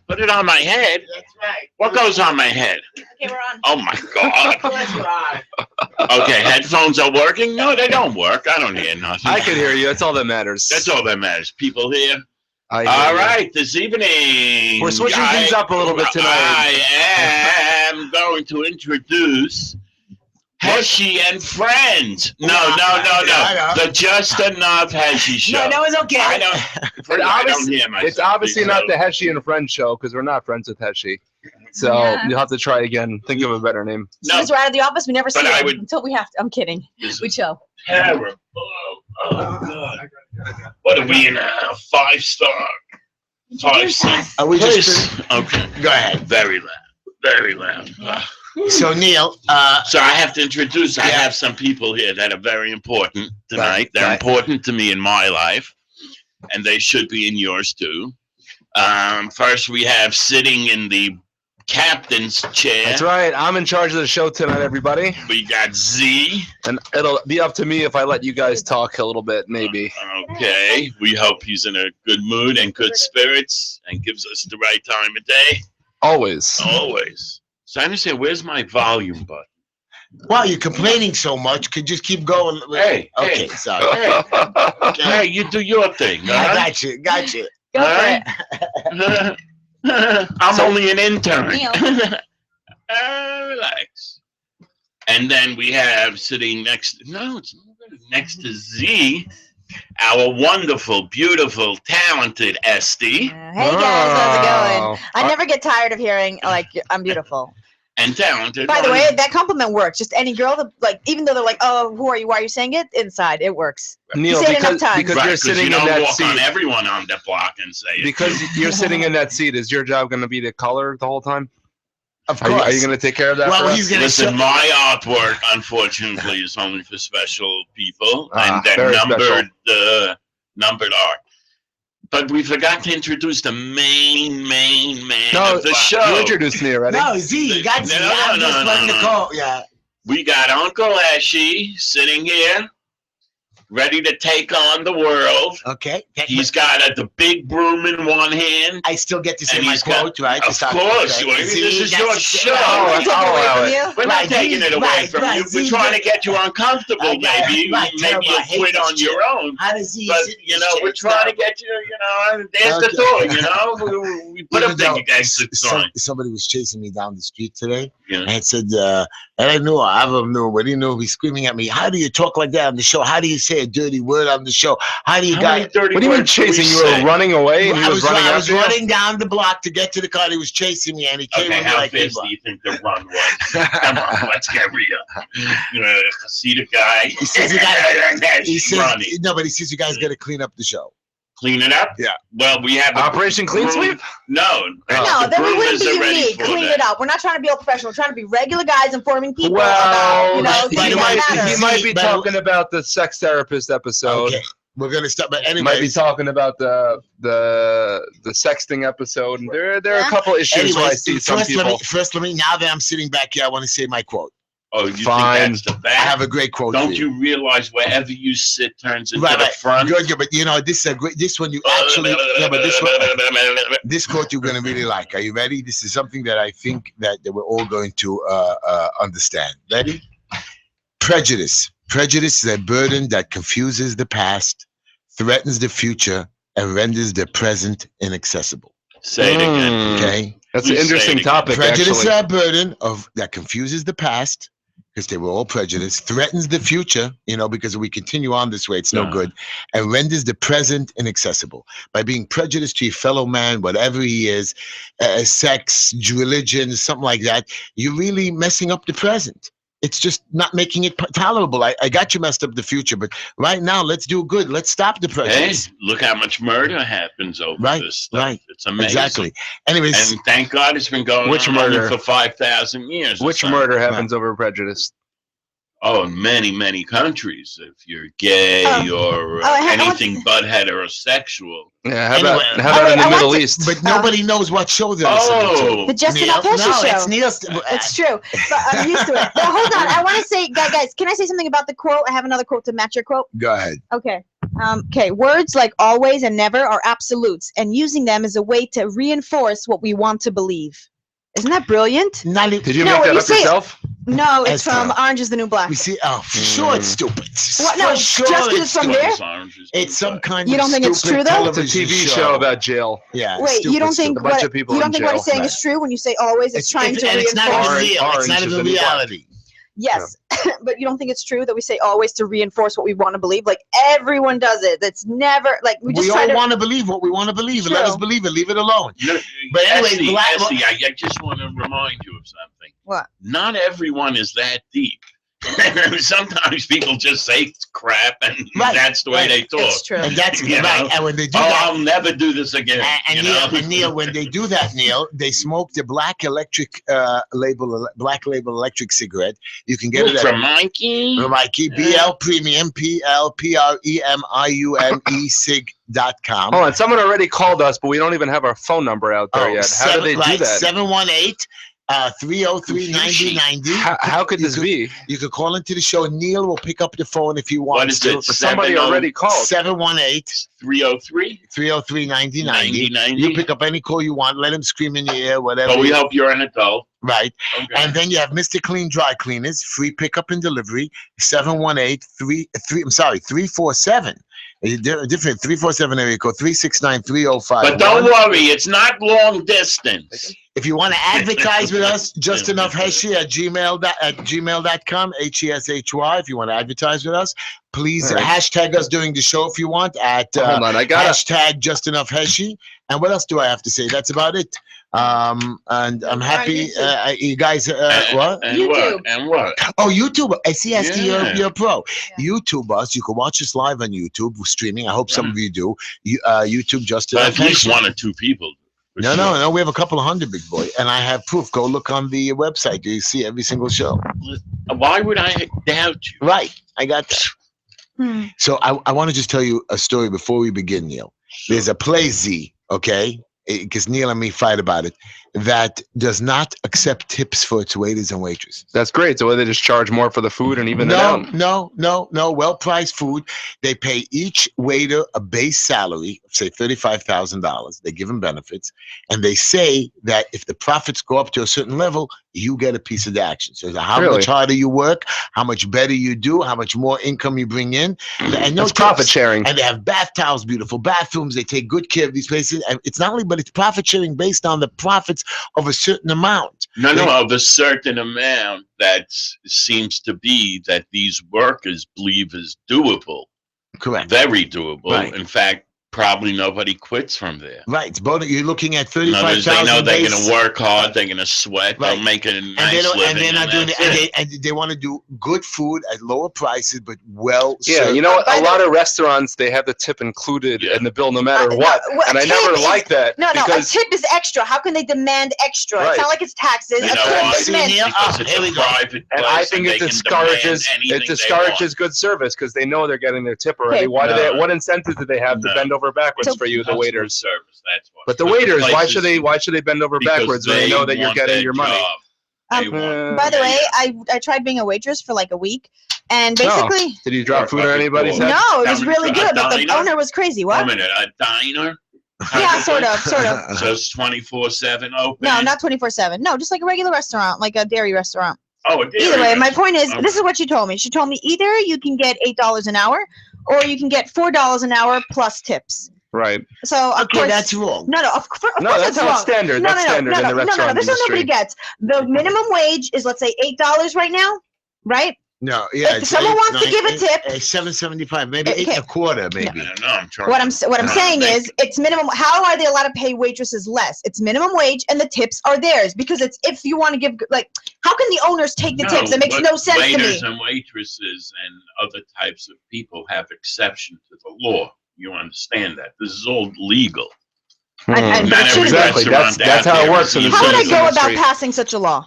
Put it on my head. That's right. What goes on my head? Okay, we're on. Oh my God. That's right. Okay, headphones are working? No, they don't work. I don't hear nothing. I can hear you. That's all that matters. That's all that matters. People here. All Right, this evening. We're switching things up a little bit tonight. I am going to introduce Heshy and Friends. No. The Just Enough Heshy Show. No, it's okay. I don't hear myself. It's obviously not the Heshy and Friends show because we're not friends with Heshy. So you'll have to try again. Think of a better name. As soon as we're out of the office, we never see But I him would- until we have to. I'm kidding. We chill. Terrible. Oh, God. What are we in a 5-star? 5-star. Are we Please. just Okay. go ahead? Very loud. Very loud. So Neil, So I have to introduce. I have some people here that are very important tonight. Right, They're right. important to me in my life, and they should be in yours too. First, we have sitting in the captain's chair. That's right. I'm in charge of the show tonight, everybody. We got Z. And it'll be up to me if I let you guys talk a little bit, maybe. Okay. We hope he's in a good mood and good spirits and gives us the right time of day. Always. Always. So I understand. Where's my volume button? wow, you're complaining so much. Could just keep going. Hey, Okay, hey. sorry. Hey, you do your thing. I got you. Got you. Go All for right. it. I'm only an intern. Neil. Relax. And then we have sitting next to Z, our wonderful, beautiful, talented Esty. Hey guys, how's it going? Oh. I never get tired of hearing like I'm beautiful. And talented. By the way, that compliment works. Just any girl that even though they're like, "Oh, who are you? Why are you saying it?" Inside, it works. Neil, You say it enough because, times. because Right, you're 'cause sitting you in don't that walk on seat. everyone on the block and say it. Because you're sitting in that seat, is your job going to be to color the whole time? Of Are course. you going to take care of that Well, for he's us? gonna Listen, my artwork, unfortunately, is only for special people, and they're very numbered art. But we forgot to introduce the main man No, of the show. you introduced me already. No, Z, you got Z. No, I'm no, just no, letting no, the no. call. Yeah. We got Uncle Heshy sitting here, ready to take on the world. Okay. He's got the big broom in one hand. I still get to say And my he's got- quote, right? Of course, Okay. this Z, is your that's- show. Oh, Take it away allow from it. you. We're not Right, taking it away right, from right, you. We're Z, trying to get you uncomfortable, I got it. maybe. Right, Maybe terrible. I you hate quit this on shit. your own. How does he But, sit in you this know, shit? we're trying to Stop. get you, there's the Okay. door, you know? We put Even up though the exit sign. Somebody was chasing me down the street today, Yeah. and said, and I knew, I knew, but he knew, he's screaming at me, how do you talk like that on the show? How do you say a dirty word on the show? How do you How many got... dirty What do you mean words do we chasing? You say? were running away and he I was was, running I was after you? running down the block to get to the car. He was chasing me, and he came Okay, with me how like fast do you think the run was? Come on, let's get real. See the guy? He says you got. He says running. no, but he says you guys got to clean up the show. Clean it up? Yeah. Well, we have a Operation Clean broom- Sweep? No. No, the then we broom wouldn't is be already unique. for Clean that. it up. We're not trying to be all professional. We're trying to be regular guys informing people Well, about, by things the he way, that might, matter. he might be But- talking about the sex therapist episode. Okay, we're gonna stop. But He might be anyways, talking about the sexting episode. And there are a Yeah. couple issues where I see some people. first, let me. Now that I'm sitting back here, I want to say my quote. Oh, you Fine. think that's the I back? have a great quote. Don't for you realize wherever you sit turns into Right, the right. front? Good, good, but you know this is a great. This one you actually. No, but this quote you're gonna really like. Are you ready? This is something that I think that we're all going to understand. Ready? Prejudice. Prejudice is a burden that confuses the past, threatens the future, and renders the present inaccessible. Say it again. Okay. That's Please an say interesting it again. topic, Prejudice is actually. a burden that confuses the past, because they were all prejudiced, threatens the future, because if we continue on this way, it's no good, and renders the present inaccessible. By being prejudiced to your fellow man, whatever he is, sex, religion, something like that, you're really messing up the present. It's just not making it tolerable. I got you messed up the future, but right now, let's do good. Let's stop the Hey, prejudice. look how much murder happens over Right, this stuff. right. It's amazing. Exactly. Anyways, And thank God it's been going Which on murder? only for 5,000 years. or Which something. murder happens over prejudice? Oh, in many, many countries. If you're gay or anything but heterosexual. Yeah, how Anyway, about, how about in the wait, I Middle want to- East? but nobody knows what show they're listening to. Oh, The Just Neil? Enough Heshy No, show. it's Neil's. It's true. But I'm used to it. But hold on. I want to say, guys, can I say something about the quote? I have another quote to match your quote. Go ahead. Okay. Okay, words like always and never are absolutes, and using them is a way to reinforce what we want to believe. Isn't that brilliant? Did you No, make when that you up say- yourself? No, it's Esther. from Orange is the New Black. We see. Oh, for sure, it's stupid. What? No, For sure, just 'cause it's from stupid. there? It's some kind You of don't think it's stupid true, though? It's a television TV show about jail. Yeah. Wait, you stupid, don't think A bunch what of people you don't in think what jail. he's saying is true when you say always? It's trying to and it's reinforce. not even real. Orange It's not is even the new black. reality. Yes, but you don't think it's true that we say always to reinforce what we want to believe? Like everyone does it. That's never like we just We try all to. want to believe what we want to believe, and let us True. believe it. Leave it alone. But But anyway, anyway, black- I just want to remind you of something. What? Not everyone is that deep. Sometimes people just say crap, and Right, that's the way right. they talk. It's true. And that's You right. know? And when they do Oh, that, I'll never do this again. and you know? Neil, when they do that, Neil, they smoke the black label electric cigarette. You can get it at From Mikey. Mikey BL Premium PLPREMIUME Oh, and someone already called us, but we don't even have our phone number out there yet. How do they do that? 718-303-9090. How could this be? You could call into the show. Neil will pick up the phone if you want. What is to. it? Somebody already called. 303. 303-9090. 9090. You pick up any call you want. Let him scream in your ear, whatever. But we hope you're an adult. Right. Okay. And then you have Mr. Clean Dry Cleaners, free pickup and delivery, 347. Different 347 area code 369-3051. But don't worry, it's not long distance. If you want to advertise with us, just enough Heshy at gmail.com, HESHY. If you want to advertise with us, please All right. hashtag us during the show if you want at Hold on, I got it. hashtag just enough Heshy. And what else do I have to say? That's about it. And I'm happy. You guys, what? And YouTube. what? And what? Oh, YouTube. I see, Esther, Yeah. you're a pro. Yeah. YouTube us. You can watch us live on YouTube. We're streaming. I hope some of you do. YouTube just But enough at least Heshy. one or two people. for No, sure. no. We have a couple of hundred, big boy. And I have proof. Go look on the website. You see every single show. Why would I doubt you? Right. I got that. Hmm. So I want to just tell you a story before we begin, Neil. There's a place, Z, okay? Because Neil and me fight about it, that does not accept tips for its waiters and waitresses. That's great. So they just charge more for the food and even it No, out? no. Well-priced food. They pay each waiter a base salary of, say, $35,000. They give them benefits. And they say that if the profits go up to a certain level, you get a piece of the action. So how Really? much harder you work, how much better you do, how much more income you bring in. And no That's profit tips. sharing. And they have bath towels, beautiful bathrooms. They take good care of these places. And it's not only, but it's profit sharing based on the profits of a certain amount. No, of a certain amount that seems to be that these workers believe is doable. Correct. Very doable. Right. In fact, probably nobody quits from there. Right. It's both. You're looking at In other words, 35,000. they know they're base. going to work hard. They're going to sweat. Right. They'll make a And nice they don't, living. and they're not doing it, that's and they want to do good food at lower prices, but well Yeah, served. you know what? By A the- lot of restaurants, they have the tip included Yeah. in the bill no matter No, what. well, And I tip never is- like that. No, a because tip is extra. How can they demand extra? Right. It's not like it's taxes. You A know tip why? is meant. Neil, because oh, it's here a we go. private and place I think they it can discourages demand anything it they discourages good service because they know they're getting their tip already. Okay. Why do they? No. What incentive do they have to No. bend over backwards So- for you, want. the That's waiters? good service, that's why. But the waiters, why places- should they bend over because backwards when they know that you're want getting their your money? job. They Um, want- By the Yeah, way, yeah. I tried being a waitress for like a week, and No. basically, Did you drop Or food on fucking anybody's cool. head? no, it Now was we really try- good, but the diner? owner was crazy. Wait a What? minute, a diner? Yeah, sort of. So it's 24/7 open? No, not 24/7. No, just like a regular restaurant, like a dairy restaurant. Oh, a dairy Either way, my restaurant. point is, Okay. this is what she told me. She told me either you can get $8 an hour, or you can get $4 an hour plus tips. Right. So of Okay, course, that's wrong. no, of course No, that's that's wrong. not standard. That's standard in the restaurant That's what nobody industry. gets. The minimum wage is, let's say, $8 right now, right? No, yeah. If someone wants to give a tip- $7.75, maybe Okay. 8.25, I maybe. don't know. I'm trying. What I'm saying Thank is, it's minimum. How are they allowed to pay waitresses less? It's minimum wage, and the tips are theirs because it's if you want to give like. How can the owners take the tips? That makes but no sense to me. Waiters and waitresses and other types of people have exception to the law. You understand that? This is all legal. And Not but every shouldn't- Exactly. restaurant That's out how it there works is in the easy. how would I service go about industry. passing such a law?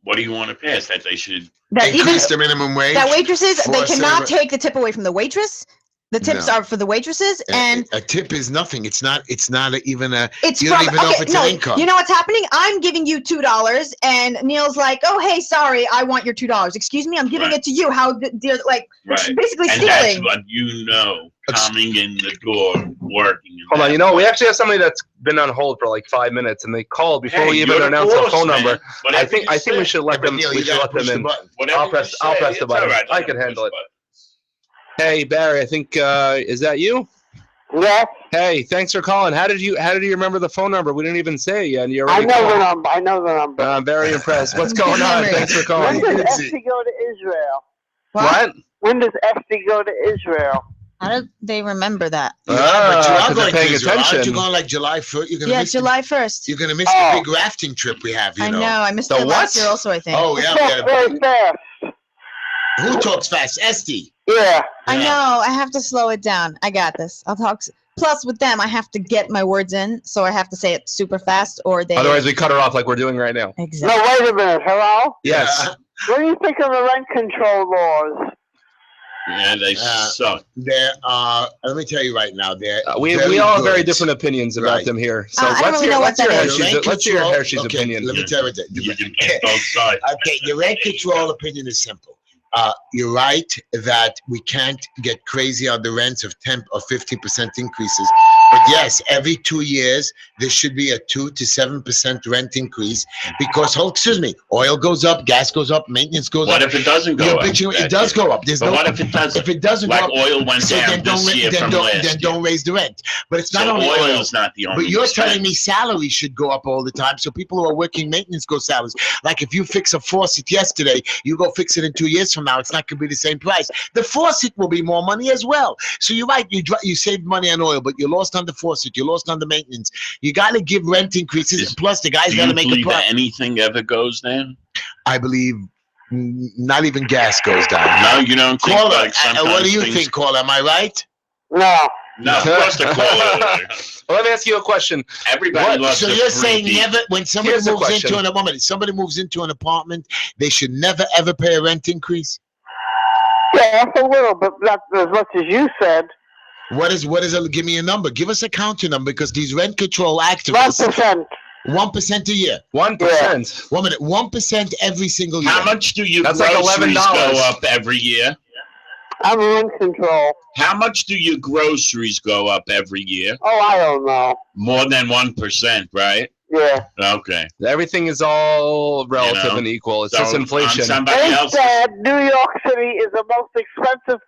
What do you want to pass? That they should. That even Increase the minimum wage. that waitresses they for a cannot server. take the tip away from the waitress. The tips No. are for the waitresses, and a tip is nothing. It's not even a. it's You from. don't even know if Okay, it's no, an income. you know what's happening? I'm giving you $2, and Neil's like, "Oh, hey, sorry, I want your $2. Excuse me, I'm giving Right. it to you. How dear? Like, it's Right. basically And that's stealing." what you know, coming in the door, working. in Hold on, that you know, we way. actually have somebody that's been on hold for like 5 minutes, and they called before Hey, we you're even the announced the boss, phone man. number. I Whatever think you we say. should let them. Neil, We you should gotta let them push the in. button. Whatever I'll you press say, the it's all button. right. I Let can him handle push it. Hey Barry, I think is that you? Yes, Hey, thanks for calling. How did you remember the phone number? We didn't even say it yet, and you I already know the called. number. I know the number. I'm very impressed. What's going on? Memory. Thanks for When calling. does Good Esty see. go to Israel? What? When does Esty go to Israel? How do they remember that? Yeah, but you are 'cause they're going to paying Israel. Aren't you attention. going like July 1st? You're gonna Yeah, miss July 1st. You're gonna miss Oh. the big rafting trip we have. You I know. I missed The it last what? year also, I think. Oh yeah. It's not very fast. Who talks fast? Esty. Yeah. I Yeah. know. I have to slow it down. I got this. I'll talk. Plus, with them, I have to get my words in, so I have to say it super fast, or they. Otherwise, we cut her off like we're doing right now. Exactly. No, wait a minute. Hello? Yes. What do you think of the rent control laws? Yeah, they suck. There are. Let me tell you right now. We all have very different opinions about Right. them here. So I don't let's really hear know let's what hear that is. Hershey's Okay, opinion. let me tell you what You can get both sides. Okay, the rent control opinion is simple. You're right that we can't get crazy on the rents of 10 or 15% increases. But yes, every 2 years, there should be a 2 to 7% rent increase because, excuse me, oil goes up, gas goes up, maintenance goes What up. if it doesn't go You're up? bitching, that it does year? go up. There's But no, what if it doesn't? if it doesn't Like go up, oil went so down then don't, this year from last year. don't raise the rent. But it's not So only oil oil. is not the only But you're expense. telling me salaries should go up all the time. So people who are working maintenance go salaries. Like if you fix a faucet yesterday, you go fix it in 2 years from now, it's not going to be the same price. The faucet will be more money as well. So you're right. You saved money on oil, but you lost on the faucet. You lost on the maintenance. You got to give rent increases. Plus, the guys Do got to you make a believe that profit. anything ever goes down? I believe not even gas goes down. No, you don't think Caller, like sometimes what do you things- think, caller? Am I right? No. No, of course the caller. Well, let me ask you a question. Everybody What? loves So a you're free saying beat. never, when somebody Here's the moves question. into somebody moves into an apartment, they should never ever pay a rent increase? Yeah, that's a little, but not as much as you said. What is it? Give me a number. Give us a counter number because these rent control activists, 1%. 1% a year. 1%. 1 minute, 1% every single year. How much do your That's like groceries $11. go up every year? I'm rent control. How much do your groceries go up every year? Oh, I don't know. More than 1%, right? Yeah. Okay. Everything is all relative You know, and equal. It's So, just inflation. on somebody They else. said New York City is the most expensive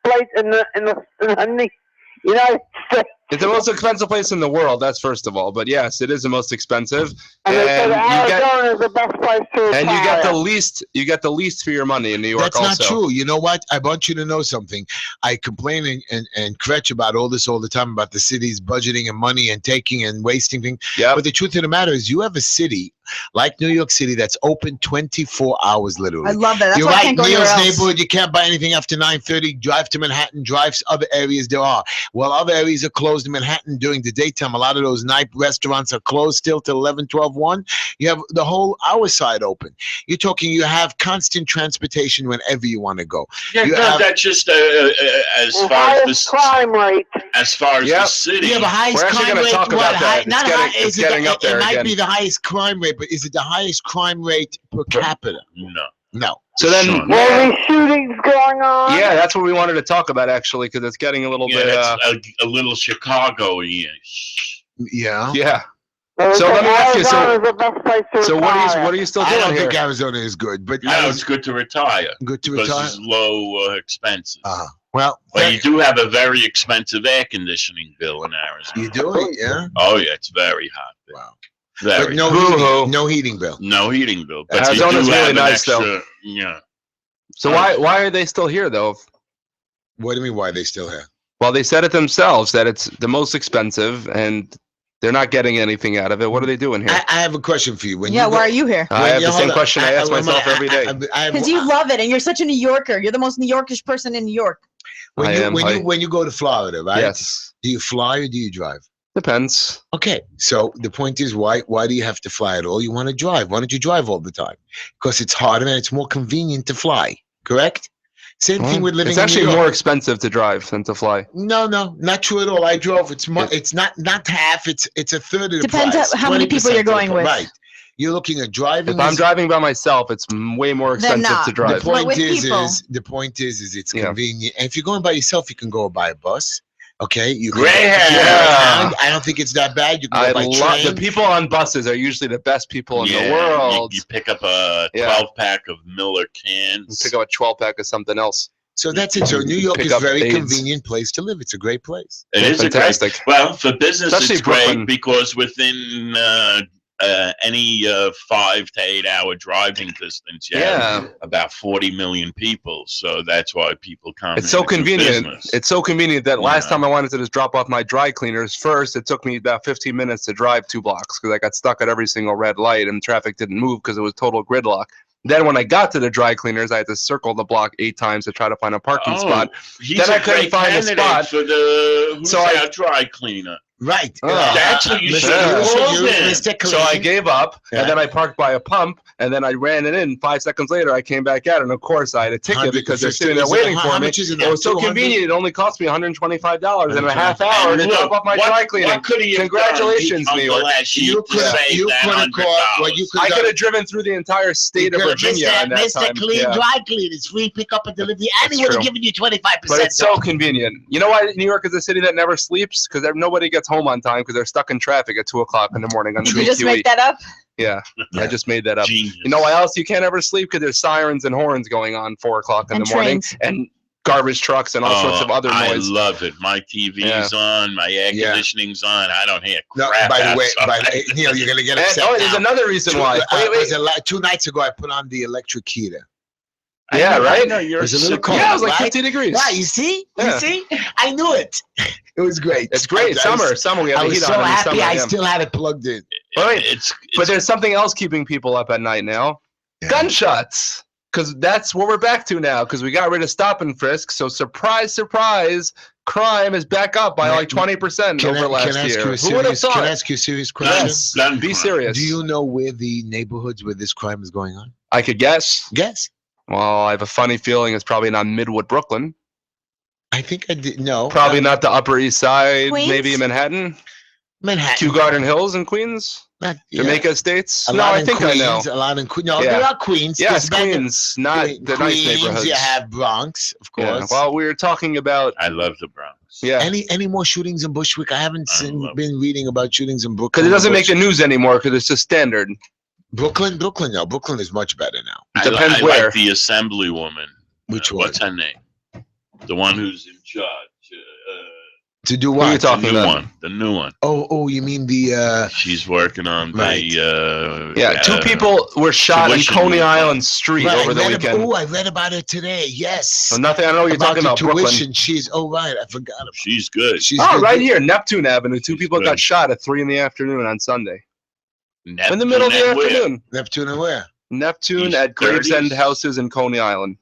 place in the United States. It's the most expensive place in the world. That's first of all. But yes, it is the most expensive. And they said And Arizona is the best place to retire. And you get the least. You get the least for your money in New York. That's also. not true. You know what? I want you to know something. I complain and kvetch about all this all the time about the city's budgeting and money and taking and wasting things. Yeah. But the truth of the matter is, you have a city like New York City that's open 24 hours, literally. I love that. That's You're why I right. can't go anywhere Neil's else. neighborhood, you can't buy anything after 9:30. Drive to Manhattan, drive to other areas there are. Well, other areas are closed in Manhattan during the daytime. A lot of those night restaurants are closed still till 11, 12, 1. You have the whole hour side open. You're talking, you have constant transportation whenever you want to go. Yeah, You no, have- that's just as The far as highest crime rate. the Yep. city. You have a highest We're actually crime gonna rate. talk about that. Not It's high, getting- is it's getting up there It might again. be the highest crime rate, but is it the highest crime rate per capita? No. No. So then, Sure. There these shootings going on. yeah, that's what we wanted to talk about actually, because it's getting a little Yeah, bit. that's a little Chicago-ish. Yeah. Yeah. They So said let me ask you, Arizona is the best place to So retire. what are you still I doing don't here? think Arizona is good, but No, it's good to retire good to because retire. it's low expenses. Well, But you do have a very expensive air conditioning bill in Arizona. you do it, yeah. Oh yeah, it's very hot there. Wow. Very But no hot. heating, no heating bill. No heating bill. But Arizona's you do really have an nice, though. extra, yeah. So why are they still here though? What do you mean? Why are they still here? Well, they said it themselves that it's the most expensive and they're not getting anything out of it. What are they doing here? I have a question for you. When Yeah, you why are you here? I have the hold same on. question I ask myself every day. Because you love it, and you're such a New Yorker. You're the most New Yorkish person in New York. When you go to Florida, right? Yes. Do you fly or do you drive? Depends. Okay, so the point is, why do you have to fly at all? You want to drive. Why don't you drive all the time? Because it's harder and it's more convenient to fly. Correct? Same thing with living It's actually in New York. more expensive to drive than to fly. No, not true at all. I drove. It's not half. It's a third of the Depends price. on how many 20% people you're of the going with. Right. You're looking at driving. If I'm driving by myself, it's way more Then expensive not. to The drive. But point with is, people. it's Yeah. convenient. And if you're going by yourself, you can go by a bus. Okay, you can Greyhound. Yeah. I don't think it's that bad. You can go I by love train. the people on buses are usually the best people in Yeah, the world. You pick up a Yeah. 12-pack of Miller cans. Pick up a 12-pack of something else. So that's it. So New York Pick is a up very AIDS. convenient place to live. It's a great place. It is Fantastic. Well, for business, Especially it's great Brooklyn. because within any 5 to 8 hour driving distance, you have about 40 million people. So that's why people come. It's so here to do convenient. business. It's so convenient that last Yeah. time I wanted to just drop off my dry cleaners, first it took me about 15 minutes to drive 2 blocks because I got stuck at every single red light and traffic didn't move because it was total gridlock. Then when I got to the dry cleaners, I had to circle the block 8 times to try to find a parking spot. He's Then a I couldn't great find a candidate spot. for the So I- dry cleaner. Right. That's what you Mr. should have Producer, called you- him. Mr. So I Clean. gave up, Yeah. and then I parked by a pump, and then I ran it in. 5 seconds later, I came back out, and of course, I had a ticket because they're sitting there waiting for How me. much is it? It was so 200? convenient. It only cost me $125 in a half hour And to look, drop off my dry cleaning. What could he have Congratulations, done, New Uncle York. Heshy, You to could have save that $100? what you could I have could have driven through the entire state of Virginia in that time. Yeah. Dry Cleaners, free pickup and delivery, and That's he would have true. given you 25%. But it's so convenient. You know why New York is a city that never sleeps? Because nobody gets home on time because they're stuck in traffic at 2 o'clock in the morning on the Did you just BQE. make that up? Yeah, I just made that up. Genius. You know why else you can't ever sleep? Because there's sirens and horns going on 4 o'clock in And the morning, trains. and garbage trucks and all sorts of other I noise. love it. My TV's on, my air Yeah. conditioning's on. I don't hear No, crap by the way, outside. Neil, you're gonna get And, upset. oh, there's now. another reason why. Wait. 2 nights ago, I put on the electric heater. Yeah, right? No, you're There's a little sick. cold. Yeah, it was like Right? 50 degrees. Right, you see? Yeah. You see? I knew it. It was great. It's great. Summer. We have I the was heat so on in the happy summer. I yeah. still had it plugged in. Wait, It's but there's something else keeping people up at night now. Yeah. Gunshots. Because that's what we're back to now. Because we got rid of stop and frisk. So surprise, surprise, crime is back up by like 20% over last year. Who would have Can I thought? ask you a serious question? Yes. gun Be crime. serious. Do you know where the neighborhoods where this crime is going on? I could guess. Guess. Well, I have a funny feeling it's probably not Midwood, Brooklyn. I think I did. No. Probably not the Upper East Side. Queens? Maybe Manhattan. Manhattan. Kew Garden Hills in Queens. Not, yeah. Jamaica Estates. A No, lot I in think Queens, I know. A lot in Queens. No, Yeah. there are Queens. Yes, There's back in Queens, not the nice Queens, neighborhoods. You have Bronx, of Yeah. course. Well, we were talking about. I love the Bronx. Yeah. Any more shootings in Bushwick? I haven't love been reading about shootings in Brooklyn. Because it doesn't make the Bushwick. news anymore because it's just standard. Brooklyn. No, Brooklyn is much better now. Depends I where. like the assemblywoman. Which one? What's her name? The one who's in charge. To do Who are you what? talking The new about? one. The new one. Oh, you mean the? She's working on Right. the. Yeah, 2 people were shot in tuition Coney rebate. Island Street over the weekend. Oh, I read about it today. Yes. So nothing. I know what you're talking the about Brooklyn. tuition. She's. Oh, right. I forgot about. She's good. She's Oh, good. right here, Neptune Avenue. 2 people good. got shot at 3 in the afternoon on Sunday. In the Neptune middle of the and where? afternoon. Neptune and where? Neptune East at Gravesend 30s. Houses in Coney Island.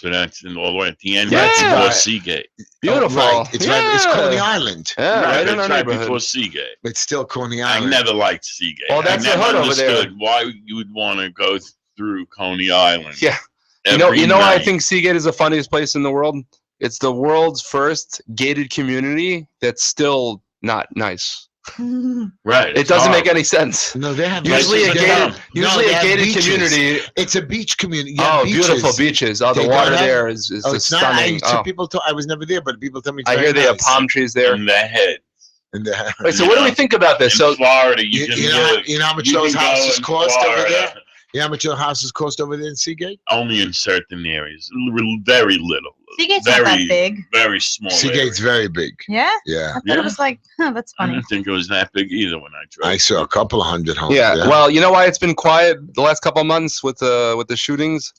So that's in all the way at the end. Yeah. Right before Right. Seagate. Beautiful. Oh, right. It's right. It's Yeah. Coney Island. Yeah, right in it's our right neighborhood. before Seagate. It's still Coney I Island. never liked Seagate. Well, that's I the never hood over there. understood why you would want to go through Coney Island. Yeah. every You know why I night. think Seagate is the funniest place in the world? It's the world's first gated community that's still not nice. Right. It doesn't make any sense. No, they have Usually a Places they to gated, come. usually they a have gated beaches. community. It's a beach community. You have Oh, beautiful beaches. beaches. Oh, the They water don't have- there is Oh, just it's not. stunning. Some Oh. people. I was never there, but people tell me. It's I very hear they have nice. palm trees there. in the head. And the, Wait, so what do we think about this? In So Florida, you, you can you know, live. you know how much You those can go houses in cost over Florida. there? You know how much those houses cost over there in Seagate? Only in certain areas. Very little. Seagate's very, not that big. Very small. Seagate's very big. Yeah? Yeah. I thought Yeah. it was like, that's I funny. didn't think it was that big either when I drove. I saw a couple of hundred homes. yeah, well, you know why it's been quiet the last couple of months with the shootings?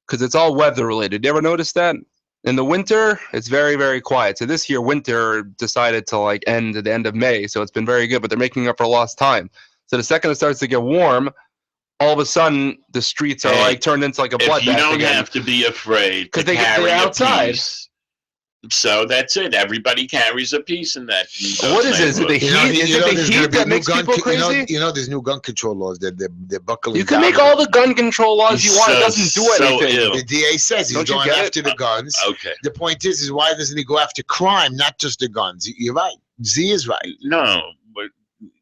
Because it's all weather related. You ever notice that? In the winter, it's very, very quiet. So this year, winter decided to like end at the end of May. So it's been very good, but they're making up for lost time. So the second it starts to get warm, all of a sudden the streets are Hey, like turned into like a if you bloodbath don't again. have to be afraid 'Cause to they get- carry they're a outside. piece, So that's it. Everybody carries a piece in that. What is it? Is it the heat? Is it the heat that makes people crazy? You know, there's new gun control laws that they're buckling. You can make all the gun control laws you want. It doesn't do anything. Ill. The DA says he's going after the guns. Okay. The point is why doesn't he go after crime, not just the guns? You're right. Z is right. No, but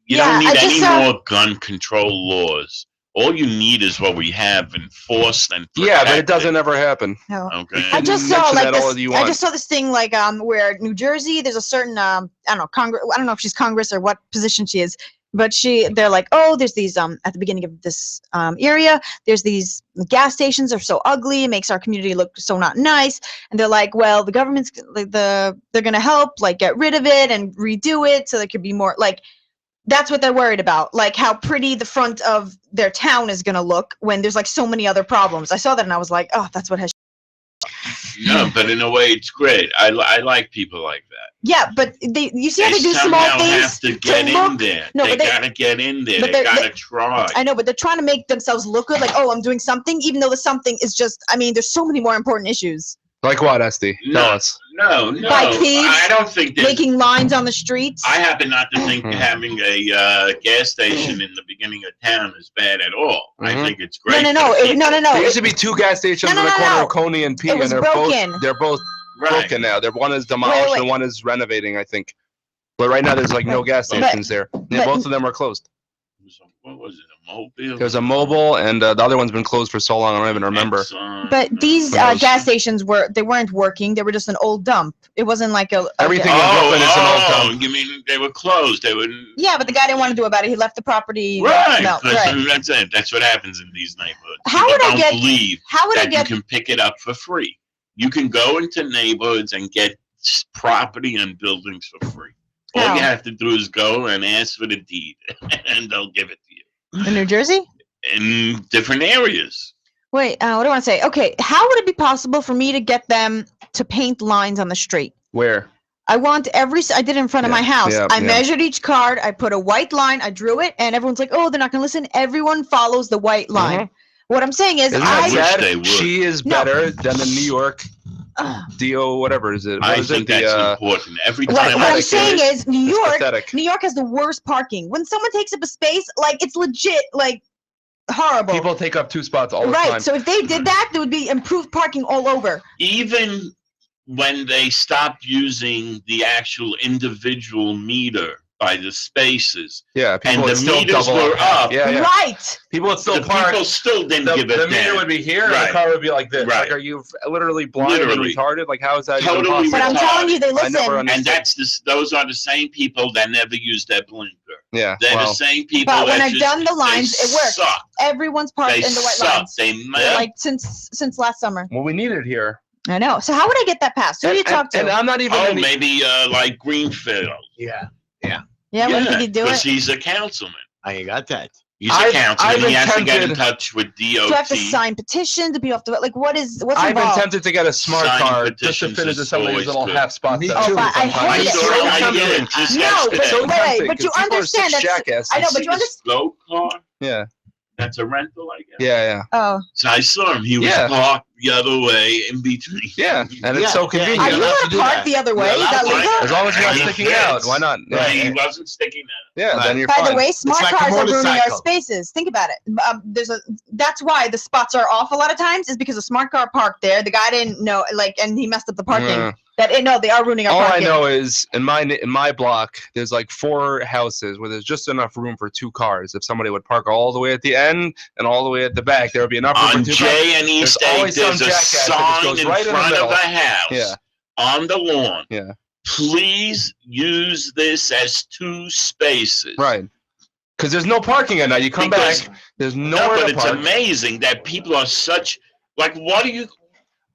you don't need any more gun control laws. All you need is what we have enforced and protected. Yeah, but it doesn't ever happen. No. Okay. I just saw like this. I just saw this thing like where New Jersey, there's a certain I don't know Congress. I don't know if she's Congress or what position she is, but they're like, oh, there's these at the beginning of this area, there's these gas stations are so ugly, it makes our community look so not nice, and they're like, well, the government's like they're gonna help like get rid of it and redo it so there could be more like. That's what they're worried about, like how pretty the front of their town is going to look when there's like so many other problems. I saw that and I was like, oh, that's what has. No, but in a way, it's great. I like people like that. Yeah, but you see how they do small things have to get in there. No, they gotta get in there. They gotta try. I know, but they're trying to make themselves look good, like, oh, I'm doing something, even though the something is just. I mean, there's so many more important issues. Like what, Esty? Tell us. No. By thieves, I don't think making lines on the streets. I happen not to think having a gas station in the beginning of town is bad at all. I think it's great. No. There used to be two gas stations on the corner of Coney and P, and they're both broken now. One is demolished and one is renovating, I think. But right now there's like no gas stations there. Yeah, both of them are closed. What was it? A mobile? There's a mobile, and the other one's been closed for so long I don't even remember. But these gas stations weren't working. They were just an old dump. It wasn't like everything in Brooklyn is an old dump. You mean they were closed? They wouldn't. Yeah, but the guy didn't want to do about it. He left the property. Right. No, right. That's it. That's what happens in these neighborhoods. How would I get? You can pick it up for free. You can go into neighborhoods and get property and buildings for free. All you have to do is go and ask for the deed, and they'll give it to you. In New Jersey? In different areas. Wait, what do I want to say? Okay, how would it be possible for me to get them to paint lines on the street? Where? I did it in front of my house. I measured each card. I put a white line. I drew it, and everyone's like, oh, they're not going to listen. Everyone follows the white line. What I'm saying is, she is better than the New York DO, whatever is it? I think that's important. Every time what I'm saying is, New York has the worst parking. When someone takes up a space, like it's legit, like horrible. People take up 2 spots all the time. Right. So if they did that, there would be improved parking all over. Even when they stopped using the actual individual meter by the spaces. Yeah, and the meters were up. Yeah. Right. People would still park. People still didn't give a damn. The meter would be here, and the car would be like this. Right. Like, are you literally blind and retarded? Like, how is that even possible? But I'm telling you, they listen. And those are the same people that never use their blinker. Yeah. They're the same people. But when I've done the lines, it works. Suck. Everyone's parked in the white lines. Like since last summer. Well, we need it here. I know. So how would I get that passed? Who do you talk to? And I'm not even. Maybe like Greenfield. Yeah, when did he do it? Because he's a councilman. I got that. He's a councilman. He has to get in touch with DOT. Do you have to sign petitions? Do you have to what's involved? I've been tempted to get a smart card just to fit into some of these little half spots. Me too. I hate it. But you understand that. I know, but you understand. Slow car. Yeah. That's a rental, I guess. Yeah. Oh. So I saw him. He was parked the other way in between. Yeah, and it's so convenient. Are you allowed to park the other way? Is that legal? As long as you're not sticking out. Why not? He wasn't sticking out. Yeah, then you're fine. By the way, smart cars are ruining our spaces. Think about it. That's why the spots are off a lot of times, is because a smart car parked there. The guy didn't know, and he messed up the parking. They are ruining our parking. All I know is in my block, there's like 4 houses where there's just enough room for 2 cars. If somebody would park all the way at the end and all the way at the back, there would be enough room for 2 cars. On J and East Egg, there's a sign in front of the house on the lawn. Yeah. Please use this as 2 spaces. Right. Because there's no parking at night. You come back, there's nowhere to park. It's amazing that people are such, like, what do you...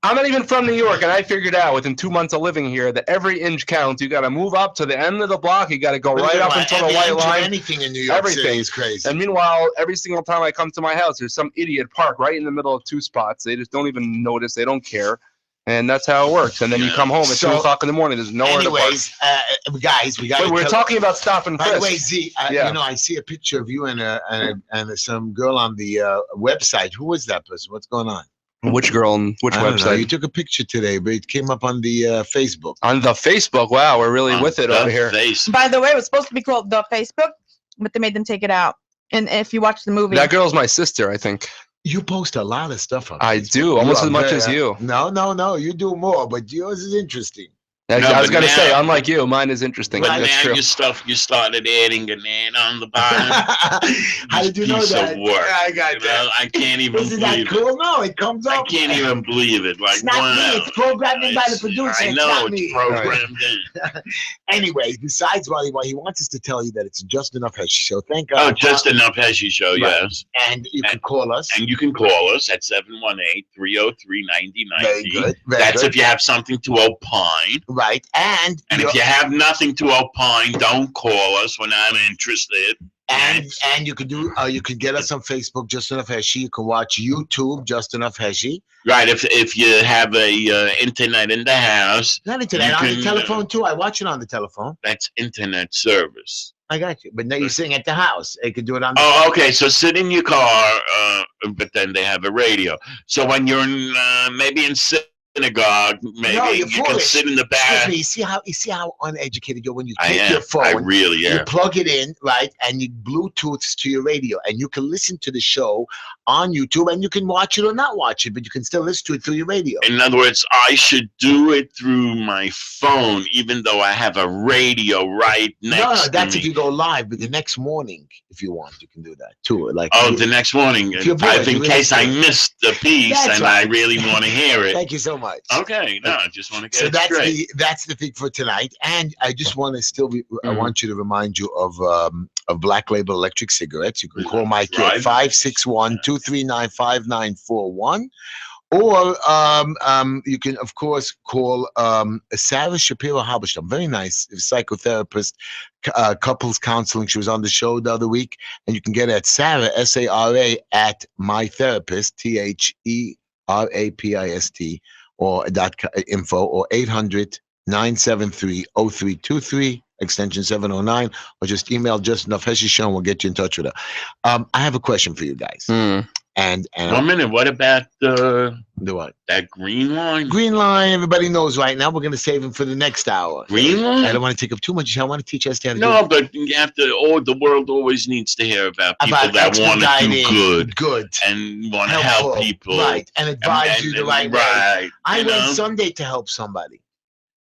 I'm not even from New York, and I figured out within 2 months of living here that every inch counts. You got to move up to the end of the block. You got to go right up until the white line. Anything in New York City is crazy. And meanwhile, every single time I come to my house, there's some idiot parked right in the middle of 2 spots. They just don't even notice. They don't care. And that's how it works. And then you come home at 2 o'clock in the morning. There's nowhere to park. Guys, we got. We're talking about stop and frisk. By the way, Z, I see a picture of you and some girl on the website. Who is that person? What's going on? Which girl and which I don't know. website? You took a picture today, but it came up on the Facebook. On the Facebook. Wow, we're really On with it the over here. face. By the way, it was supposed to be called The Facebook, but they made them take it out. And if you watch the movie, That girl's my sister, I think. You post a lot of stuff on I Facebook. do, You almost are as much very- as you. No. You do more, but yours is interesting. I No, was but gonna say, now- unlike you, mine is interesting. But That's now true. your stuff, you started adding an ad on the bottom. How did you know Piece that? of work. I got You that. know, I can't even Isn't that believe it. cool? No, it comes I up. can't even believe it. Like, It's not wow. me. It's programmed in by the It's- producer. I It's know not it's me. programmed in. Anyway, besides Wally, he wants us to tell you that it's Just Enough Heshy Show. Thank Oh, God. just enough Heshy Show, Right. yes. And you can call us. And you can call us at 718-303-9090. Very good. Very That's good. if you have something to opine. Right. And And if you have nothing to opine, don't call us. We're not interested. and you can do you can get us on Facebook, Just Enough Heshy. You can watch YouTube, Just Enough Heshy. Right, if you have a internet in the house, Not internet, You on the can, telephone too. I watch it on the telephone. that's internet service. I got you. But now you're sitting at the house. You can do it on the Oh, okay. So sit in your car, but then they have a radio. So when you're in, maybe in synagogue, maybe No, you you're can foolish. sit in the Excuse back. me, you see how uneducated you're when you I take am. your I phone. really You am. plug it in, right, and you Bluetooths to your radio, and you can listen to the show on YouTube, and you can watch it or not watch it, but you can still listen to it through your radio. In other words, I should do it through my phone, even though I have a radio right next No, to that's me. if you go live, but the next morning, if you want, you can do that too. Like, Oh, the next morning, If you're bored, in you case I listen. missed the piece That's and right. I really want to hear it. thank you so much. Okay, no, I just want to get So it straight. that's the thing for tonight, and I just want to I Mhm. want you to remind you of Black Label Electric Cigarettes. You can call Mike at Right. 561-239-5941, or you can of course call Sarah Shapiro Halberstam, very nice psychotherapist, couples counseling. She was on the show the other week, and you can get at Sarah SARA at My Therapist THERAPIST or .info or 800-973-0323 extension 709, or just email Just Enough Heshy Show and we'll get you in touch with her. I have a question for you guys. And 1 minute. What about the what? that green line? Green line, everybody knows right now. We're going to save him for the next hour. Green line? I don't want to take up too much. I want to teach us how to do No, but you have to. Oh, the world always needs to hear about people About that want to expediting. do good and want to help helpful, people. right, and advise you the right way. Right. I you went know? Sunday to help somebody.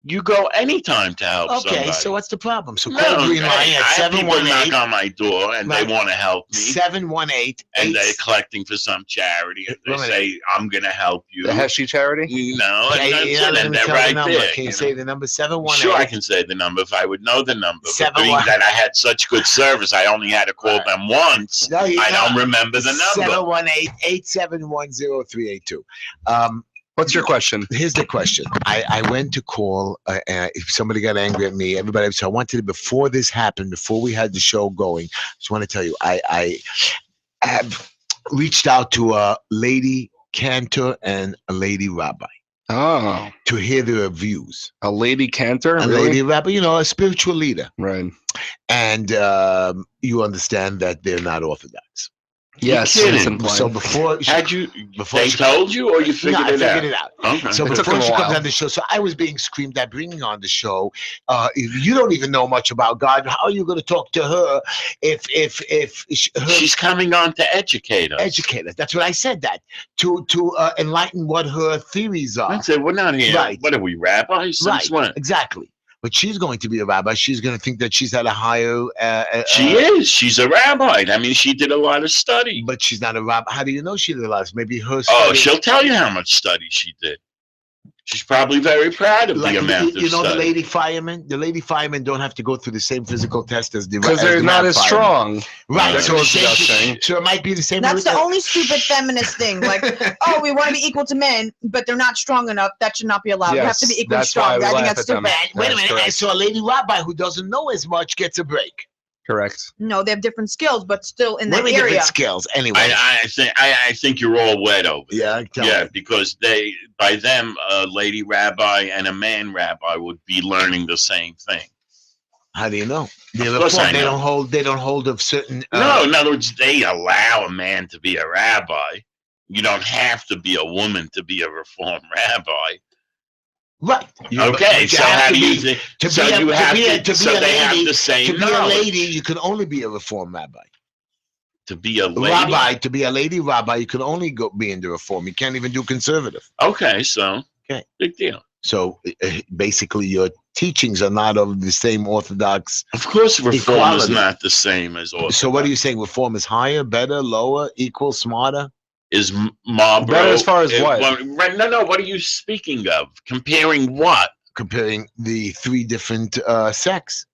You go anytime to help Okay, somebody. so what's the problem? So No, call Green Line hey, at I have people knock 718 on my door and Right. they want to help me. 718 And they're collecting for some charity. And they Wait a say, I'm going to help you. The Heshy charity? No, and Okay, that's you're not it. letting And me they're tell right the number. there. Can you you say know? the number? 718. Sure, I can say the number if I would know the number. But 718. being that I had such good service, I only had to call Right. them once. No, you I don't remember the number. 718-871-0382. What's your question? Here's the question. I went to call, if somebody got angry at me, everybody, so I wanted to, before this happened, before we had the show going, just want to tell you, I have reached out to a lady cantor and a lady rabbi Oh, to hear their views. a lady cantor? A Really? lady rabbi, a spiritual leader. Right. And you understand that they're not Orthodox. Yes. kidding. it's implied. So before Had you? Before They she- told you, or you no, figured I it figured out? it out. Okay. So It took before him a she comes while. on the show, so I was being screamed at bringing on the show. If you don't even know much about God, how are you going to talk to her if her She's coming on to educate us. educate us? That's what I said. That to enlighten what her theories are. That's it. We're not here. Right. What are we, rabbis? Since Right. when? Exactly. But she's going to be a rabbi. She's going to think that she's at a higher. She is. She's a rabbi. I mean, she did a lot of study. But she's not a rabbi. How do you know she did a lot? Maybe her. Oh, study- she'll tell you how much study she did. She's probably very proud of Like the amount you of know, the study. lady firemen. The lady firemen don't have to go through the same physical test as the Because as they're the not man as firemen. strong. Right. That So, goes the without same- saying. so it might be the same. that's the only stupid feminist thing. Like, oh, we want to be equal to men, but they're not strong enough. That should not be allowed. We have to be Yes, equally that's why strong. we I think laugh that's at them. stupid. Wait a That's minute. correct. And so a lady rabbi who doesn't know as much gets a break. Correct. No, they have different skills, but still in that Women area. different skills. Anyway. I think you're all wet over there. Yeah. Tell Yeah, me. because by them, a lady rabbi and a man rabbi would be learning the same thing. How do you know? They're course I they know. don't hold. They don't hold of certain. No, in other words, they allow a man to be a rabbi. You don't have to be a woman to be a Reform rabbi. Right. Okay, so how do you think? So you have to. So they have the To same be a knowledge. lady, you can only be a Reform rabbi. To be a lady. Rabbi, to be a lady rabbi, you can only be in the Reform. You can't even do conservative. Okay, so Okay. big deal. So basically, your teachings are not of the same orthodox. Of course, Reform is Equality. not the same as Orthodox. So what are you saying? Reform is higher, better, lower, equal, smarter? Is Marlboro Better as far as what? No. What are you speaking of? Comparing what? Comparing the three different sects.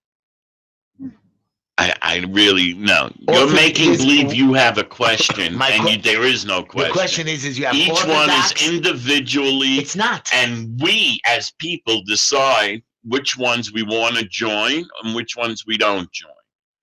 I really no. You're Ortho- making is- believe you have a question, My and que- there is no The question. question is you have Each orthodox. one is individually, It's not. and we as people decide which ones we want to join and which ones we don't join.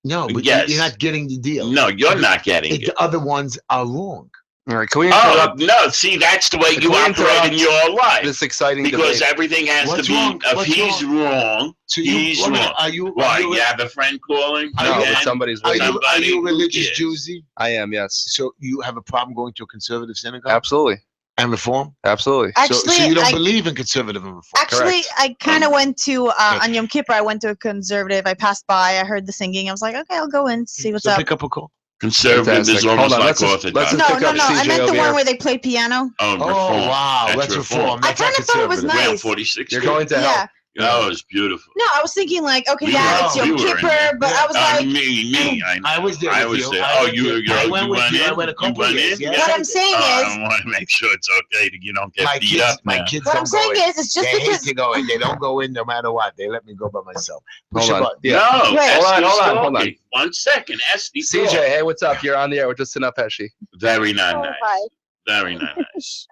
No, but Yes. you're not getting the deal. No, you're not getting it. The other ones are wrong. All right, can we Oh interrupt no! See, that's the way Can you we operate interrupt in your life. this exciting Because debate? everything has What's to be. wrong? If What's he's wrong, So he's wait a minute, wrong. are you? Why? Are you, You have a friend calling? Are No, you- but Again? somebody's are waiting. you? Are Somebody you who religious, is. Juicy? I am, yes. So you have a problem going to a conservative synagogue Absolutely. and Reform? Absolutely. Actually, so you don't I, believe in conservative and Reform? actually, Correct. I kind of went to Okay. on Yom Kippur. I went to a conservative. I passed by. I heard the singing. I was like, okay, I'll go in, see what's So up. pick up a call. Conservative is Fantastic. almost Hold on, like let's just Orthodox. No, pick no, up no. I CJ meant the over one here. where they play piano. Oh, Oh Reform. wow, That's that's Reform. I That's not kind of thought it was conservative. Ground nice. 46. You're going to Yeah. hell. Oh, it's beautiful. No, I was thinking like, okay, We yeah, were- it's Yom we were in Kippur, there. but I was like, me. I know. I was there with you. I Oh, went you with you. I went with you. I in? went a couple you went years, in? yes. what I'm saying I is, want to make sure it's okay that you don't get My beat kids, up my now. kids what I'm don't go saying in. is, it's just They hate because to go in. They don't go in no matter what. They let me go by myself. Push Hold a on. button. Yeah. No, Wait. Esther's Hold on. talking. 1 second, Esther. CJ, hey, what's up? You're on the air with Just Enough Heshy. Very not Oh, nice. hi. Very not nice.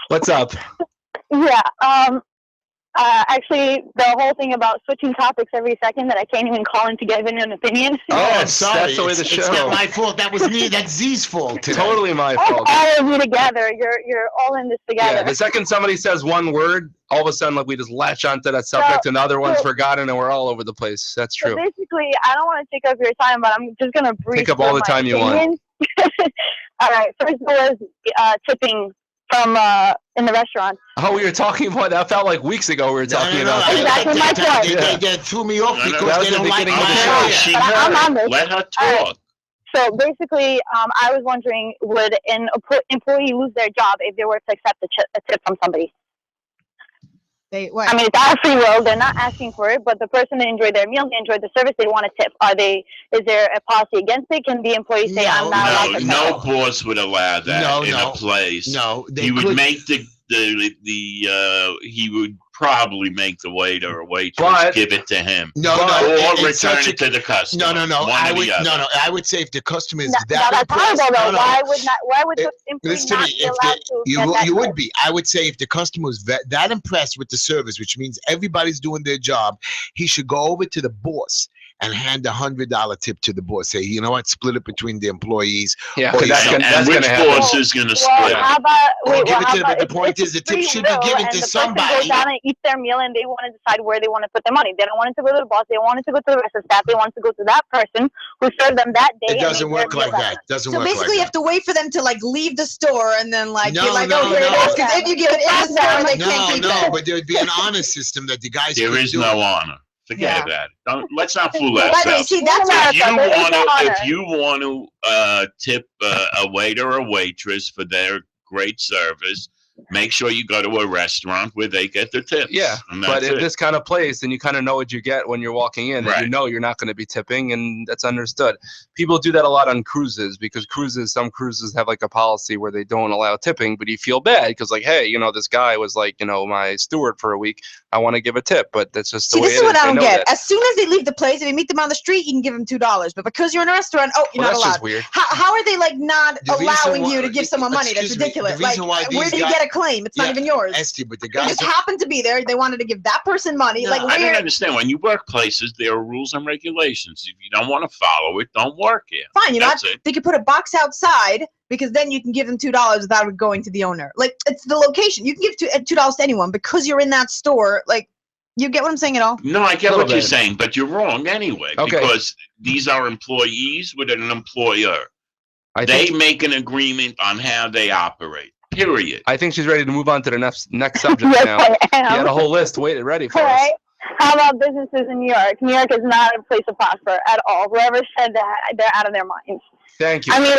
What's up? Yeah. Actually, the whole thing about switching topics every second that I can't even call in to give an opinion. Oh, I'm Yes, sorry. that's the way the It's show. not my fault. That was me. That's Z's fault. Today. Totally my All fault. of you together. You're all in this Yeah, together. the second somebody says one word, all of a sudden, like we just latch onto that subject, and the other one's so- forgotten, and we're all over the place. That's So true. basically, I don't want to take up your time, but I'm just gonna brief. Take up all the time you want. All right. First was tipping from in the restaurant. Oh, we were talking about that. Felt like weeks ago we were talking about that. Exactly my point. They threw me off No, no, because that was they the don't like beginning of the my show. area. She But I'm on heard. this. Let her All talk. So basically, I was wondering, would an employee lose their job if they were to accept a tip from somebody? they what? I mean, it's out of free will. They're not asking for it, but the person they enjoyed their meal, they enjoyed the service, they want a tip. Is there a policy against it? Can the employee say, I'm not allowed to No tip? boss would allow that in a place. No, they He would could. make he would probably make the waiter or waitress But- give it to him. No, But- no, Or it's return such a- it to the customer. No. One I or would the other. no. I would say if the customer is No, that that's impressed, horrible, though. no. Why would the It- employee Listen to not me. be If allowed to get that you tip? would be, I would say if the customer was that impressed with the service, which means everybody's doing their job, he should go over to the boss and hand $100 tip to the boss. Say, you know what, split it between the employees. Yeah, Or 'cause that's you- gonna, And that's which gonna happen. boss is going to Well, split? how about Or give it how to about the it's point is the tip free should be will, given and to the person somebody. goes down and eats their meal, and they want to decide where they want to put their money. They don't want it to go to the boss. They want it to go to the rest of the staff. They want it to go to that person who served them that day. It doesn't and work made their like meal that. Doesn't So work basically, like you have to wait for them to like leave the store and then like No, be like, no, oh, here no. it is. Because if you give it in the store, they that. can't keep No, it. but there'd be an honor system that the guys There could is do. no honor. Forget Yeah. about it. Let's not fool By the way, ourselves. see, that's Yeah. what If you want to tip a waiter or waitress for their great service, make sure you go to a restaurant where they get their tips. Yeah, and but that's in it. this kind of place, then you kind of know what you get when you're walking in, and you Right. know you're not going to be tipping, and that's understood. People do that a lot on cruises because some cruises have like a policy where they don't allow tipping, but you feel bad because like, hey, this guy was like, my steward for a week. I want to give a tip, but that's just the See, way this it is what is. I They don't know get. that. As soon as they leave the place, if you meet them on the street, you can give them $2. But because you're in a restaurant, oh, you're Well, not that's allowed. just weird. How are they like not The reason allowing why- you to give someone money? That's excuse me, the ridiculous. Like, reason why where these do you guys- get a claim? It's not Yeah, even yours. Esty, but the They guys just happened to be there. They wanted to give that person money. No, like, I don't where? understand. When you work places, there are rules and regulations. If you don't want to follow it, don't work here. Fine, you know what? That's it. They could put a box outside because then you can give them $2 without it going to the owner. Like, it's the location. You can give $2 to anyone because you're in that store. Like, you get what I'm saying at all? No, I get Little what you're bit. saying, but you're wrong anyway. Okay. Because these are employees with an employer. They make an agreement on how they operate. Period. I think she's ready to move on to the next subject Yes, now. I am. She had a whole list ready for us. Right? How about businesses in New York? New York is not a place to prosper at all. Whoever said that, they're out of their minds. Thank you. I mean,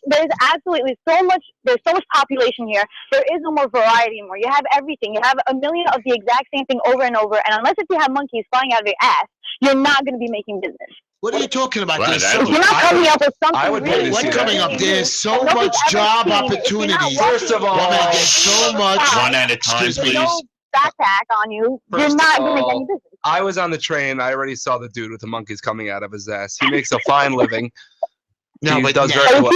there's absolutely so much population here. There is no more variety anymore. You have everything. You have a million of the exact same thing over and over. And unless if you have monkeys flying out of your ass, you're not going to be making business. What are you talking about? Well, You're not coming up with something I would pay really to What's see coming that. up? There's so Nobody's much ever job seen it. If you're not opportunities. walking- First of all, Woman, there's so much. One at a time, Excuse me. please. no backpack on you, First you're of not going to make all, any business. I was on the train. I already saw the dude with the monkeys coming out of his ass. He makes a fine living. No, He but does now- very You well.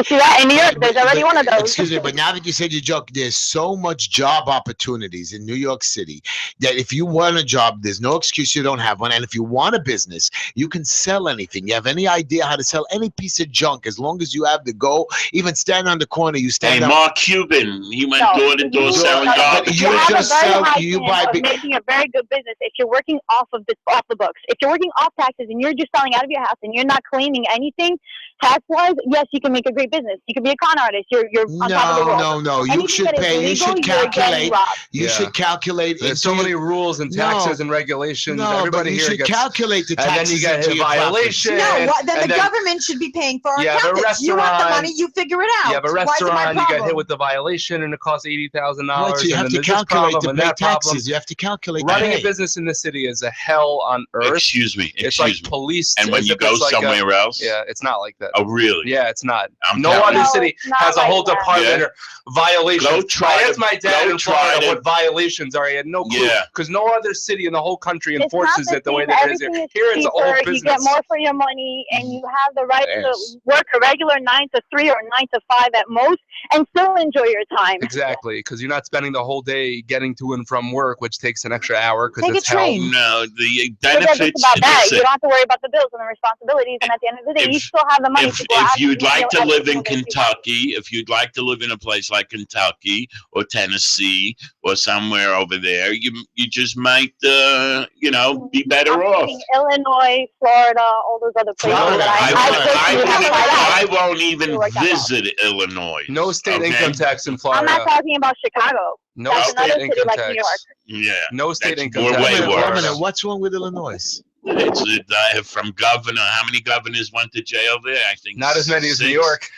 see that in New York? There's already one of those. Excuse me, but now that you said your joke, there's so much job opportunities in New York City that if you want a job, there's no excuse you don't have one. And if you want a business, you can sell anything. You have any idea how to sell any piece of junk as long as you have the go. Even stand on the corner, you Hey, stand up. Mark Cuban, he went No, door to door you- selling but garbage. you You have just a very sell- high you chance buy of big- making a very good business if you're working off the books. If you're working off taxes and you're just selling out of your house and you're not claiming anything tax-wise, yes, you can make a great business. You can be a con artist. You're on top of the world. No. You Anything should that is pay. You legal, should you're getting calculate. robbed. You Yeah. should calculate. There's so into many your- rules and No. taxes and regulations. No, but Everybody you here should gets, calculate the and then taxes you get into a your profits. violation. No, then and the government should be paying for our You have a accountants. You want the restaurant, money, you figure it out. You have a Why is it my restaurant, you get hit problem? with the violation, and it costs $80,000. Right, so you and have then to there's this calculate problem to and pay that problem. taxes. You have to calculate. Running to a pay. business in the city is a hell on earth. Excuse me. It's like Excuse me. police. And when as you if go it's like somewhere else? yeah, it's not like that. Oh, really? Yeah, it's not. I'm No telling other you. No, city it's not has a like whole that. department Yeah. or violations. Go try I to- asked my dad go in try Florida to- what violations are. He had no clue. Yeah. Because no other city in the whole country It's enforces not it the way same. that it is here. Everything Here it's all cheaper. business. You get more for your money, and you have the right Yes. to work a regular 9 to 3 or 9 to 5 at most, and still enjoy your time. Exactly, because you're not spending the whole day getting to and from work, which takes an extra hour because Take a it's hell. train. No, the Forget benefits. just about that. You listen, don't have to worry about the bills and the responsibilities, and at the end of the day, you If- still have the money to go out. if you'd and like do to live everything in that you want. Kentucky, if you'd like to live in a place like Kentucky or Tennessee or somewhere over there, you just might be better I'm off. thinking Illinois, Florida, all those other places. Florida, that I won't even It worked out well. visit Illinois. No state Okay? income tax in I'm Florida. not talking about Chicago. No That's state another city income like tax. New York. Yeah, No state That's income way tax. worse. in Florida. Wait a minute, what's wrong with Illinois? it's from governor. How many governors went to jail there? I think Not as many as New 6. York.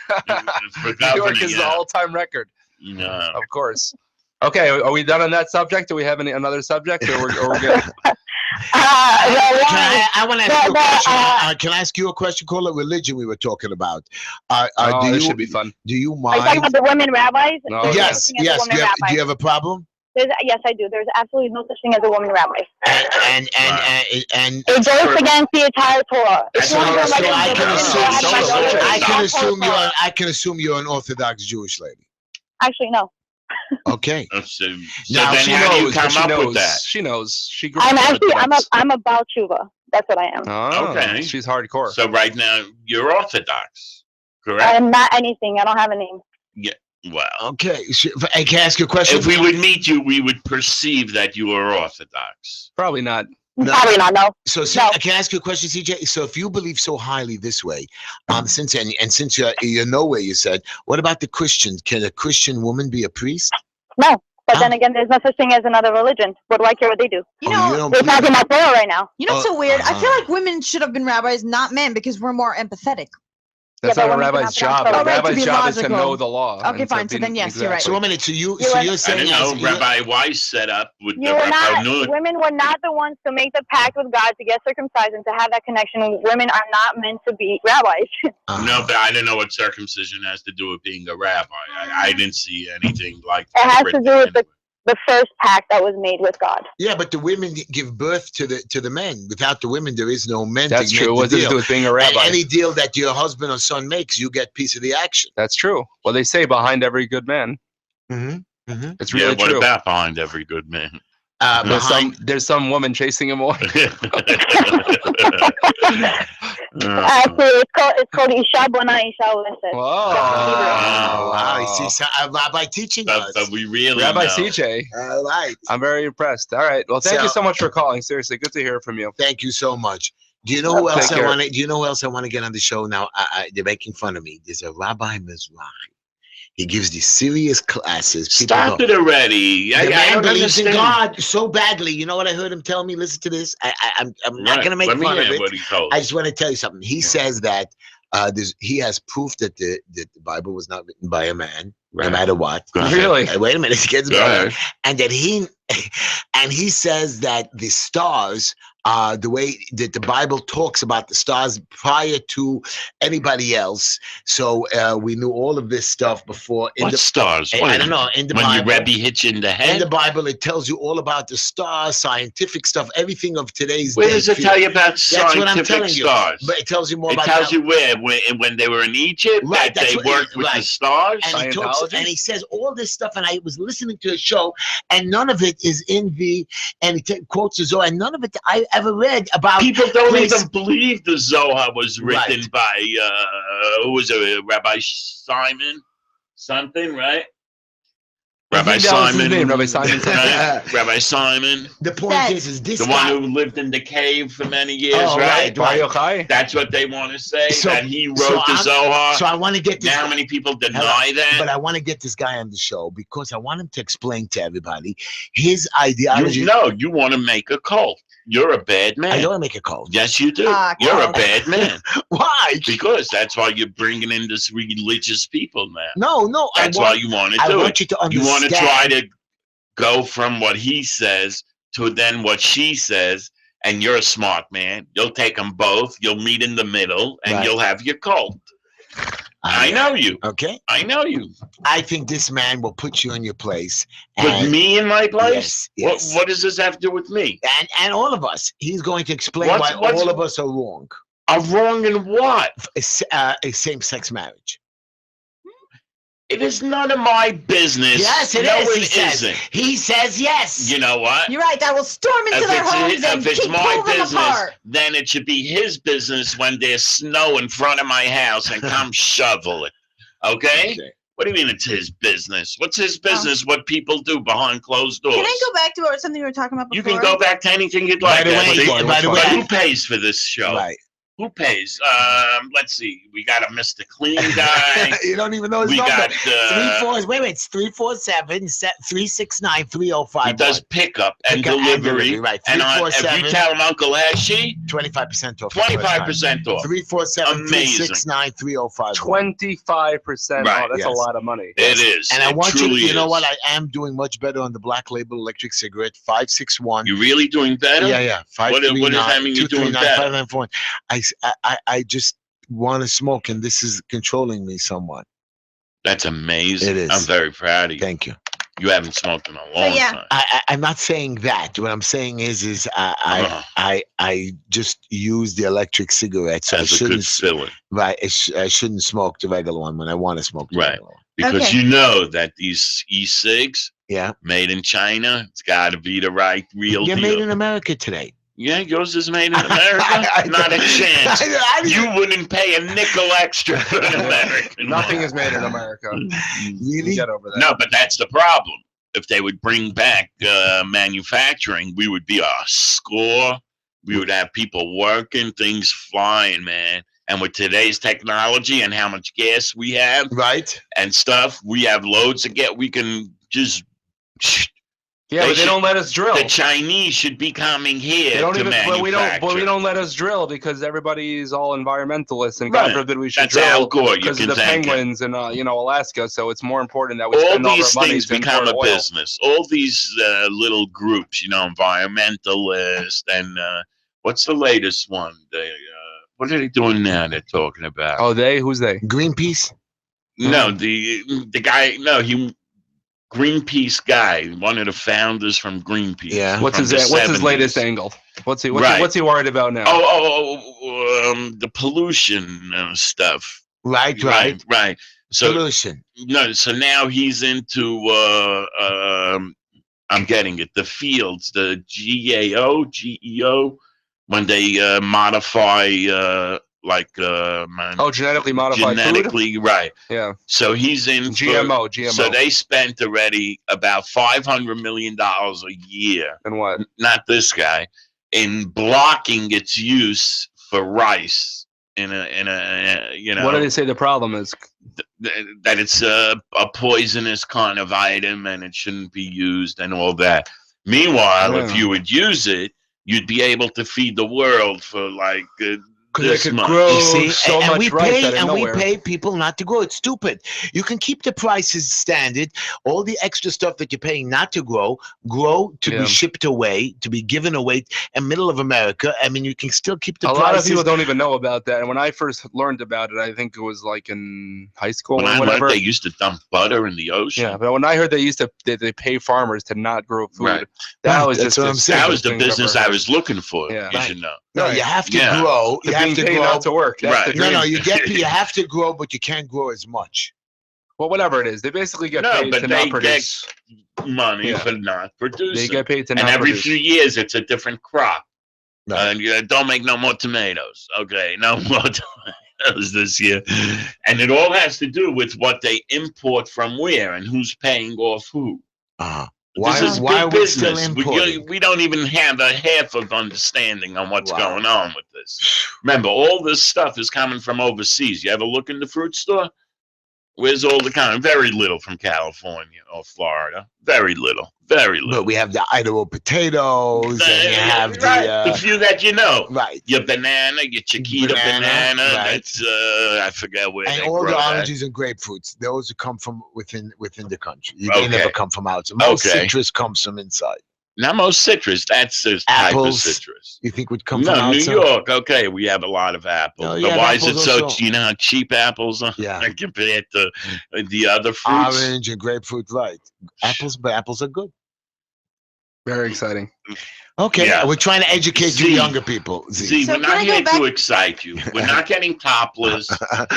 For New governor, York is the yeah. all-time record, No. of course. Okay, are we done on that subject? Do we have another subject, or we're good? I want to ask you a the, question. Can I ask you a question? Call it religion we were talking about. Oh, do this you should be fun. do you Are you talking mind? about the women rabbis? No. There's Yes, no such thing as a yes. woman Do rabbi. you have a problem? Yes, I do. There's absolutely no such thing as a woman rabbi. And It goes against the entire Torah. If So you want to I go can like this, assume- you have my so- daughter, I can I'll assume post her. I can assume you're an Orthodox Jewish lady. Actually, no. Okay. So Now, then she how do you knows. But come she up knows. with that? She knows. She grew I'm up actually Orthodox. I'm a Baal Tshuva. That's what I am. Oh, Okay. She's hardcore. So right now you're Orthodox, correct? I'm not anything. I don't have a name. Well, Okay. I can ask you a question. if we would meet you, we would perceive that you are Orthodox. Probably not. No. Probably not. No. So, No. can I ask you a question, CJ? So, if you believe so highly this way, since you're nowhere, you said, what about the Christians? Can a Christian woman be a priest? No. But Ah. then again, there's no such thing as another religion. What do I care what they do? You Oh, know, you don't We're believe talking about Torah right now. you know what's so weird? I feel uh-huh. like women should have been rabbis, not men, because we're more empathetic. That's Yeah, not but a women rabbi's cannot job. pronounce A Torah. Oh, right, to rabbi's be job is to logical. know the law. Okay, and to fine. So be- then yes, you're right. So, 1 minute. So You you're were- I saying, didn't know Rabbi Weiss set up with the You were not. Rabbi Women were not the ones to make the pact with God to get circumcised and to have that connection. Women are not meant to be rabbis. No, but I don't know what circumcision has to do with being a rabbi. I didn't see anything like It that. has to written do with anywhere. the first pact that was made with God. yeah, but the women give birth to the men. Without the women, there is no men. That's to true. Make What the does it do deal. with being a And rabbi? any deal that your husband or son makes, you get piece of the action. That's true. Well, they say behind every good man. Mm-hmm. Mm-hmm. It's Yeah, really what true. about behind every good man? There's some woman chasing him away. Actually, it's called Isha Bona Isha Lesed. Whoa. Wow, you see, so, Rabbi teaching but, us. but we really Rabbi know. CJ. All right. I'm very impressed. All right. Well, thank you So- so much for calling. Seriously, good to hear from you. Thank you so much. Do you know who else Take I care. want to? Do you know who else I want to get on the show now? They're making fun of me. There's a Rabbi Mizrahi. He gives these serious classes. People Stop go, it already. the I man don't believes in understand. God so badly. You know what I heard him tell me? Listen to this. I'm not Right. going to make Let me fun of hear it. what he told. I just want to tell you something. He says that he has proof that the Bible was not written by a man, no Right. matter what. Go ahead. Really? Wait a minute, it gets Go better. ahead. And that he says that the stars, the way that the Bible talks about the stars prior to anybody else. So we knew all of this stuff before. What stars? I don't know. In the When your Bible, Rebbe hit you in the in head? the Bible, it tells you all about the stars, scientific stuff, everything of today's Where day. does it tell you about That's what I'm scientific telling you. stars? But it tells you more It about tells how- you where when they were in Egypt, Right, that that's they what- worked with the right. stars. and he talks, Scientology? and he says all this stuff, and I was listening to a show, and none of it is in the, and he quotes the Zohar, and none of it I ever read about. People don't place- even believe the Zohar was written Right. by who was it? Rabbi Simon, something, right? I Rabbi think that was his Simon, name, Rabbi Simon. right? Rabbi Simon, The point That's- is this the guy, one who lived in the cave for many years, Oh, right? right. Bar Yochai? That's what they want to say. So- that he wrote so the I'm- Zohar. so I want to get this. Now, guy- many people deny Hello. that. But I want to get this guy on the show because I want him to explain to everybody his ideology. You want to make a cult. You're a bad man. I don't want to make a cult. Yes, you do. Ah, You're a cult. bad man. Why? Because that's why you're bringing in this religious people now. No. That's why you want to I do want it. you to You understand. want to try to go from what he says to then what she says, and you're a smart man. You'll take them both. You'll meet in the middle, and Right. you'll have your cult. I know you. Okay. I know you. I think this man will put you in your place. Put and- me in my place? Yes. What does this have to do with me? And all of us. He's going to explain What's- why all of us are wrong. I'm wrong in what? A same-sex marriage. It is none of my business. Yes, it no, is. it He says. isn't. He says yes. You know what? You're right. I will storm into their homes and if it's keep my pulling them business, apart. then it should be his business when there's snow in front of my house and come shovel it. Okay? What do you mean it's his business? What's his business? What people do behind closed doors? Can I go back to something we were talking about You before? can go back to anything you'd By like. the way, Ashley. by the But way, who pays for this show? Right. Who pays? Let's see. We got a Mr. Clean guy. You don't even know his We number. got 347. Wait a minute. It's 347-369-3051. he does pickup and Pickup and delivery. delivery, right. And if you 347 tell him Uncle Heshy, 25% off. 25% off. 347-369-3051. 25% Right, off. That's a yes. lot of money. It is. And I It want you to, truly you know is. what? I am doing much better on the Black Label Electric Cigarette 561. You really doing better? Yeah. What does that mean you're doing better? 594. I just want to smoke, and this is controlling me somewhat. That's amazing. It is. I'm very proud of you. Thank you. You haven't smoked in a long yeah. time. I'm not saying that. What I'm saying is Uh-huh. I just use the electric cigarette, so I As a good shouldn't filler. right. I shouldn't smoke the regular one when I want to smoke the Right. regular one. Because Okay. you know that these e-cigs Yeah, made in China, it's got to be the right real you're deal. made in America today. Yeah, yours is made in America. Not a chance. You wouldn't pay a nickel extra for an American. Nothing is made in America. Really? Get over that. No, but that's the problem. If they would bring back manufacturing, we would be a score. We would have people working, things flying, man. And with today's technology and how much gas we have Right. and stuff, we have loads to get. We can just. Yeah, but they should- don't let us drill. The Chinese should be coming here They don't to even. But we manufacture. don't let us drill because everybody's all environmentalists, and God Right. forbid we should That's Al drill Gore. You because of can the thank him. penguins in Alaska. So it's more important that we All spend all these our money things to become import a oil. business. All these little groups, environmentalists, and what's the latest one? What are they doing now? They're talking about. Oh, they? Who's they? Greenpeace. No, the guy. No, Greenpeace guy, one of the founders from Greenpeace. Yeah. What's from his the What's his 70s. latest angle? What's he Right. What's he worried about now? The pollution stuff. Right. Right. So Pollution. no, so now he's into I'm getting it. The fields, the GEO, when they modify Genetically modified food. genetically, right. Yeah, So he's in GMO. So they spent already about $500 million a year, And what? not this guy, in blocking its use for rice in a What do they say the problem is? that it's a poisonous kind of item and it shouldn't be used and all that. Meanwhile, if you would use it, you'd be able to feed the world for like Because they could much. grow You see, so and much we rice pay, out of and nowhere. we pay people not to grow. It's stupid. You can keep the prices standard. All the extra stuff that you're paying not to grow to be shipped away, to be given away in middle of America. I mean, you can still keep the A prices. lot of people don't even know about that. And when I first learned about it, I think it was like in high school When or I whatever. learned they used to dump butter in the ocean. Yeah, but when I heard they pay farmers to not grow food, Right. that Right, was that's just what I'm saying. That was the thing I've business ever I heard. was looking for. Yeah. You Right. should know. No, Right. you have to Yeah. grow. You To have being to paid grow. not to work. That's Right. the No, dream. no, you have to grow, but you can't grow as much. Well, whatever it is, they basically get No, paid but to they not get produce. money Yeah. for not producing. They get paid to and not every produce. few years, it's a different crop. Right. Don't make no more tomatoes. Okay, no more tomatoes this year. And it all has to do with what they import from where and who's paying off who. Uh-huh. This is Why big we're still business. importing? We don't even have a half of understanding on what's Wow. going on with this. Remember, all this stuff is coming from overseas. You ever look in the fruit store? Where's all the kind? Very little from California or Florida. Very little. Very little. But we have the Idaho potatoes, and you have the few that you know. right. Your banana, your Chiquita banana. Right. That's I forget where And they all grow the that. oranges and grapefruits, those come from within the country. They never Okay. come from outside. Most Okay. citrus comes from inside. Not most citrus. That's a type of Apples, citrus. you think would come from No, New outside? York. Okay, we have a lot of apples. No, But yeah, why is it apples so? also. You know how cheap apples are Yeah. compared to the other fruits. Orange and grapefruit, right? But apples are good. Very exciting. Okay, Yeah. we're trying to educate you Z. younger people. See, So we're can not I go here back- to excite you. We're not getting topless.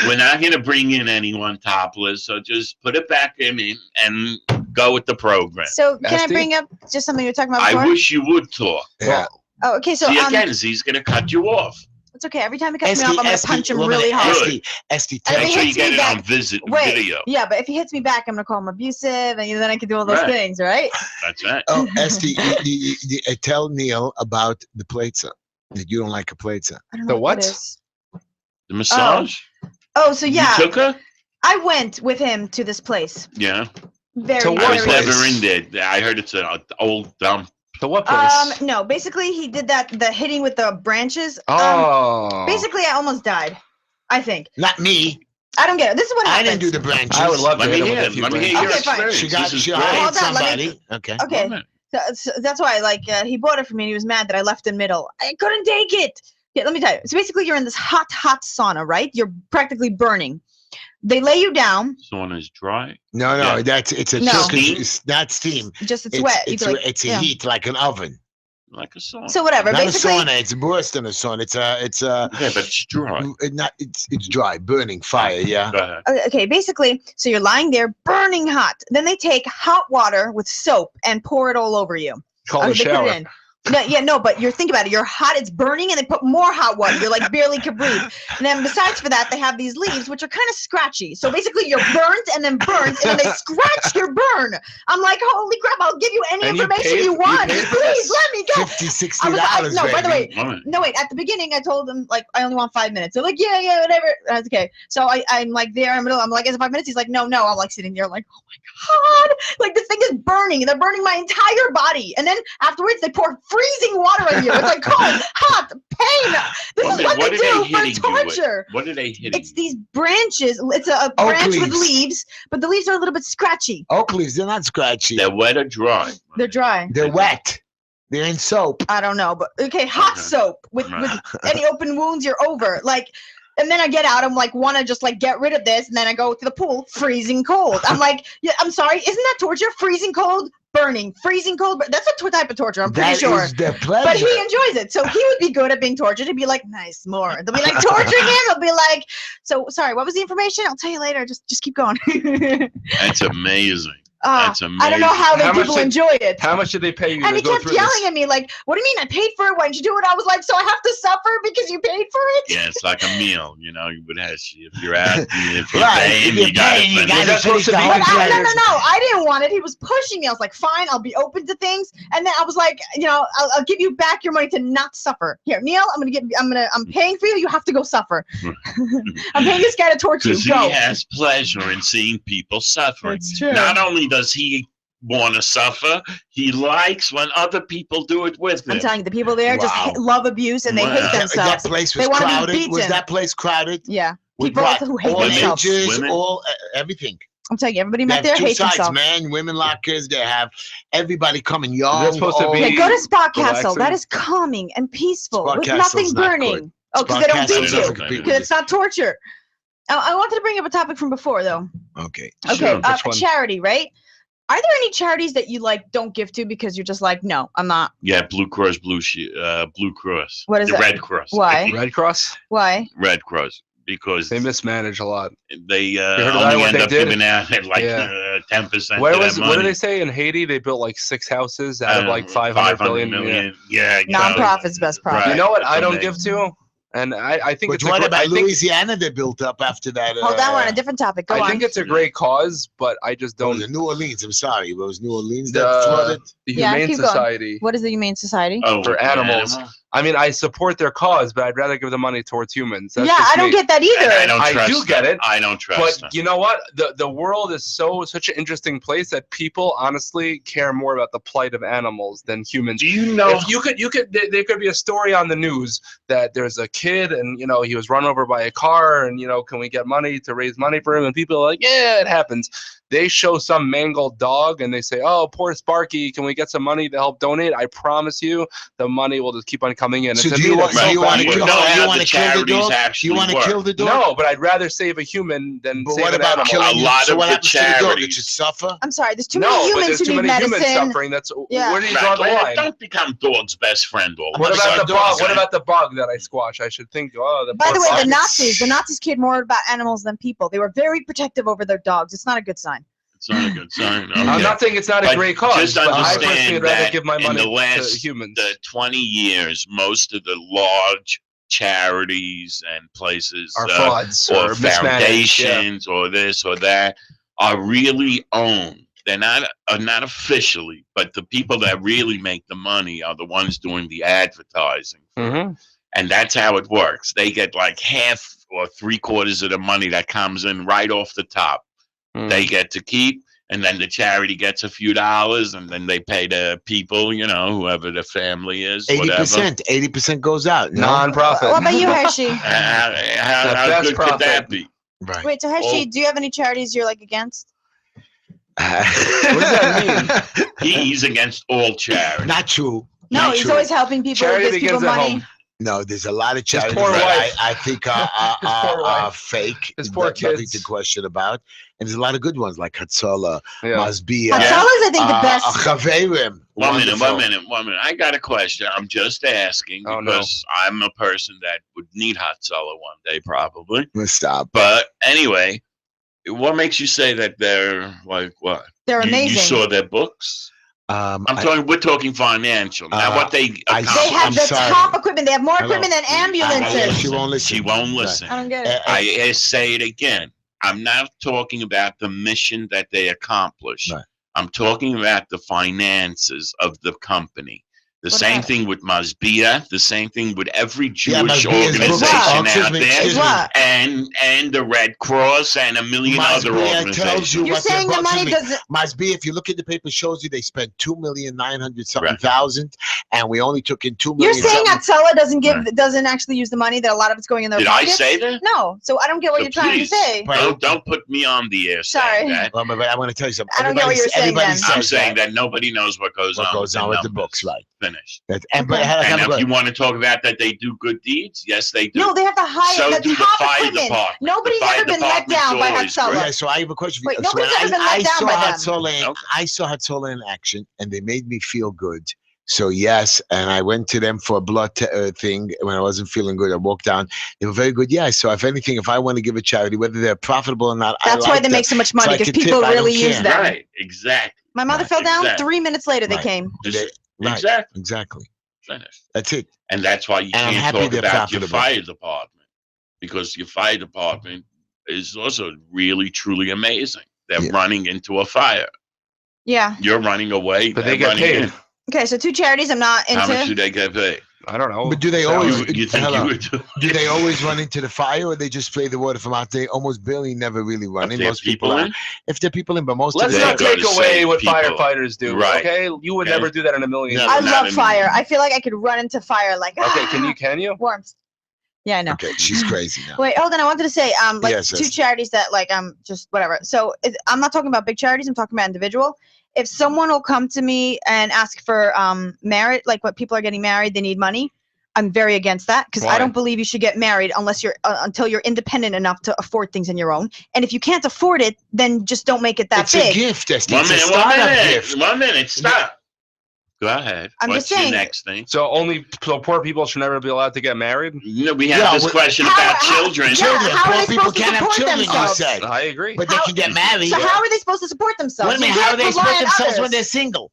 We're not going to bring in anyone topless. So just put it back in and go with the program. So can I Nasty? bring up just something you were talking about I before? wish you would talk. Yeah. Oh, okay. So See, again, Z's going to cut you off. it's okay. Every time he cuts me off, I'm gonna punch him wait a really minute, hard. Esty, And tell if Make he sure you hits get me it back- on Wait. video. Yeah, but if he hits me back, I'm gonna call him abusive, and then I can do all those Right. things, right? That's right. Oh, Esty, tell Neil about the platza. That you don't like a platza. I don't The know what? what? That is. The massage? Oh, so yeah, You took her? I went with him to this place. Yeah. Very, To I what was very. never place? in there. I heard it's an old dump. To what place? No, basically he did the hitting with the branches. Oh. Basically I almost died. I think. Not me. I don't get it. This is what I happens. didn't do the branches. I would love to Let me hit him with hear a it. few Let me hear branches. your Okay, fine. experience. She got This is she great. hired Hold on, let me- somebody. Okay. Okay. Love it. So that's why, like, he bought it for me and he was mad that I left in middle. I couldn't take it. Okay, let me tell you. So basically, you're in this hot sauna, right? You're practically burning. They lay you down. Sauna is dry. No, Yeah. it's a No. Turkish. Steam? It's not steam. Just it's wet. You It's, can, like, it's a yeah. heat like an oven. Like a sauna. So whatever. Not Basically, a sauna. It's worse than a sauna. It's a Yeah, but it's dry. it's dry, burning fire. Yeah. Go ahead. okay, basically, so you're lying there burning hot. Then they take hot water with soap and pour it all over you. Call Okay, the they put shower. it in. No, yeah, no, but you're thinking about it. You're hot, it's burning, and they put more hot water. You're like barely can breathe. And then besides for that, they have these leaves which are kind of scratchy. So basically, you're burnt and then burnt, and then they scratch your burn. I'm like, holy crap! I'll give you any And you information paid- you you want. paid for Please this? let me go. $50, I was like, $60. no, by the way, Woman. no, wait. At the beginning, I told them like I only want 5 minutes. They're like, yeah, whatever. That's okay. So I'm like there in the middle. I'm like, is it 5 minutes? He's like, no. I'm like sitting there, like, oh my god, like this thing is burning. They're burning my entire body. And then afterwards, they pour freezing water on you. It's like cold, hot, pain. This is what What they are they do hitting you for with? torture. What are they hitting? It's these branches. It's a Oak branch with leaves. leaves, but the leaves are a little bit scratchy. Oak leaves, they're not scratchy. They're wet or dry? They're dry. They're wet. They're in soap. I don't know, but okay, hot Okay. soap with any open wounds, you're over. Like, and then I get out, I'm like, want to just like get rid of this, and then I go to the pool, freezing cold. I'm like, yeah, I'm sorry, isn't that torture? Freezing cold, burning, freezing cold. That's a type of torture. I'm pretty That sure. is the pleasure. But he enjoys it, so he would be good at being tortured. He'd be like, nice, more. They'll be like torturing him. They'll be like, so sorry, what was the information? I'll tell you later. Just keep going. That's amazing. That's amazing. I don't know how How much people did- enjoy it. How much did they pay you And to he go kept through yelling this? at me like, "What do you mean I paid for it? Why didn't you do it?" I was like, "So I have to suffer because you paid for it?" Yeah, it's like a meal, you know. With Heshy, if you're out, if you're Right, paying, if you're you got paying, you to gotta That's supposed to finish be the But whole no, thing. I didn't want it. He was pushing me. I was like, "Fine, I'll be open to things." And then I was like, I'll give you back your money to not suffer. Here, Neil, I'm paying for you. You have to go suffer. I'm paying this guy to torture you. Because he Go. has pleasure in seeing people suffering. It's true. Not only does he want to suffer, he likes when other people do it with him. I'm telling you, the people there just Wow. love abuse and they Wow. hate That- themselves. That place They was wanna be crowded. Was beaten. that place crowded? Yeah, With people what? who hate All themselves. ages, Women? all everything. I'm telling you, everybody They met have there two hates sides, themselves. men, women lockers. They have everybody coming young. Is that supposed to old. be- Okay, go to Spa Castle. relaxing? That is calming and peaceful Spa with Castle's nothing not burning. good. Oh, because Spa they don't Castle beat doesn't you. compete with Because it's not torture. I wanted to bring up a topic from before, though. Okay. Okay, Sure. Which one? charity, right? Are there any charities that you like don't give to because you're just like, no, I'm not? Yeah, Blue Cross, Blue Cross. What is the that? Red Cross. Why? Red Cross? Why? Red Cross, because They mismanage a lot. they heard of that, only what end they up did? giving out like Yeah. 10% Where of was? that What did money. they say in Haiti? They built like 6 houses out of like 500 500 billion. million. Yeah, you know, Non-profits, best profit. You right. know what? It's I don't amazing. give to, and I think But it's what a about I think, Louisiana? They built up after that. Hold on, we're on a different topic. Go I on. think it's a great cause, but I just Don't. don't. New Orleans. I'm sorry. It was New Orleans that The, flooded. the Yeah, Humane keep going. Society. What is the Humane Society? Oh, For with the animals. I mean, I support their cause, but I'd rather give the money towards humans. That's yeah, just I don't me. get that either. And I don't I trust do get them. it, I don't trust them. But you know what? The world is such an interesting place that people honestly care more about the plight of animals than humans. Do you know? If you could, there could be a story on the news that there's a kid and he was run over by a car and can we get money to raise money for him? And people are like, yeah, it happens. They show some mangled dog and they say, oh, poor Sparky, can we get some money to help donate? I promise you, the money will just keep on coming in. So And to do me, you want? that's So so you want to backwards. kill? know You how want the to kill the charities dog? actually You want to work. kill the dog? No, but I'd rather save a human than But save what an about animal. killing? A lot So of what the happens to the dog? It charities- should suffer. I'm sorry, there's too many No, but humans there's who too need many humans medicine. suffering. That's Yeah. where do you draw the line? Don't become dog's best friend all What of a about sudden. the bug? What about the bug that I squash? I should think. Oh, the By poor the way, bug. the Nazis cared more about animals than people. They were very protective over their dogs. It's not a good sign. It's not a good sign. I'm Okay. not saying it's not a But great cause, just but I understand personally would rather that give my in money the last to humans. the 20 years, most of the large charities and places Are frauds or mismanaged, yeah. foundations or this or that are really owned. They're not officially, but the people that really make the money are the ones doing the advertising. Mm-hmm. And that's how it works. They get like half or 3/4 of the money that comes in right off the top. They get to keep, and then the charity gets a few dollars, and then they pay the people, whoever the family is, 80%. 80% goes out. No? Non-profit. What about you, Heshy? How best good profit. could that be? Right. Wait, so Heshy, do you have any charities you're like against? What does that mean? He's against all charity. Not true. No, Not he's true. always helping people. Charity Gives people begins at money. home. No, there's a lot of His charities poor that wife. I think His poor are wife. fake. His poor Nothing kids. to question about. And there's a lot of good ones like Hatzalah, Yeah. Masbia, Hatzala's, I think, the best. Chaverim. One minute. Wonderful. I got a question. I'm just asking Oh, no. because I'm a person that would need Hatzalah one day, probably. Let's stop. But anyway, what makes you say that they're like what? They're You amazing. saw their books? We're talking financial. Now, what they I- accomplish. They have I'm the sorry. top equipment. They have more Hello. equipment than ambulances. She won't listen. She won't listen. I don't get it. I say it again. I'm not talking about the mission that they accomplish. Right. I'm talking about the finances of the company. The What same about it? thing with Masbia, the same thing with every Yeah, Jewish Masbia's book- organization excuse out me, there, excuse me. What? and the Red Cross and a million other Masbia tells organizations. you You're what their saying the bucks money is. doesn't. Masbia, if you look at the paper, shows you they spent 2,900,000 something Right. thousand, and we only took in 2 You're million. saying something. Hatzala doesn't Right. doesn't actually use the money. That a lot of it's going in their Did I pockets. say that? No. So I don't get what So you're trying to please, say. Right. Don't put me on the air Sorry. saying that. Well, but I want to tell you something. I don't get what you're saying Everybody then. says I'm saying that nobody knows what goes what on goes on with the books, right? Finished. And but And if you want to talk about that they do good deeds, yes, they do. No, they have to hire So the do the top fire equipment. department. Nobody's The fire ever been let department's down by always Hatzala. great. Yeah, so I have a question for you. Wait, So nobody's when ever been let down by them. Hatzalah, Okay. I saw Hatzalah in action, and they made me feel good. So yes, and I went to them for a blood thing when I wasn't feeling good. I walked down. They were very good. Yeah. So if anything, if I want to give a charity, whether they're profitable or not, That's I why like they them. make so much money like because a tip, people I don't really use care. them. Right, exactly. My mother Right, fell down. exactly. 3 minutes later, they Right. came. Right. Exactly. Exactly. Finished. That's it. And that's why you And I'm can't happy talk they're about your profitable. fire department, because your fire department is also really, truly amazing. They're Yeah. running into a fire. Yeah. You're running away. But they they're get running paid. in. Okay, so 2 charities I'm not How much do into. they get paid? I don't know. But do they Salary. always? You think hello. you would do? Do they always run into the fire, or they just spray the water from out? They almost barely never really run If in. there are Most people people are. in? If they're people in, but most Let's of They the not go take to away save what people. firefighters do. Right. Okay, you would Okay. never do that in a million Never. years. I not love in- fire. I feel like I could run into fire like Okay, can you? warmth. Yeah, I know. Okay, she's crazy now. Wait, hold on. I wanted to say, like Yes, 2 yes. charities that, like, just whatever. So I'm not talking about big charities. I'm talking about individual. If someone will come to me and ask for marriage, like what people are getting married, they need money. I'm very against that because I Why? don't believe you should get married unless you're until you're independent enough to afford things on your own. And if you can't afford it, then just don't make it that It's big. a gift, Esther. One It's a minute. startup gift. 1 minute. Stop. Go ahead. I'm What's just saying- your next thing? So poor people should never be allowed to get married. No, we have Yeah, this question How- about how- children. yeah, Children. how are Poor they people supposed to can't have support children. You themselves? said, I agree. but they How- can get married. So how are they supposed to support themselves? Wait a minute. You How can't do they rely support on themselves when others. they're single?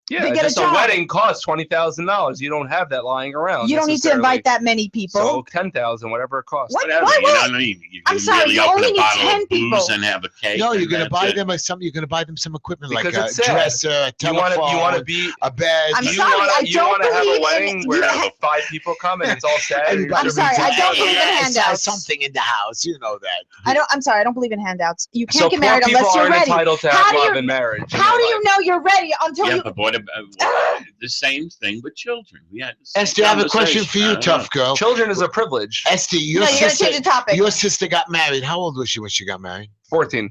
Yeah, They get a just a job. wedding costs $20,000. You don't have that lying around. You don't need to invite that many people. So 10,000, whatever it costs. What? Whatever. Why You would- don't need. You I'm can sorry, really you open only a need bottle 10 of booze people. and have a cake. No, you're and gonna that's buy it. them some. You're gonna buy them some equipment Because like a it's sad. dresser, a You telephone, want to be. a bed. I'm you sorry, wanna, I you don't want to have believe a wedding in- where you- 5 people come and it's all sad. and you're I'm sorry, I don't believe in handouts. Something in the house, you know that. I'm sorry, I don't believe in handouts. You can't So get poor married people unless you're aren't ready. entitled to How have do love you- and marriage. in How their do you life. know you're ready until Yeah, you? but what about the same thing with children? We had the same Esther, I have a question for you, conversation. I don't tough girl. Children is a privilege. Esther, your No, you gotta sister, change the topic. your sister got married. How old was she when she got married? 14.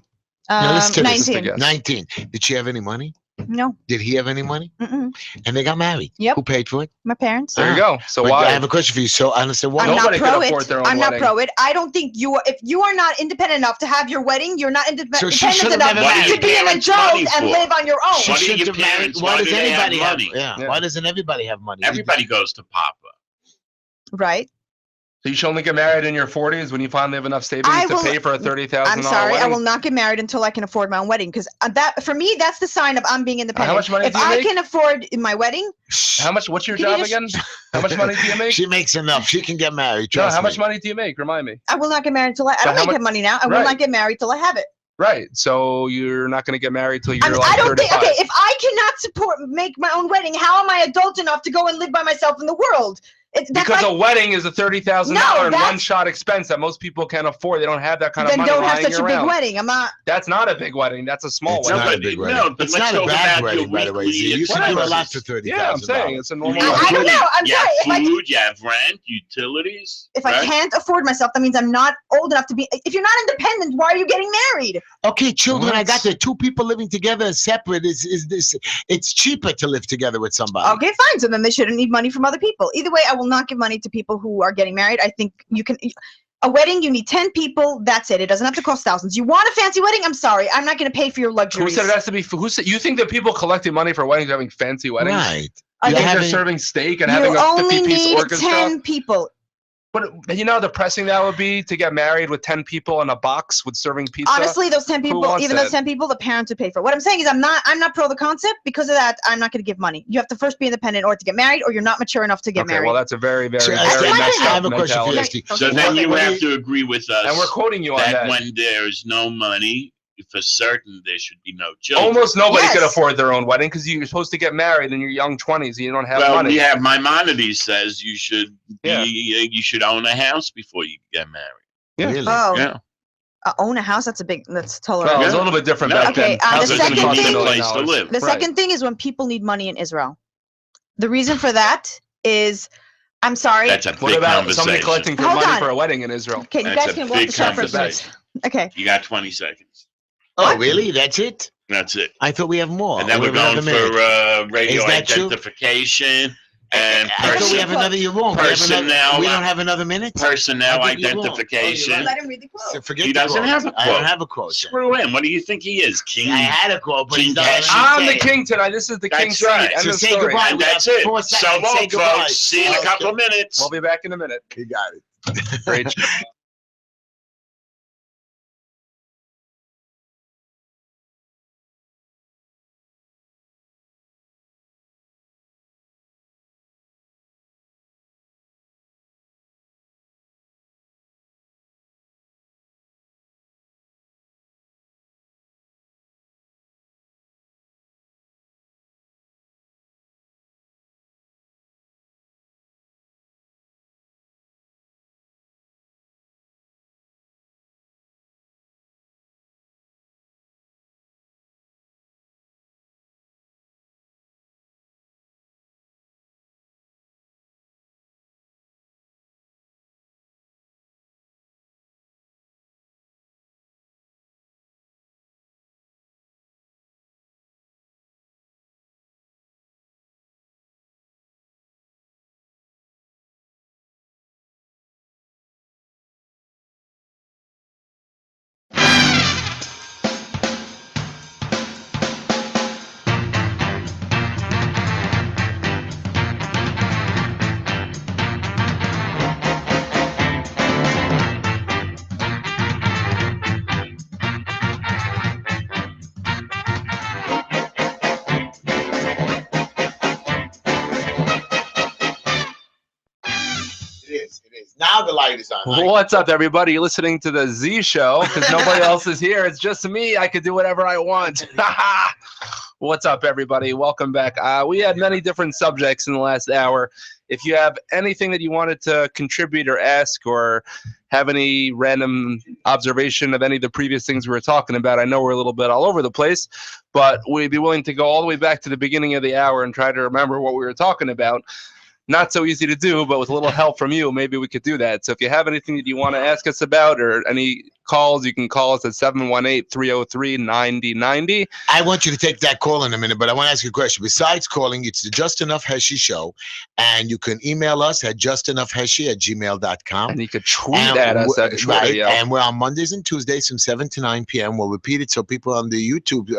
Now, listen to this. 19. Yes. 19. Did she have any money? No, Did he have any money? mm-mm. And they got married. Yep. Who paid for it? My parents. There you go. So But why? I have a question for you. So I understand why. I'm Nobody not could pro afford it. their own I'm not wedding. pro it. I don't think you. If you are not independent enough to have your wedding, you're not So she independent should've enough never What do to your be an parents adult money and for? live on your own. She What do shouldn't your have married. parents- Why why does do they have anybody have money? Yeah. Yeah. Why doesn't everybody have money? Everybody goes to Papa. Right. So you should only get married in your 40s when you finally have enough savings I to will- pay for a $30,000 I'm sorry. wedding? I will not get married until I can afford my own wedding because that for me that's the sign of I'm being independent. much money if do you I make? can afford my wedding, How much? What's your Can you job just- again? How much money do you make? She makes enough. She can get married. No, Trust how much me. money do you make? Remind me. I will not get married until I But don't how make much- money now. I will Right. not get married till I have it. Right. So you're not going to get married till you're I mean, like I don't 35. think. Okay, if I cannot make my own wedding, how am I adult enough to go and live by myself in the world? That's Because like, a wedding is a $30,000 No, and that's- one-shot expense that most people can't afford. They don't have that kind of then money don't have lying such a big around. wedding. I'm not. That's not a big wedding. That's a small It's No, wedding. not a but big wedding. no, but It's let's not a talk bad about wedding, your by the way. weekly You should do a expenses. lot for $30,000. Yeah, I'm saying it's a normal You I have don't wedding. know. I'm you sorry. have If I food, you have rent, utilities. if right? I can't afford myself, that means I'm not old enough to be. If you're not independent, why are you getting married? Okay, children, I What? got there. 2 people living together separate is this. It's cheaper to live together with somebody. Okay, fine. So then they shouldn't need money from other people. Either way, I will not give money to people who are getting married. I think you can. A wedding, you need 10 people. That's it. It doesn't have to cost thousands. You want a fancy wedding? I'm sorry. I'm not going to pay for your Who luxuries. said it has to be? Who said you think that people collecting money for weddings are having fancy weddings? Right. I You think think they're having- serving steak and you having a only 50-piece need orchestra? 10 people. But you know how depressing that would be to get married with 10 people in a box with serving pizza? Honestly, those 10 people, wants even that? those 10 people, the parents would pay for it. What I'm saying is I'm not pro the concept. Because of that, I'm not going to give money. You have to first be independent or to get married, or you're not mature enough to get Okay, married. well, that's a very, very, So, very Esther, my messed opinion. I up have a question for you, mentality. Esther. So then you What do have to agree with us And we're quoting you on that that. when there is no money, for certain there should be no children. Almost nobody Yes. could afford their own wedding because you're supposed to get married in your young 20s and you don't have Well, money. we have Maimonides says you should Yeah. you should own a house before you get married. Yeah. Really? Oh, Yeah. Own a house? That's totally. Well, it Yeah. was a little bit different No. back Okay, then. the Houses didn't second cost thing- $1 million. Place to live. The Right. second thing is when people need money in Israel. The reason for that is, I'm sorry. That's a What big about conversation. somebody collecting for Hold money on. for a wedding in Israel? Okay, you That's guys a can walk big the shop for a minute. conversation. Okay. You got 20 seconds. Oh, really? That's it? That's it. I thought we have more. And then We we're have going another minute. for radio Is that true? identification. And I thought we have another. You're wrong. Personnel. We don't have another minute. Personnel I think you're wrong. identification. Let him read the quote. So forget He the doesn't quote. have a quote. I don't have a quote. Screw him. What do you think he is, king? I had a quote, but he's King not Heshy. I'm the saying. king tonight. This is the That's king's right. seat. End So of say story. goodbye. And We that's have it. 4 So seconds. Say long, goodbye. folks. See you in a couple of minutes. We'll be back in a minute. You got it. Great. It is. Now the light is on. Right? What's up, everybody? You're listening to the Z Show because nobody else is here. It's just me. I could do whatever I want. What's up, everybody? Welcome back. We had many different subjects in the last hour. If you have anything that you wanted to contribute or ask or have any random observation of any of the previous things we were talking about, I know we're a little bit all over the place, but we'd be willing to go all the way back to the beginning of the hour and try to remember what we were talking about. Not so easy to do, but with a little help from you, maybe we could do that. So if you have anything that you want to ask us about or any calls, you can call us at 718-303-9090. I want you to take that call in a minute, but I want to ask you a question. Besides calling, it's the Just Enough Heshy Show, and you can email us at justenoughheshy@gmail.com. And you could tweet at us at Twitter. Right, Yeah. and we're on Mondays and Tuesdays from 7 to 9 p.m. We'll repeat it so people on the YouTube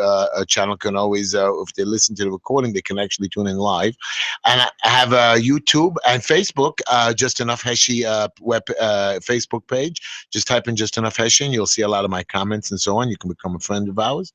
channel can always, if they listen to the recording, they can actually tune in live. And I have YouTube and Facebook, Just Enough Heshy Facebook page. Just type in Just Enough Heshy and you'll see a lot of my comments and so on. You can become a friend of ours.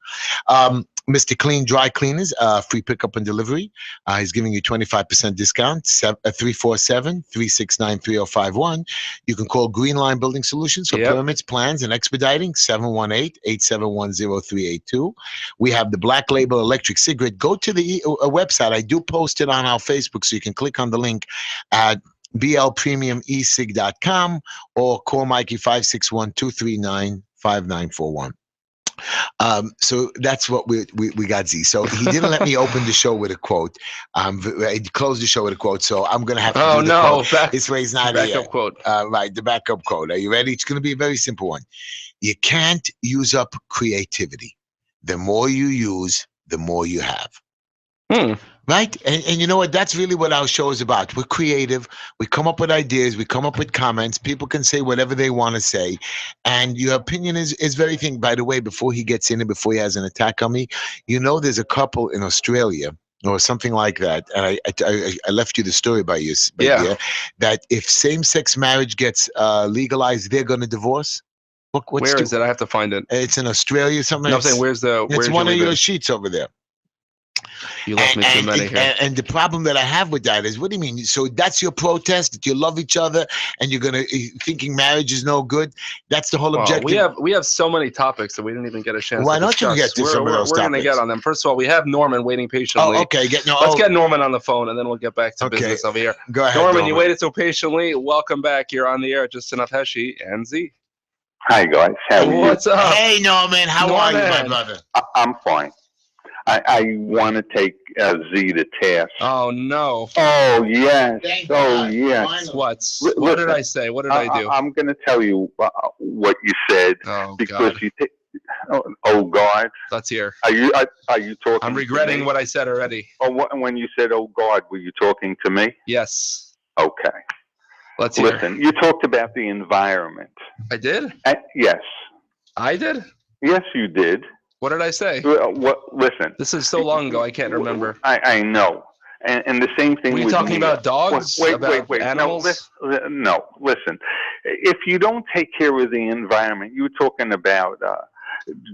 Mr. Clean Dry Cleaners, free pickup and delivery. He's giving you 25% discount, 347-369-3051. You can call Green Line Building Solutions for permits, plans, and expediting, 718-871-0382. We have the Black Label Electric Cigarette. Go to the website. I do post it on our Facebook, so you can click on the link at blpremiumesig.com or call Mikey 561-239-5941. So that's what we got, Z. So he didn't let me open the show with a quote. He closed the show with a quote, so I'm going to have to do the quote. This way he's not backup quote. Right, the backup quote. Are you ready? It's going to be a very simple one. You can't use up creativity. The more you use, the more you have. Right? And you know what? That's really what our show is about. We're creative. We come up with ideas. We come up with comments. People can say whatever they want to say. And your opinion is very thing. By the way, before he gets in and before he has an attack on me, you know, there's a couple in Australia or something like that. And I left you the story by you. That if same-sex marriage gets legalized, they're going to divorce. Where is it? I have to find it. It's in Australia. Something. No, I'm saying it's one of your sheets over there. You left me too many here. And the problem that I have with that is, what do you mean? So that's your protest, that you love each other and you're thinking marriage is no good? That's the whole objective? We have so many topics that we didn't even get a chance Why to don't you get to some of those We're going to topics? get on them. First of all, we have Norman waiting patiently. Oh, okay. Let's get Norman on the phone and then we'll get back to business over here. Go ahead, Norman, you waited so patiently. Welcome back. You're on the air. Just Enough Heshy and Z. Hi, guys. How are you? What's up? Hey, Norman. How are you, my brother? I'm fine. I want to take Z to task. Oh, no. Oh, yes. Yes. What did I say? What did I do? I'm going to tell you what you said. Oh, because God. Oh God. Let's hear. Are you talking? I'm regretting what I said already. Oh, when you said "Oh God," were you talking to me? Yes. Okay. Let's hear. Listen, you talked about the environment. I did? Yes. I did? Yes, you did. What did I say? Listen. This is so long ago, I can't remember. I know. And the same thing. Were you with talking about dogs? Wait, about wait. animals? No, listen. If you don't take care of the environment, you were talking about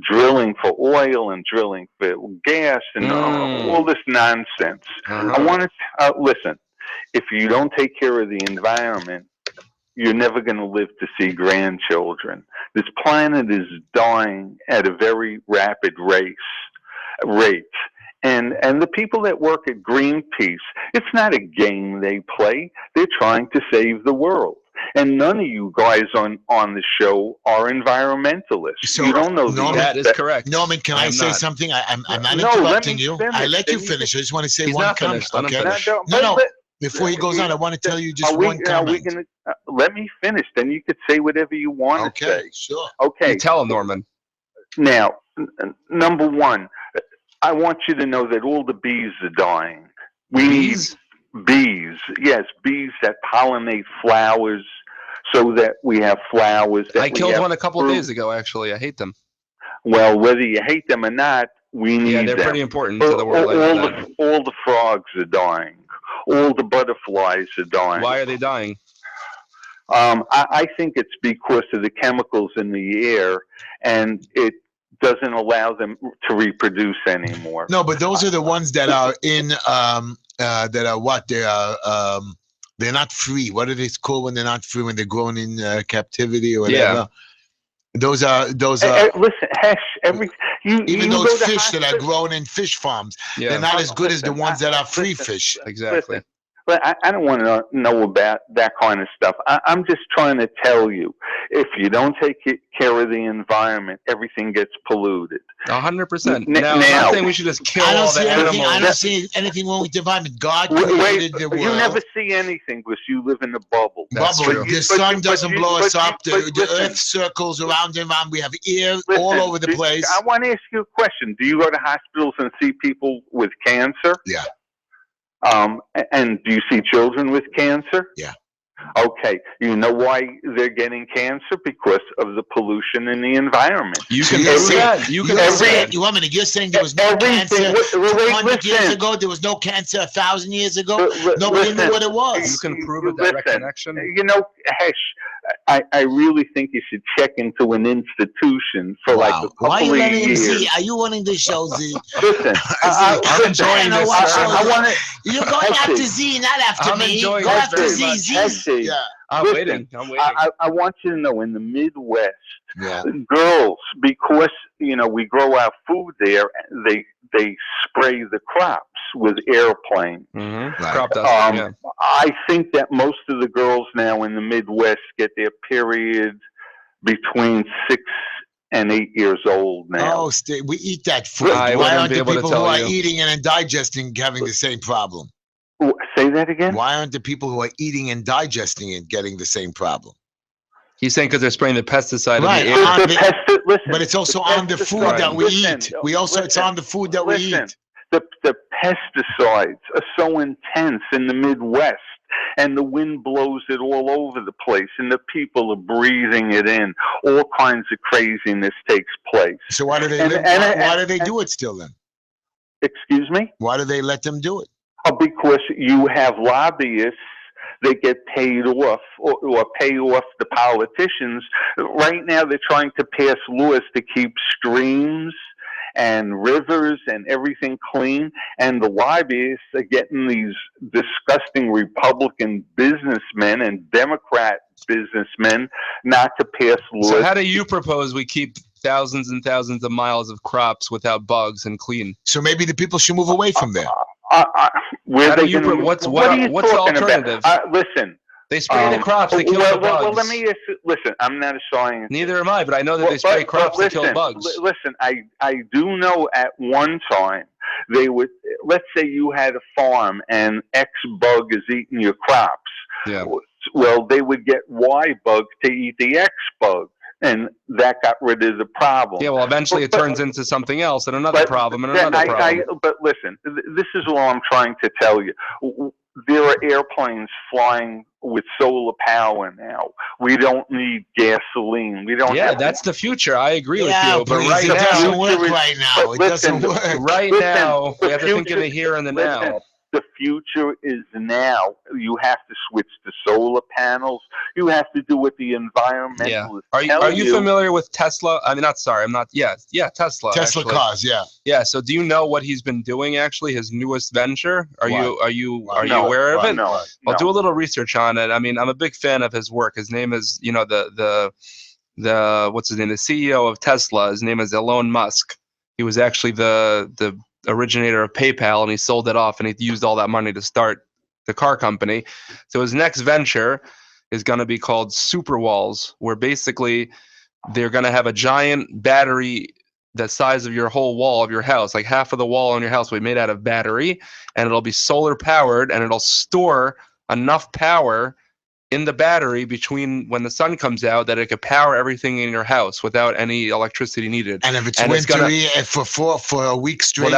drilling for oil and drilling for gas and all this nonsense. I want to listen. If you don't take care of the environment, you're never going to live to see grandchildren. This planet is dying at a very rapid rate. And the people that work at Greenpeace, it's not a game they play. They're trying to save the world. And none of you guys on the show are environmentalists. So, you don't know Norman, that is correct. Norman, can I say something? I'm not No, interrupting you. finish. I let you finish. I just want to say He's one not comment. finished. Let him Okay? finish. No. Before he goes on, I want to tell you just one comment. Let me finish. Then you could say whatever you want to say. Sure. Okay. You tell him, Norman. Now, number one, I want you to know that all the bees are dying. We need bees. Yes, bees that pollinate flowers so that we have flowers. I killed one a couple of days ago, actually. I hate them. Well, whether you hate them or not, we need them. Yeah, they're pretty important to the world. All the frogs are dying. All the butterflies are dying. Why are they dying? I think it's because of the chemicals in the air, and it doesn't allow them to reproduce anymore. No, but those are the ones that are in that are what they are. They're not free. What are they called when they're not free? When they're grown in captivity or whatever. Yeah. Those are. Listen, Hesh. Even those fish that are grown in fish farms, they're not as good as the ones that are free fish. Exactly. But I don't want to know about that kind of stuff. I'm just trying to tell you, if you don't take care of the environment, everything gets polluted. 100%. Now, I'm not saying we should just kill all the animals. I don't see anything wrong with the environment. God created the world. You never see anything because you live in a bubble. The sun doesn't blow us up. The earth circles around and around. We have air all over the place. I want to ask you a question. Do you go to hospitals and see people with cancer? Yeah. And do you see children with cancer? Yeah. Okay. You know why they're getting cancer? Because of the pollution in the environment. You can say that. You want me to? You're saying there was no cancer 200 years ago. There was no cancer 1,000 years ago. Nobody knew what it was. You can prove a direct connection. You know, Hesh, I really think you should check into an institution for like a couple Why are you of letting him years. Z? Are you running the show, Z? Listen, I'm enjoying this. You're going after Z, not after me. Go after Z. Yeah. I'm waiting. I want you to know, in the Midwest, girls, because we grow our food there, they spray the crops with airplane. Crop dust. I think that most of the girls now in the Midwest get their period between 6 and 8 years old now. Oh, we eat that food. Why aren't the people who are eating and digesting having the same problem? Say that again? Why aren't the people who are eating and digesting it getting the same problem? He's saying because they're spraying the pesticide in the air. But it's also on the food that we eat. It's on the food that we eat. The pesticides are so intense in the Midwest, and the wind blows it all over the place, and the people are breathing it in. All kinds of craziness takes place. So why do they do it still then? Excuse me? Why do they let them do it? Because you have lobbyists that get paid off or pay off the politicians. Right now they're trying to pass laws to keep streams and rivers and everything clean, and the lobbyists are getting these disgusting Republican businessmen and Democrat businessmen not to pass laws. So how do you propose we keep thousands and thousands of miles of crops without bugs and clean? So maybe the people should move away from there. What's the alternative? Listen. They spray the crops to kill the bugs. Well, let me ask you, listen, I'm not a scientist. Neither am I, but I know that they spray crops to kill bugs. Listen, I do know at one time they would, let's say you had a farm and X bug is eating your crops. Yeah. Well, they would get Y bug to eat the X bug. and that got rid of the problem. Yeah, well, eventually it turns into something else, and another problem, and another problem. But listen, this is all I'm trying to tell you. There are airplanes flying with solar power now. We don't need gasoline. We don't. Yeah, that's the future. I agree with you. But please, right it now, doesn't work right now. It doesn't work. Right now, we have to think in the here and the now. The future is now. You have to switch to solar panels. You have to do what the environmentalists Are you familiar with Tesla? I mean, I'm not. Yeah, Tesla. Tesla actually. cars, yeah. Yeah. So, do you know what he's been doing? Actually, his newest venture. Are you aware of it? No. I'll do a little research on it. I mean, I'm a big fan of his work. His name is, the what's his name? The CEO of Tesla. His name is Elon Musk. He was actually the originator of PayPal, and he sold it off, and he used all that money to start the car company. So his next venture is going to be called Superwalls, where basically they're going to have a giant battery the size of your whole wall of your house, like half of the wall on your house will be made out of battery, and it'll be solar powered, and it'll store enough power in the battery between when the sun comes out that it could power everything in your house without any electricity needed. And if it's wintry for a week straight,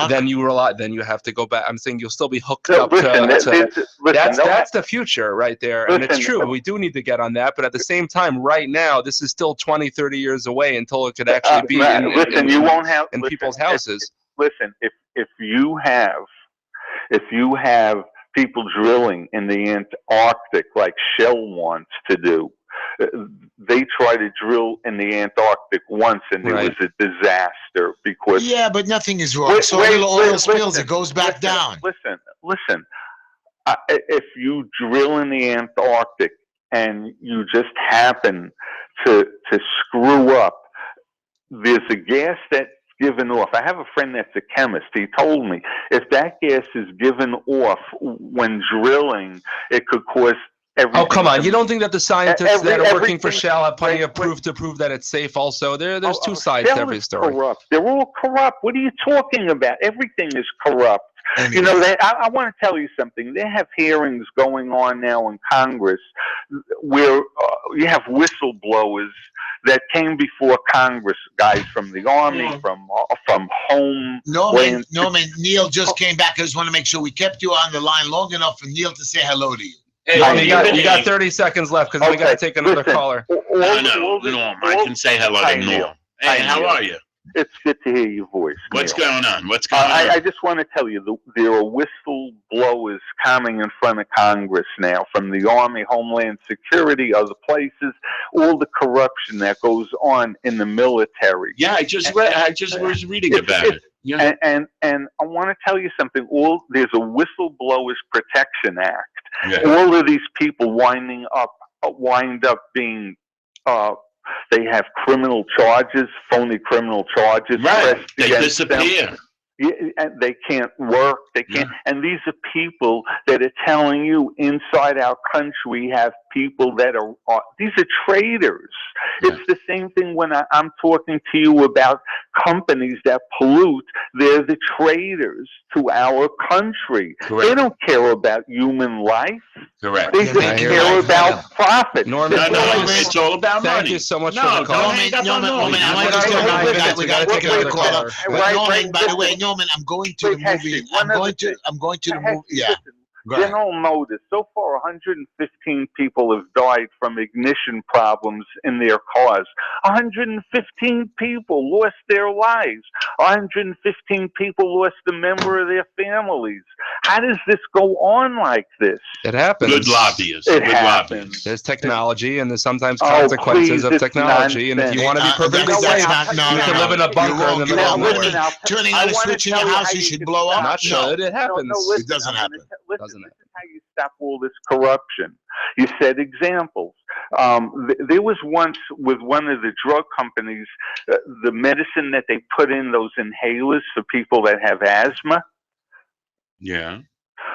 then you have to go back. I'm saying you'll still be hooked up that's the future right there. And it's true. We do need to get on that. But at the same time, right now, this is still 20, 30 years away until it could actually be in people's houses. If you have people drilling in the Antarctic like Shell wants to do. They tried to drill in the Antarctic once, and it was a disaster because. Yeah, but nothing is wrong. So little oil spills, it goes back down. Listen. If you drill in the Antarctic and you just happen to screw up, there's a gas that's given off. I have a friend that's a chemist. He told me if that gas is given off when drilling, it could cause everything. Oh, come on. You don't think that the scientists that are working for Shell have plenty of proof to prove that it's safe also? There's two sides to every story. Corrupt. They're all corrupt. What are you talking about? Everything is corrupt. Anyway. I want to tell you something. They have hearings going on now in Congress where you have whistleblowers that came before Congress, guys from the Army, from home. Norman, Neil just came back. I just want to make sure we kept you on the line long enough for Neil to say hello to you. Hey, you got 30 seconds left because we got to take another caller. Norm, I can say hello to Norm. Hey, how are you? It's good to hear your voice. What's going on? I just want to tell you, there are whistleblowers coming in front of Congress now from the Army, Homeland Security, other places, all the corruption that goes on in the military. Yeah, I just was reading about it. Yeah. And I want to tell you something. There's a Whistleblowers Protection Act. Yeah. All of these people wind up being they have criminal charges, phony criminal charges. Right. They disappear. And they can't work. They can't. And these are people that are telling you inside our country we have people that are these are traitors. Yeah. It's the same thing when I'm talking to you about companies that pollute. They're the traitors to our country. Correct. They don't care about human life. Correct. They just care about profit. Norman, it's all about money. Thank you so much for the call. Norman, we got to take another caller. Norman, by the way, Norman, I'm going to the movie. I'm going to the movie. Yeah. General Motors, so far 115 people have died from ignition problems in their cars. 115 people lost their lives. 115 people lost a member of their families. How does this go on like this? It happens. Good lobbyists. It happens. There's technology, and there's sometimes consequences of technology. And if you want to be perfectly safe, you can live in a bunker in the middle of nowhere. Turning on a switch in your house, you should blow up. Not should. It happens. It doesn't happen. This is how you stop all this corruption. You said examples. There was once with one of the drug companies, the medicine that they put in those inhalers for people that have asthma. Yeah.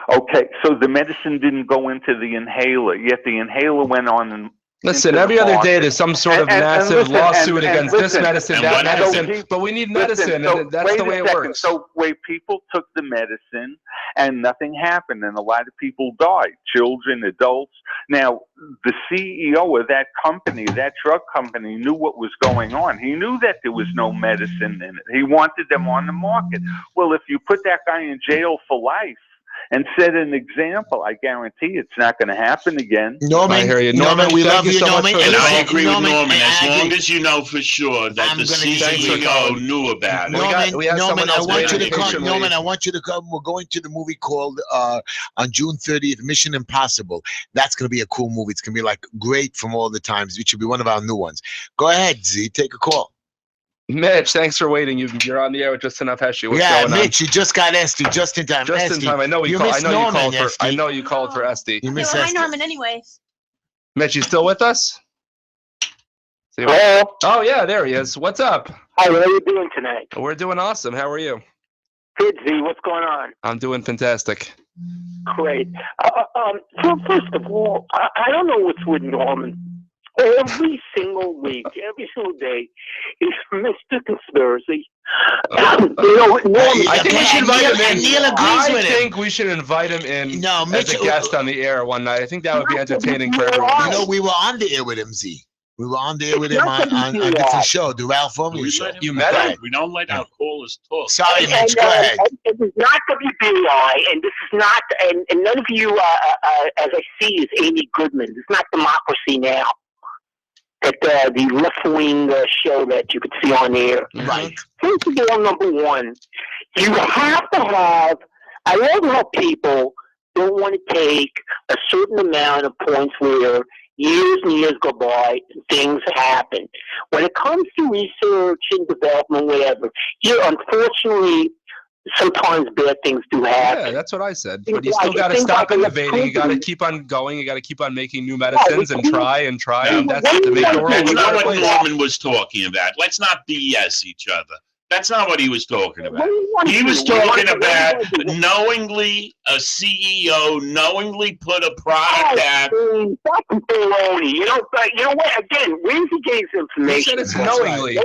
Okay, so the medicine didn't go into the inhaler, yet the inhaler went on Listen, into every the other day market. there's some sort of massive listen, lawsuit and against this listen, medicine, and that what medicine, happened? but we need Listen, medicine, so and that's wait the a way it second. works. So wait, people took the medicine and nothing happened, and a lot of people died, children, adults. Now, the CEO of that company, that drug company, knew what was going on. He knew that there was no medicine in it. He wanted them on the market. Well, if you put that guy in jail for life and set an example, I guarantee it's not going to happen again. Norman, I hear you. Norman, we thank love you you, so much Norman. for the And I call. agree with Norman. As I long agree. as you know for sure that I'm the gonna disagree. CEO knew about it. Norman, we have someone Norman, I else want you waiting to come. patiently. Norman, I want you to come. We're going to the movie called on June 30th, Mission Impossible. That's going to be a cool movie. It's going to be like great from all the times. It should be one of our new ones. Go ahead, Z. Take a call. Mitch, thanks for waiting. You're on the air with Just Enough Heshy. What's Yeah, going Mitch, you just got Esty just in time. on? Just in Esty, time. I know you I missed know you Norman, called for. Esty. I know you called for Esty. You Yeah, missed well, hi, Esty. Norman, anyways. Mitch, you still with us? Hello. Oh yeah, there he is. What's up? Hi, what are you doing tonight? We're doing awesome. How are you? Good, Z. What's going on? I'm doing fantastic. Great. So first of all, I don't know what's with Norman. Every single week, every single day, he's Mr. Conspiracy. Norman, I think we should invite him in. Neil agrees I with him. think we should invite him in No, as Mitch, a guest on the air one night. I think that would be entertaining for everyone. You know, we were on the air with him, Z. We were on the air with It's him not on gonna a be different that. show, the Ralph Romeo We show. let him You met talk. him? We don't let our callers talk. Sorry, Mitch, go ahead. It is not WBI, and this is not, and none of you, as I see, is Amy Goodman. It's not Democracy Now. That the left-wing show that you could see on air. Right. First of all, number one, you have to have. I love how people don't want to take a certain amount of points where years and years go by and things happen. When it comes to research and development, whatever, unfortunately, sometimes bad things do happen. Yeah, that's what I said. Things But you still like- got to things stop like innovating. You got to electricity. keep on going. You got to keep on making new medicines and try and try. No, And that's to make the world That's a not better what place. Norman was talking about. Let's not BS each other. That's not what he was talking about. He was talking about knowingly a CEO knowingly put a product out. That's baloney. You know what? Again, where's he getting his He information? said it's from? knowingly.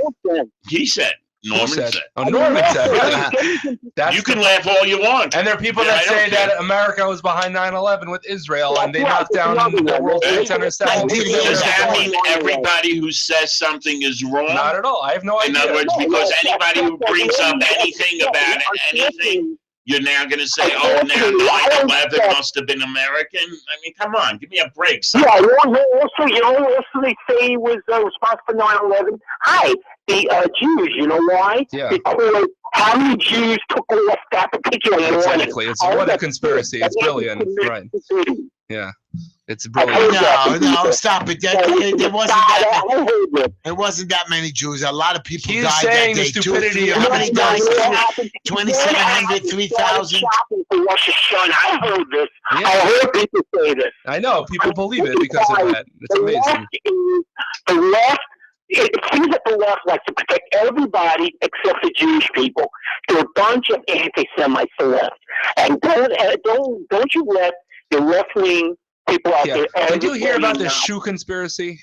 He said. Norman said. Oh, Norman said. Right. That's You can laugh all you want. And there are people Yeah, that I don't say care. that America was behind 9/11 with Israel, and they knocked down the World Trade Center. Does that mean everybody who says something is wrong? Not at all. I have no In idea. other words, because anybody who brings up anything about anything, you're now going to say, oh, now 9/11 must have been American? I mean, come on, give me a break. Son. Yeah, also they say he was responsible for 9/11. Hi, the Jews, you know why? Yeah. Because how many Jews took off that particular morning? Exactly. It's what a conspiracy. It's brilliant. Right. Yeah. It's brilliant. No, stop it. There wasn't that many Jews. A lot of people He's died saying that the day. stupidity of How many died? 2,700, 3,000. I heard this. Yeah. I heard people say this. I know. People believe it because of that. It's amazing. The left, it seems that the left likes to protect everybody except the Jewish people. They're a bunch of anti-Semites, the left. And don't you let the left-wing people out Yeah. there. Did you hear about the now. shoe conspiracy?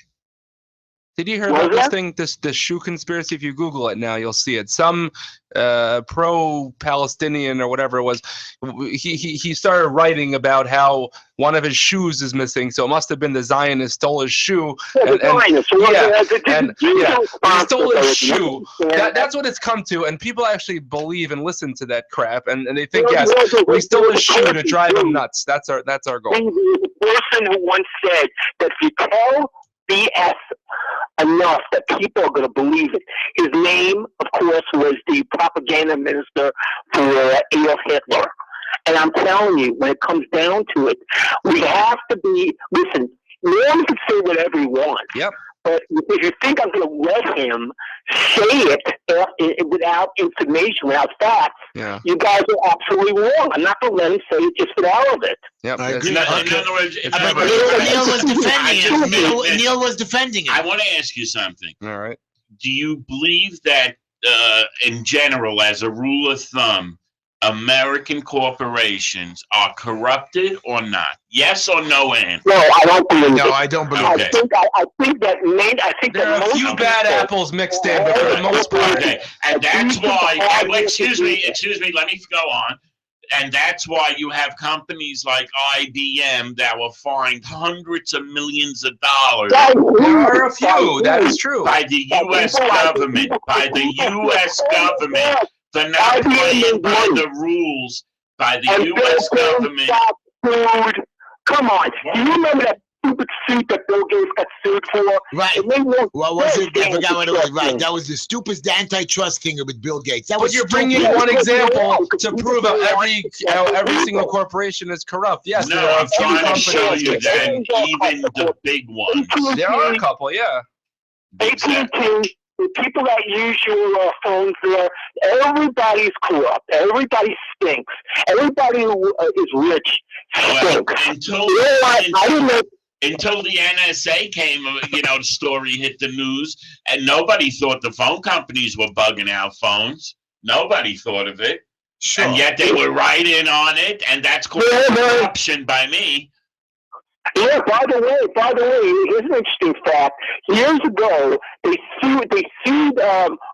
Did you hear What about was this that? thing, the shoe conspiracy? If you Google it now, you'll see it. Some pro-Palestinian or whatever it was, he started writing about how one of his shoes is missing, so it must have been the Zionist stole his shoe. Yeah, He stole his shoe. That's what it's come to, and people actually believe and listen to that crap, and they think, yes, we stole his shoe to drive him nuts. That's our goal. The person who once said that if you tell BS enough that people are going to believe it. His name, of course, was the propaganda minister for Adolf Hitler. And I'm telling you, when it comes down to it, we have to be, listen, no one can say whatever he wants. Yep. But if you think I'm going to let him say it without information, without facts, Yeah. you guys are absolutely wrong. I'm not going to let him say it just for the hell of it. Yep. I agree. In Okay. other words, Neil was defending it. Neil was defending I it. want to ask you something. All right. Do you believe that, in general, as a rule of thumb, American corporations are corrupted or not? Yes or no, Ann? No, I don't believe No, it. I don't believe Okay. it. I think that There are a few bad apples mixed in, but for the most part, Okay, and that's why. Excuse me. Let me go on. And that's why you have companies like IBM that will find hundreds of millions of dollars there are a few. That is true. by the U.S. government. By the U.S. government for not playing by the rules. By the U.S. government. Food. Come on. Do you remember that stupid suit that Bill Gates got sued for? Right. What was it? I forgot what it was. Right. That was the stupidest antitrust thing with Bill Gates. That was But you're bringing one example to prove how every single corporation is corrupt. Yes, No, there are I'm a few trying to companies. show you that even the big ones. There are a couple, yeah. AT&T, the people that use your phones there, everybody's corrupt. Everybody stinks. Everybody who is rich Well, stinks. until I didn't know. until the NSA came, the story hit the news, and nobody thought the phone companies were bugging out phones. Nobody thought of it. Sure. And yet they were right in on it, and that's called corruption by me. Yeah, by the way, here's an interesting fact. Years ago, they sued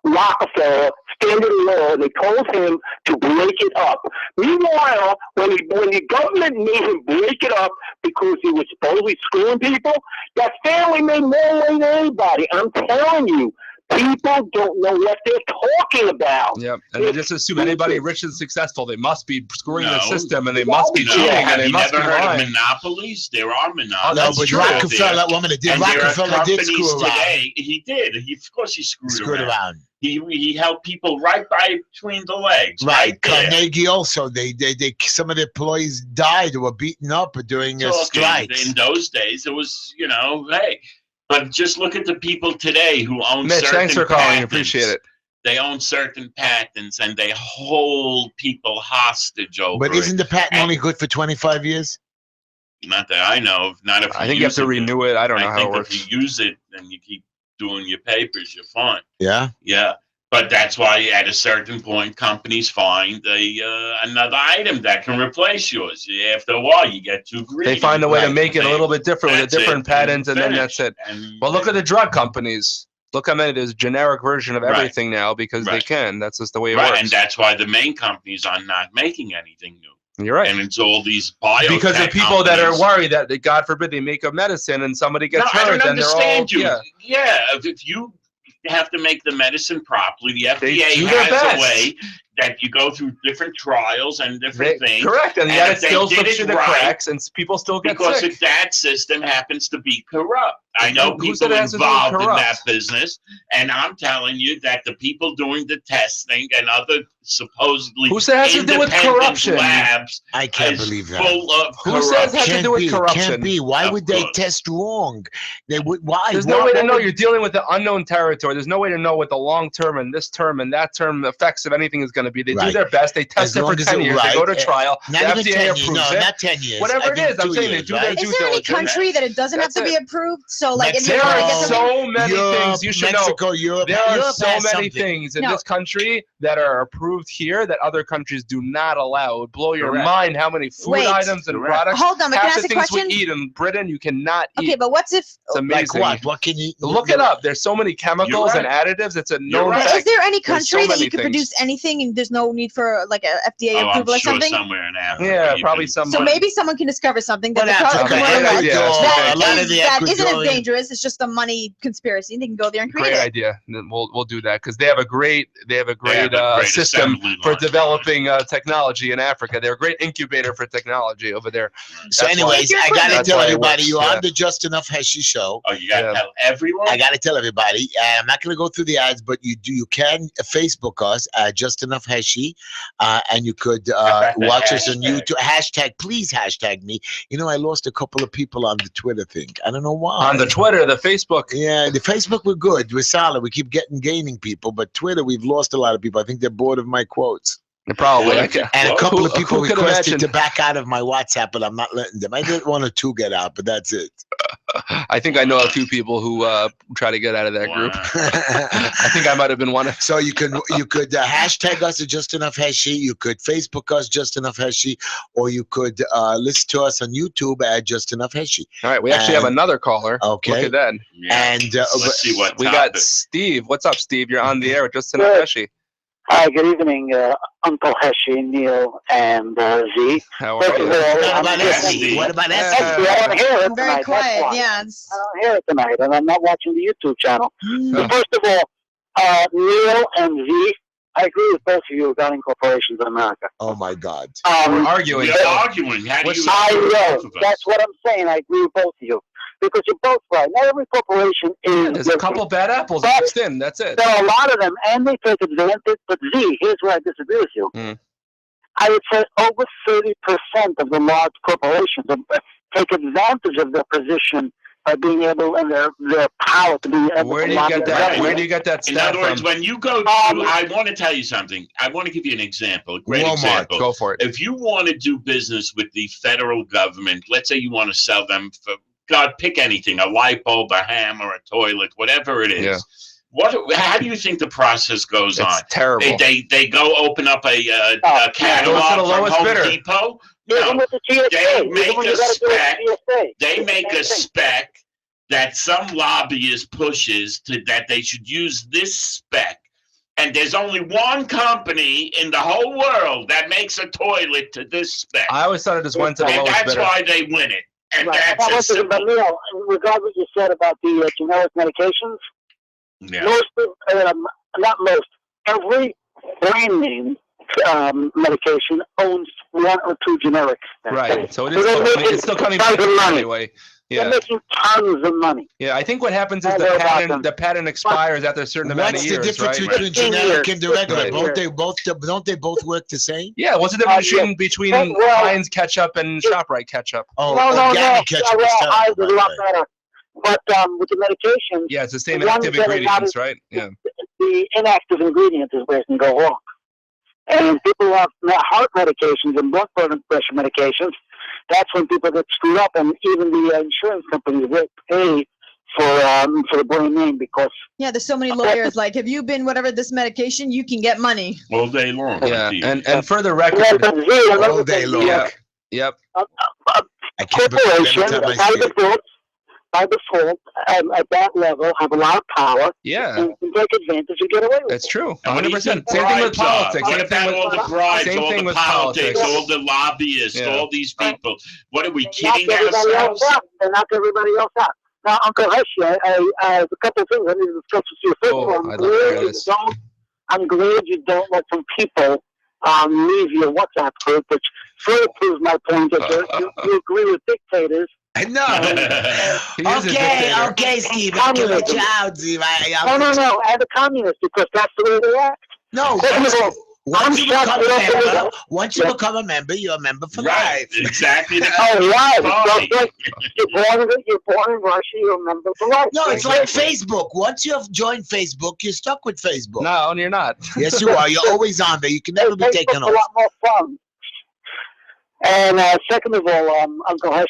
Rockefeller, Standard Oil, and they told him to break it up. Meanwhile, when the government made him break it up because he was supposedly screwing people, that family made more money than anybody. I'm telling you. People don't know what they're talking about. Yep, and they just assume anybody rich and successful, they must be screwing the system, and they must be cheating, and Have they you must be never heard lying. of monopolies? There are monopolies. No, but true. Rockefeller, woman, did And there are Rockefeller did companies screw around? today. He did. Of course, he screwed around. around. He held people right by between the legs. Right, there. Carnegie also. They some of their employees died or were beaten up during strikes. In those days, it was hey. But just look at the people today who own Mitch, certain thanks for calling. patents. Appreciate it. They own certain patents and they hold people hostage over But isn't it. the patent only good for 25 years? Not that I know of. Not if I think you have to renew it. I don't know how it works. If you use it and you keep doing your papers, you're fine. Yeah. Yeah. But that's why at a certain point, companies find another item that can replace yours. After a while, you get too greedy. They find a way to make it a little bit different with a different patent, and then that's it. Well, look at the drug companies. Look how many there's a generic version of everything now because they can. That's just the way it works. And that's why the main companies are not making anything new. You're right. And it's all these biotech because of people that are worried that, God forbid, they make a medicine and somebody gets hurt. I don't then understand they're all, you. Yeah, if you have to make the medicine properly, the FDA has a way that you go through different trials and different things. Correct, and yet it still slips through the cracks, and people still get sick. Because that system happens to be corrupt. I know people involved in that business, and I'm telling you that the people doing the testing and other supposedly who said it has to do with corruption? Labs I can't believe that. Full of who says it has to do with corruption? Can't be. Why would they test wrong? They would. Why? There's no way to know. You're dealing with the unknown territory. There's no way to know what the long term and this term and that term effects of anything is going to be. They do their best. They test it for 10 years. They go to trial. The FDA approves it. Not 10 years. Whatever it is, I'm saying they do their due diligence. Is there any country that it doesn't have to be approved? So like there are so many things you should Mexico, know. Europe, there are Europe so many things in this country that are approved here that other countries do not allow. It would blow your mind how many food items and products. Hold on, but can I ask a things question? we eat in Britain you cannot eat. Okay, but what's if? It's amazing. Like what can you look it up? There's so many chemicals and additives. It's a known fact. Is there any country that you could produce anything and there's no need for like a FDA approval or something? Somewhere in Africa. Yeah, probably somewhere. So maybe someone can discover something that isn't as dangerous. It's just a money conspiracy. They can go there and create it. Great idea. We'll do that because they have a great system for developing technology in Africa. They're a great incubator for technology over there. So, anyways, I gotta tell everybody you're on the Just Enough Heshy show. Oh, you gotta tell everyone. I gotta tell everybody. I'm not gonna go through the ads, but you can Facebook us at Just Enough Heshy, and you could watch us on YouTube. Please hashtag me. You know, I lost a couple of people on the Twitter thing. I don't know why. On the Twitter, the Facebook. Yeah, the Facebook we're good. We're solid. We keep gaining people, but Twitter we've lost a lot of people. I think they're bored of my quotes. Probably. And a couple of people requested to back out of my WhatsApp, but I'm not letting them. I did one or two get out, but that's it. I think I know a few people who try to get out of that group. I think I might have been one. So you could hashtag us at Just Enough Heshy. You could Facebook us Just Enough Heshy, or you could listen to us on YouTube at Just Enough Heshy. All right, we actually have another caller. Okay. Look at that. Yeah. And let's see what we got Steve. What's up, Steve? You're on the air with Just Enough Heshy. Hi, good evening, Uncle Heshy, Neil, and Z. How First are of you? all, what about Esty? What about Esty? I don't hear it I'm very tonight. quiet. That's why. Yeah. It's, I don't hear it tonight, and I'm not watching the YouTube channel. Mm. So first of all, Neil and Z, I agree with both of you regarding corporations in America. Oh my God. We're arguing. We're arguing. How do you? I know. both of us? That's what I'm saying. I agree with both of you. Because you're both right. Not every corporation is There's a couple bad apples mixed in. That's it. There are a lot of them, and they take advantage. But Z, here's where I disagree with you. Mm. I would say over 30% of the large corporations take advantage of their position by being able and their power to be able Where to do you get that? government. Where do you get that In stat other words, from? when you go to, I want to tell you something. I want to give you an example, a great Walmart. example. Go for it. If you want to do business with the federal government, let's say you want to sell them for, God, pick anything, a light bulb, a hammer, a toilet, whatever it is. Yeah. How do you think the process goes on? It's terrible. They go open up a Goes to catalog the from lowest Home bidder. Depot? Even No. with the TSA, They even make when a you gotta do it spec. with TSA, They it's the make same a thing. spec that some lobbyist pushes to that they should use this spec. And there's only one company in the whole world that makes a toilet to this spec. I always thought it just went to the And lowest that's bidder. why they win it. And Right. that's Now, as listen, but simple. Neil, regarding what you said about the generic medications, Yeah. most of, not most, every brand name medication owns one or two generics. Right. So So they're making it's still coming tons back of money. anyway. They're Yeah. making tons of money. Yeah. I think what happens is I know about them. the patent expires after a certain amount What's of the years, difference right? between 15 generic years. and the regular? Right. Don't they both work the same? Yeah. What's the difference Yeah. between Well, Heinz ketchup and ShopRite ketchup? Oh, no. organic ketchup is Well, I terrible, was a lot by the way. better. But with the medications, Yeah, it's the same The ones active that are not ingredients, right? Yeah. the inactive ingredient is where it can go wrong. And people who have heart medications and blood pressure medications, that's when people get screwed up, and even the insurance companies will pay for the brand name because yeah, there's so many lawyers. Like, have you been whatever this medication? You can get money. All day long. Yeah. indeed. And for the and record, then Z, another All day thing, long. yeah. Yep. I can't believe every corporations time I by default, at that level, have a lot of power Yeah. and can take advantage and get away with That's it. true. And what do you 100%. think Same thing with bribes are? politics. What Same thing about all with the bribes, same all thing the with politics, politics. all the lobbyists, Yeah. all these people? What are we Knock kidding everybody ourselves? else out. They knock everybody else out. Now, Uncle Heshy, I have a couple of things I need to discuss with you. First of all, I'd love to hear this. I'm glad you don't let some people leave your WhatsApp group, which further proves my point that you agree with dictators. No. He is a dictator. Okay, Steve. I can let you out, Steve. No, and the communists, because that's the way they act. No. Second of all, Once you become a member, Yeah. you're a member for Right, life. exactly. Oh, right. Fine. It's like you're born in Russia, you're a member for life. No, it's like Facebook. Once you have joined Facebook, you're stuck with Facebook. No, you're not. Yes, you are. You're always on there. You can never be taken Facebook's a off. lot more fun. And second of all, Uncle Heshy,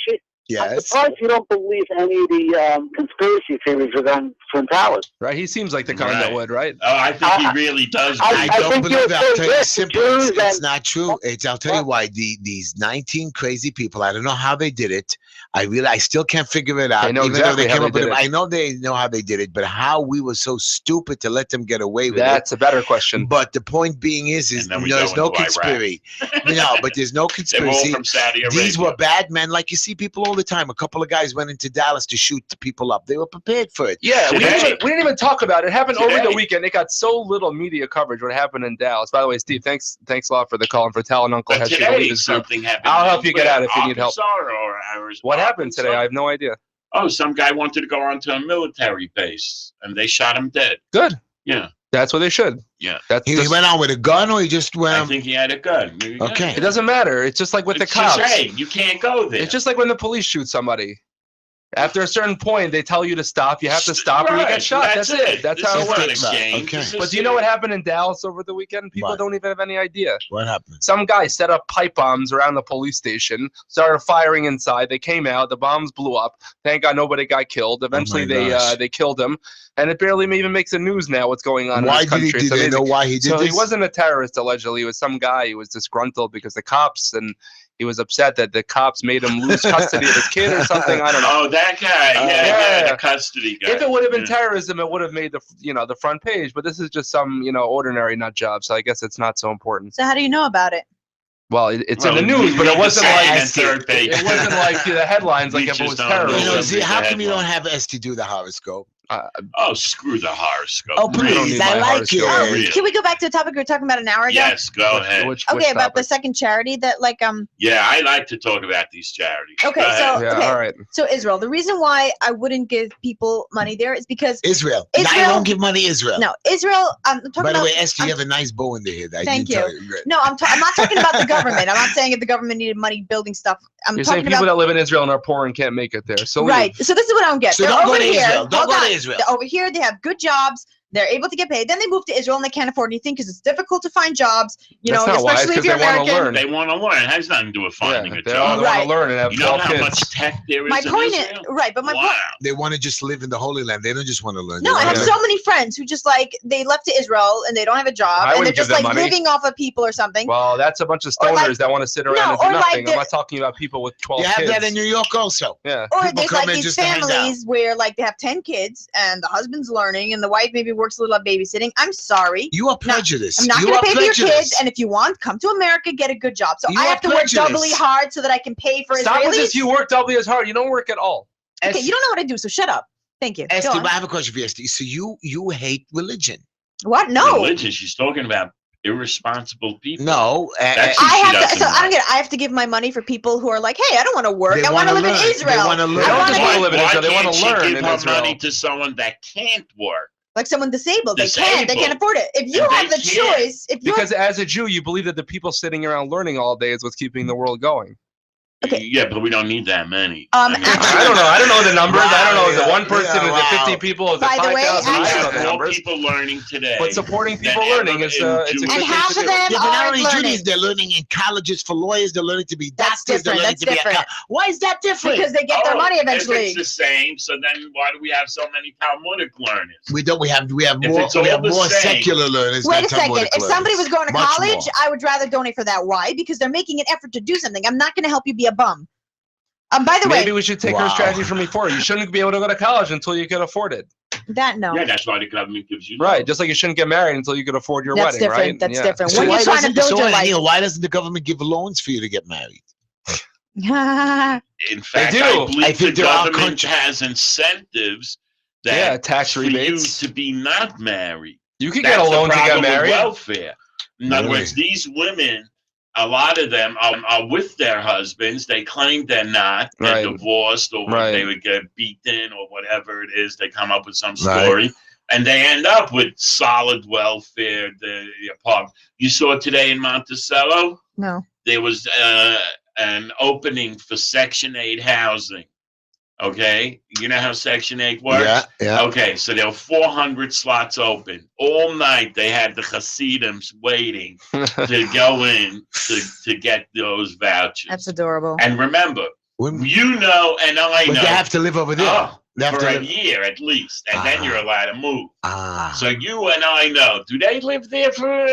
I'm Yes. surprised you don't believe any of the conspiracy theories regarding Twin Towers. Right? He seems like the kind that Right. would, right? Oh, I think he really does. I I don't think believe it. you're I'll tell you yes, simply, Jews it's and- not true. I'll tell you why. These 19 crazy people, I don't know how they did it. I still can't figure it out. They know even exactly though they how came they up with did it. it. I know they know how they did it, but how we were so stupid to let them get away with That's a better question. it. But the point being is And then we there's go no into Iraq. conspiracy. No, but there's no They're all conspiracy. from Saudi Arabia. These were bad men, like you see people all the time. A couple of guys went into Dallas to shoot the people up. They were prepared for it. Yeah, we Today. didn't even talk about it. It happened over the Today. weekend. It got so little media coverage. What happened in Dallas? By the way, Steve, thanks a lot for the call and for telling Uncle But Heshy to leave today his group. something happened. I'll help you get out if you need help. Arkansas or What happened today? I have no idea. Oh, some guy wanted to go onto a military base, and they shot him dead. Good. Yeah, That's what they should. yeah. That's He just, went on with a gun, or he just I went. think he had a gun. Yeah. Okay. it doesn't matter. It's just like with It's the cops. just, hey, you can't go there. It's just like when the police shoot somebody. After a certain point, they tell you to stop. You have to stop or you get shot. That's it. That's how it works. Okay. But do you know what happened in Dallas over the weekend? People don't even have any idea. What happened? Some guy set up pipe bombs around the police station, started firing inside. They came out. The bombs blew up. Thank God nobody got killed. Eventually, they killed him. And it barely even makes the news now what's going on in this country. Did they know why he did this? So he wasn't a terrorist, allegedly. He was some guy who was disgruntled because the cops and he was upset that the cops made him lose custody of his kid or something. I don't know. Oh, that guy. The custody guy. If it would have been terrorism, it would have made the front page. But this is just some ordinary nut job. So I guess it's not so important. So how do you know about it? Well, it's in the news, but it wasn't like the headlines like if it was terrorism. How come you don't have Esty do the horoscope? Screw the horoscope. Oh, please, I like it. Can we go back to the topic we were talking about an hour ago? Yes, go ahead. Which about the second charity that Yeah, I like to talk about these charities. Okay, all right. So Israel, the reason why I wouldn't give people money there is because Israel. I won't give money Israel. No, Israel. I'm talking By the about, way, Esty, you have a nice bow in the head. Thank you. No, I'm not talking about the government. I'm not saying if the government needed money building stuff. You're saying people that live in Israel and are poor and can't make it there. So right. So this is what I don't get. So They're don't over go to here. Israel. Don't go to Israel. They're over here, they have good jobs. They're able to get paid. Then they move to Israel and they can't afford anything because it's difficult to find jobs. Especially if you're American. They want to learn. It has nothing to do with finding a job. They want to learn and have 12 kids. How much tech there is my in point Israel? is right, but my point. They want to just live in the Holy Land. They don't just want to learn. No, I have so many friends who just they left to Israel and they don't have a job and they're just living off of people or something. Well, that's a bunch of stoners that want to sit around and do nothing. I'm not talking about people with 12 kids. You have that in New York also. Yeah. Or there's these families where they have 10 kids and the husband's learning and the wife maybe works a little at babysitting. I'm sorry. You are prejudiced. I'm not going to pay for your kids, and if you want, come to America, get a good job. So I have to work doubly hard so that I can pay for Israelis. Stop with this. You work doubly as hard. You don't work at all. Okay, you don't know what I do, so shut up. Thank you. Esty, I have a question for you, Esty. So you hate religion? What? No. Religion. She's talking about irresponsible people. No. I don't get it. I have to give my money for people who are like, hey, I don't want to work. I want to live in Israel. They want to learn. They want to learn in Israel. Give money to someone that can't work. Like someone disabled. They can't afford it. If you have the choice, because as a Jew, you believe that the people sitting around learning all day is what's keeping the world going. Okay. Yeah, but we don't need that many. I don't know the numbers. I don't know. Is it one person? Is it 50 people? Is it 5,000? I don't know the numbers. People learning today. But supporting people learning is it's a good and half of them but not only learning. Judaism, they're learning in colleges for lawyers. They're learning to be doctors. That's different. Why is that different? Because they get their money eventually. If it's the same, so then why do we have so many Talmudic learners? We don't. We have more secular learners. Wait a second. If somebody was going to college, I would rather donate for that. Why? Because they're making an effort to do something. I'm not going to help you be a bum. By the way, maybe we should take her strategy from before. You shouldn't be able to go to college until you can afford it. No. Yeah, that's why the government gives you. Right, just like you shouldn't get married until you can afford your wedding, right? That's different. When you're trying to build your life. Why doesn't the government give loans for you to get married? In fact, they do. I believe the government has incentives that tax rebates for you to be not married. You could get a loan to get married. Welfare. In other words, these women. A lot of them are with their husbands. They claim they're not. They're divorced or they would get beaten or whatever it is. They come up with some story. And they end up with solid welfare. The apartment. You saw today in Monticello? No. There was an opening for Section 8 housing. Okay, you know how Section 8 works? Yeah. Okay, so there were 400 slots open. All night they had the Hasidims waiting to go in to get those vouchers. That's adorable. And remember, you know and I know. But they have to live over there. For a year at least, and then you're allowed to move. So you and I know. Do they live there for?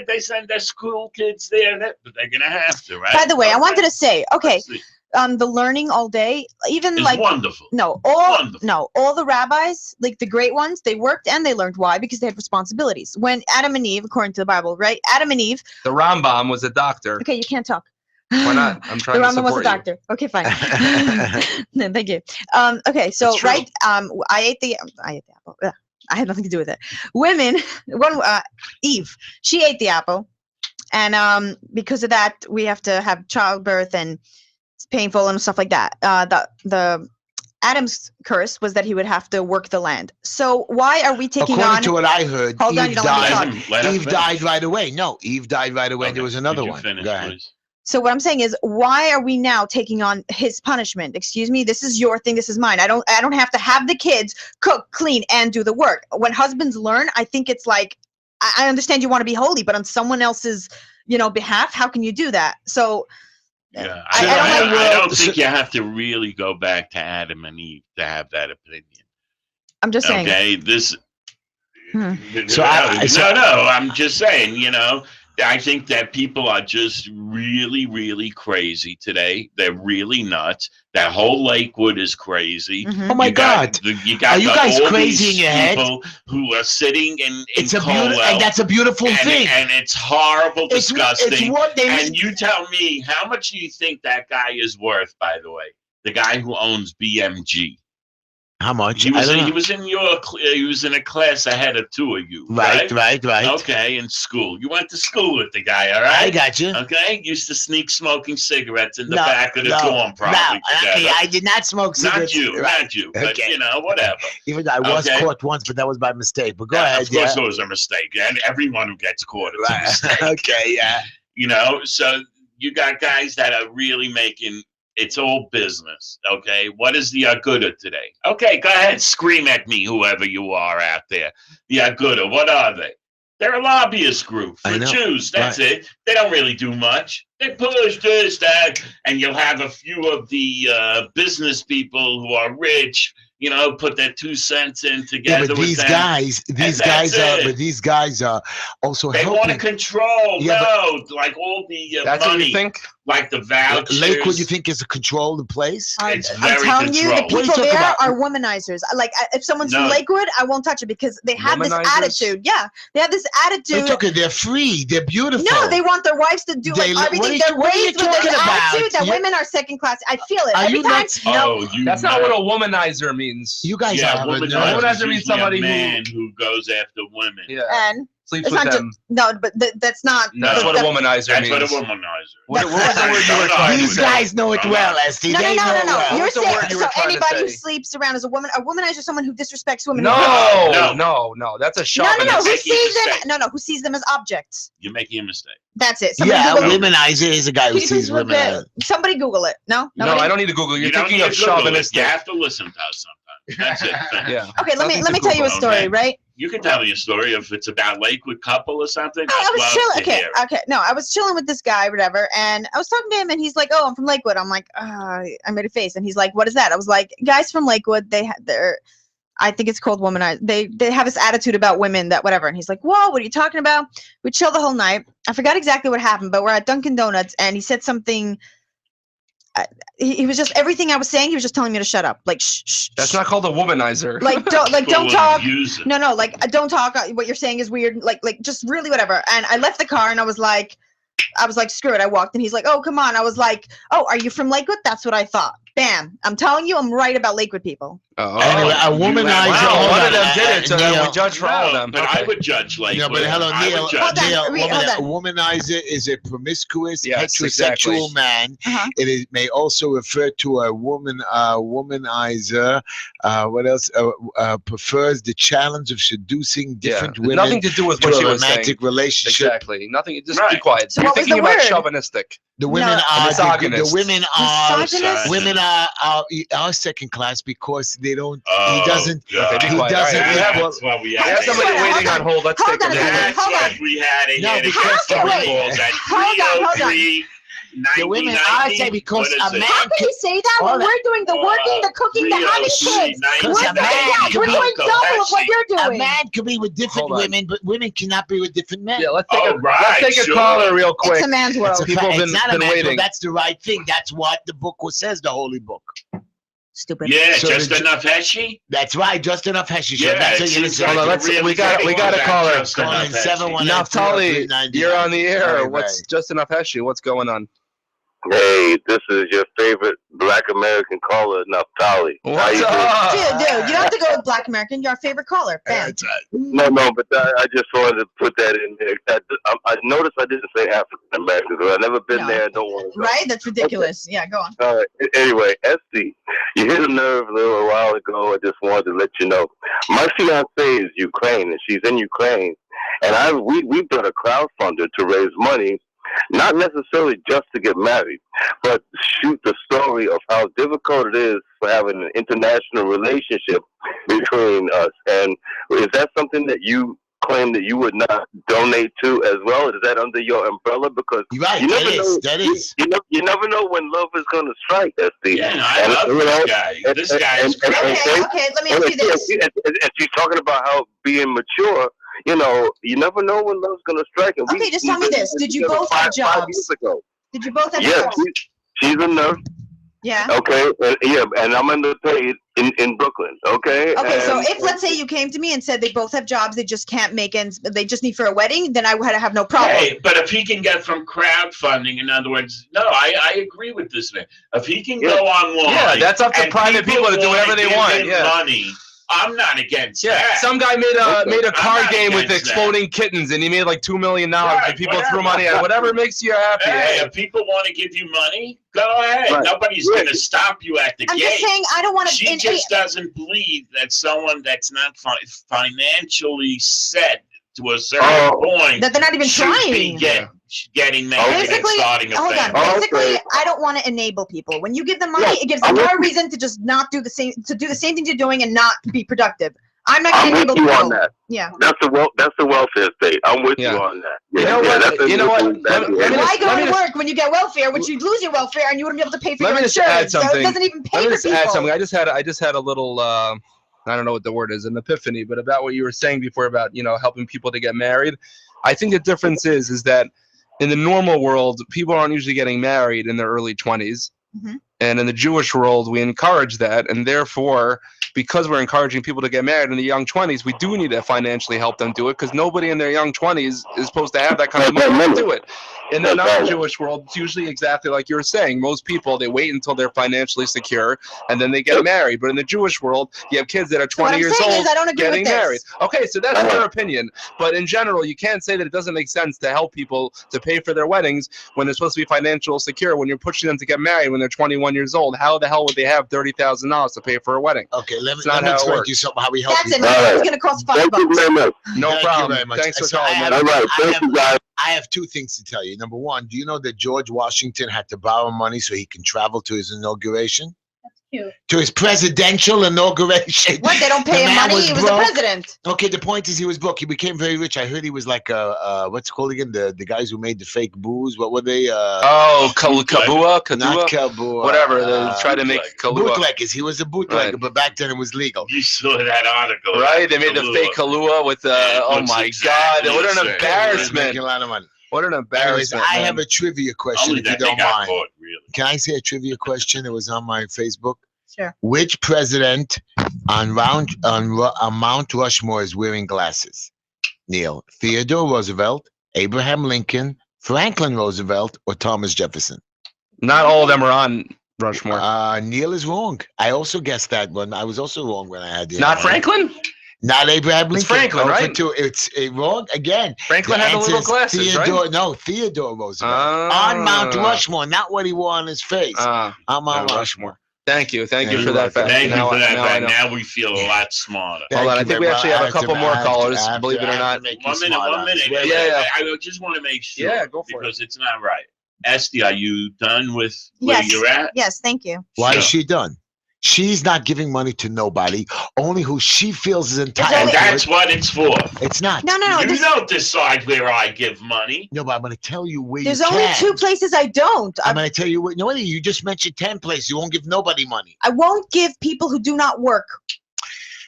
They send their school kids there, but they're gonna have to, right? By the way, I wanted to say, the learning all day, even it's wonderful. All the rabbis, like the great ones, they worked and they learned. Why? Because they had responsibilities. When Adam and Eve, according to the Bible, right? Adam and Eve. The Rambam was a doctor. Okay, you can't talk. Why not? I'm trying to support you. The Rambam was a doctor. Okay, fine. No, thank you. Okay, so right, I ate the apple. Ugh, I had nothing to do with it. Women, Eve, she ate the apple, and because of that, we have to have childbirth and it's painful and stuff like that. The Adam's curse was that he would have to work the land. So why are we taking According to what I heard, Hold on, Eve died right away. No, Eve died right away. Okay. There was another one. Finish, Go ahead. please. So what I'm saying is, why are we now taking on his punishment? Excuse me, this is your thing, this is mine. I don't have to have the kids cook, clean, and do the work. When husbands learn, I think it's like, I understand you want to be holy, but on someone else's, behalf, how can you do that? So yeah, I don't think you have to really go back to Adam and Eve to have that opinion. I'm just saying. Okay, this. Hmm. I'm just saying, I think that people are just really, really crazy today. They're really nuts. That whole Lakewood is crazy. Mhm. Oh my God! You got Are you guys all crazy these in your head? people who are sitting in It's a Colwell, beautiful, and that's a beautiful thing. and it's horrible, It's disgusting. what they and mean. you tell me, how much do you think that guy is worth? By the way, the guy who owns BMG. How much? He was I don't know. he was in a class ahead of two of you. Right. Okay, in school. You went to school with the guy, all right? I got you. Okay, used to sneak smoking cigarettes in the back of the dorm, probably. I did not smoke cigarettes. Not you, but whatever. Even though I was caught once, but that was by mistake. But go ahead. Of course, it was a mistake, and everyone who gets caught, it's a mistake. Okay, yeah. So you got guys that are really making. It's all business, okay? What is the Aguda today? Okay, go ahead, scream at me, whoever you are out there. The Aguda, what are they? They're a lobbyist group for Jews. That's it. They don't really do much. They push this, that, and you'll have a few of the business people who are rich, put their 2 cents in together. Yeah, but with these them. these guys are also they helping. want to control. Yeah, like all the that's money. what you think? Like the vouchers. Lakewood, you think is a controlled place? It's I'm very telling you, the controlled. people there are womanizers. Like, if someone's from Lakewood, I won't touch it because they have this Womanizers? attitude. Yeah, they have this attitude. They're free. They're beautiful. No, they want their wives to do everything. They're raised with this attitude that women are second class. I feel it every time. That's not what a womanizer means. You guys have a womanizer means somebody who goes after women. Yeah. And sleeps with them. That's not. That's what a womanizer means. That's what a womanizer. What was the word you were trying to say? These guys know it well, Esty. No. Well. You're saying so anybody who sleeps around is a woman. A womanizer is someone who disrespects women. No. That's a chauvinist. No. Who sees them? No. Who sees them as objects? You're making a mistake. That's it. A womanizer is a guy who sees women. Somebody Google it. No, I don't need to Google. You're thinking of chauvinistic. You have to listen to us sometimes. That's it. Yeah. Okay, let me tell you a story, right? You can tell me a story if it's about Lakewood couple or something. I was chilling. Okay. No, I was chilling with this guy, whatever, and I was talking to him, and he's like, "Oh, I'm from Lakewood." I'm like, I made a face, and he's like, "What is that?" I was like, "Guys from Lakewood, they're, I think it's called womanizer. They have this attitude about women that whatever." And he's like, "Whoa, what are you talking about?" We chilled the whole night. I forgot exactly what happened, but we're at Dunkin' Donuts, and he said something. He was just everything I was saying. He was just telling me to shut up. Like, shh. That's not called a womanizer. Like, don't talk. No. Like, don't talk. What you're saying is weird. Like, just really whatever. And I left the car, and I was like, screw it. I walked, and he's like, "Oh, come on." I was like, "Oh, are you from Lakewood?" That's what I thought. Bam! I'm telling you, I'm right about Lakewood people. Anyway, a womanizer. Wow, one of them did it, so then we judge for all of them. But I would judge Lakewood. No, but hello, Neil. A womanizer is a promiscuous heterosexual exactly. man. It may also refer to a womanizer. What else? Prefers the challenge of seducing different women. Nothing to do with what she was saying. Romantic relationship. Exactly. Nothing. Just be quiet. So You're thinking about chauvinistic. The women are misogynist. The women are second class because they don't. He doesn't. Okay, be quiet. That's what we had. We have somebody waiting on hold. Let's take a minute. That's what we had. Hold on. The women are saying because a man. How can you say that when we're doing the working, the cooking, the having kids? We're doing double of what you're doing. A man could be with different women, but women cannot be with different men. Yeah, let's take a caller real quick. It's a man's world. People have been waiting. That's the right thing. That's what the book says, the Holy Book. Stupid. Yeah, so just enough Heshy? That's right, just enough Heshy. Yeah, that's what you listen. Hold on, we got a caller. Naftali, you're on the air. What's just enough Heshy? What's going on? Hey, this is your favorite Black American caller, Naftali. What's up? Dude, you don't have to go with Black American. You're our favorite caller. Bam. That's right. No, but I just wanted to put that in there. I noticed I didn't say African American because I've never been there and don't want to go. Right? That's ridiculous. Okay. Yeah, go on. All right. Anyway, Esty, you hit a nerve a little while ago. I just wanted to let you know. My fiance is Ukraine, and she's in Ukraine. And we've done a crowdfunder to raise money not necessarily just to get married, but shoot the story of how difficult it is for having an international relationship between us. And is that something that you claim that you would not donate to as well? Is that under your umbrella? Because right, you never know. That is. You never know when love is going to strike, SD. Yeah, no, I love this guy. This guy is Okay, let me ask you this. And she's talking about how being mature. You know, you never know when love's going to strike. And okay, just tell me this. Did you both have jobs? 5 years ago. Did you both have jobs? Yes, she's a nurse. Yeah. Okay, and I'm underpaid in Brooklyn, okay? Okay, so if, let's say, you came to me and said they both have jobs, they just can't make ends, they just need for a wedding, then I would have no problem. Hey, but if he can get from crowdfunding, in other words, no, I agree with this man. If he can go online, yeah, that's up to private people to do whatever they want. Yeah, money. I'm not against that. Some guy made a card game with exploding kittens, and he made like $2 million. Right, and people threw money at it. Whatever makes you happy. Hey, if people want to give you money, go ahead. Right. Nobody's going to stop you at the gate. I'm just saying, I don't want to. She just doesn't believe that someone that's not financially set to a certain point that they're not even trying. Getting married and starting a family. Basically, I don't want to enable people. When you give them money, it gives them more reason to just not do the same thing you're doing and not be productive. I'm not going to enable people. On that. Yeah. That's the welfare state. I'm with you on that. Yeah. You know what? Why go to work when you get welfare, which you lose your welfare and you wouldn't be able to pay for your insurance? So it doesn't even pay for people. Add something. I just had a little I don't know what the word is, an epiphany, but about what you were saying before about, helping people to get married. I think the difference is that in the normal world, people aren't usually getting married in their early 20s. Mm-hmm. And in the Jewish world, we encourage that. And therefore, because we're encouraging people to get married in the young 20s, we do need to financially help them do it, because nobody in their young 20s is supposed to have that kind of money to do it. In the non-Jewish world, it's usually exactly like you were saying. Most people, they wait until they're financially secure, and then they get married. But in the Jewish world, you have kids that are 20 years old getting married. Okay, so that's your opinion. But in general, you can't say that it doesn't make sense to help people to pay for their weddings when they're supposed to be financially secure, when you're pushing them to get married when they're 21 years old. How the hell would they have $30,000 to pay for a wedding? Okay, let me explain to you something, how we help you. That's it. It's going to cost $5. No problem. Thanks for calling. I have two things to tell you. Number one, do you know that George Washington had to borrow money so he can travel to his inauguration? That's cute. To his presidential inauguration. What? They don't pay him money? He was the president. Okay, the point is he was broke. He became very rich. I heard he was like what's it called again? The guys who made the fake booze. What were they? Kabua? Not Kabua. Whatever. They tried to make Kahlua. Bootleggers. He was a bootlegger, but back then it was legal. You saw that article. Right? They made the fake Kahlua with oh my God. What an embarrassment. Making a lot of money. What an embarrassment. Anyways, I have a trivia question, if you don't mind. Caught, really. Can I say a trivia question? It was on my Facebook. Sure. Which president on Mount Rushmore is wearing glasses? Neil, Theodore Roosevelt, Abraham Lincoln, Franklin Roosevelt, or Thomas Jefferson? Not all of them are on Rushmore. Neil is wrong. I also guessed that one. I was also wrong when I had the Not Franklin? Not Abraham Lincoln. It's Franklin, right? It's wrong again. Franklin had the little glasses, Theodore, right? No, Theodore Roosevelt. On Mount Rushmore, not what he wore on his face. On Mount Rushmore. Thank you for that fact. Thank you for that fact. Now we feel a lot smarter. Hold on, I think we actually have a couple more callers, believe it or not. 1 minute. Yeah. I just want to make sure. Yeah, go for it. Because it's not right. Esty, are you done with where you're at? Yes, thank you. Why is she done? She's not giving money to nobody, only who she feels is entitled. And that's what it's for. It's not. No. You don't decide where I give money. No, but I'm going to tell you where There's you only can. 2 places I don't. I'm going to tell you where. No, you just mentioned 10 places. You won't give nobody money. I won't give people who do not work.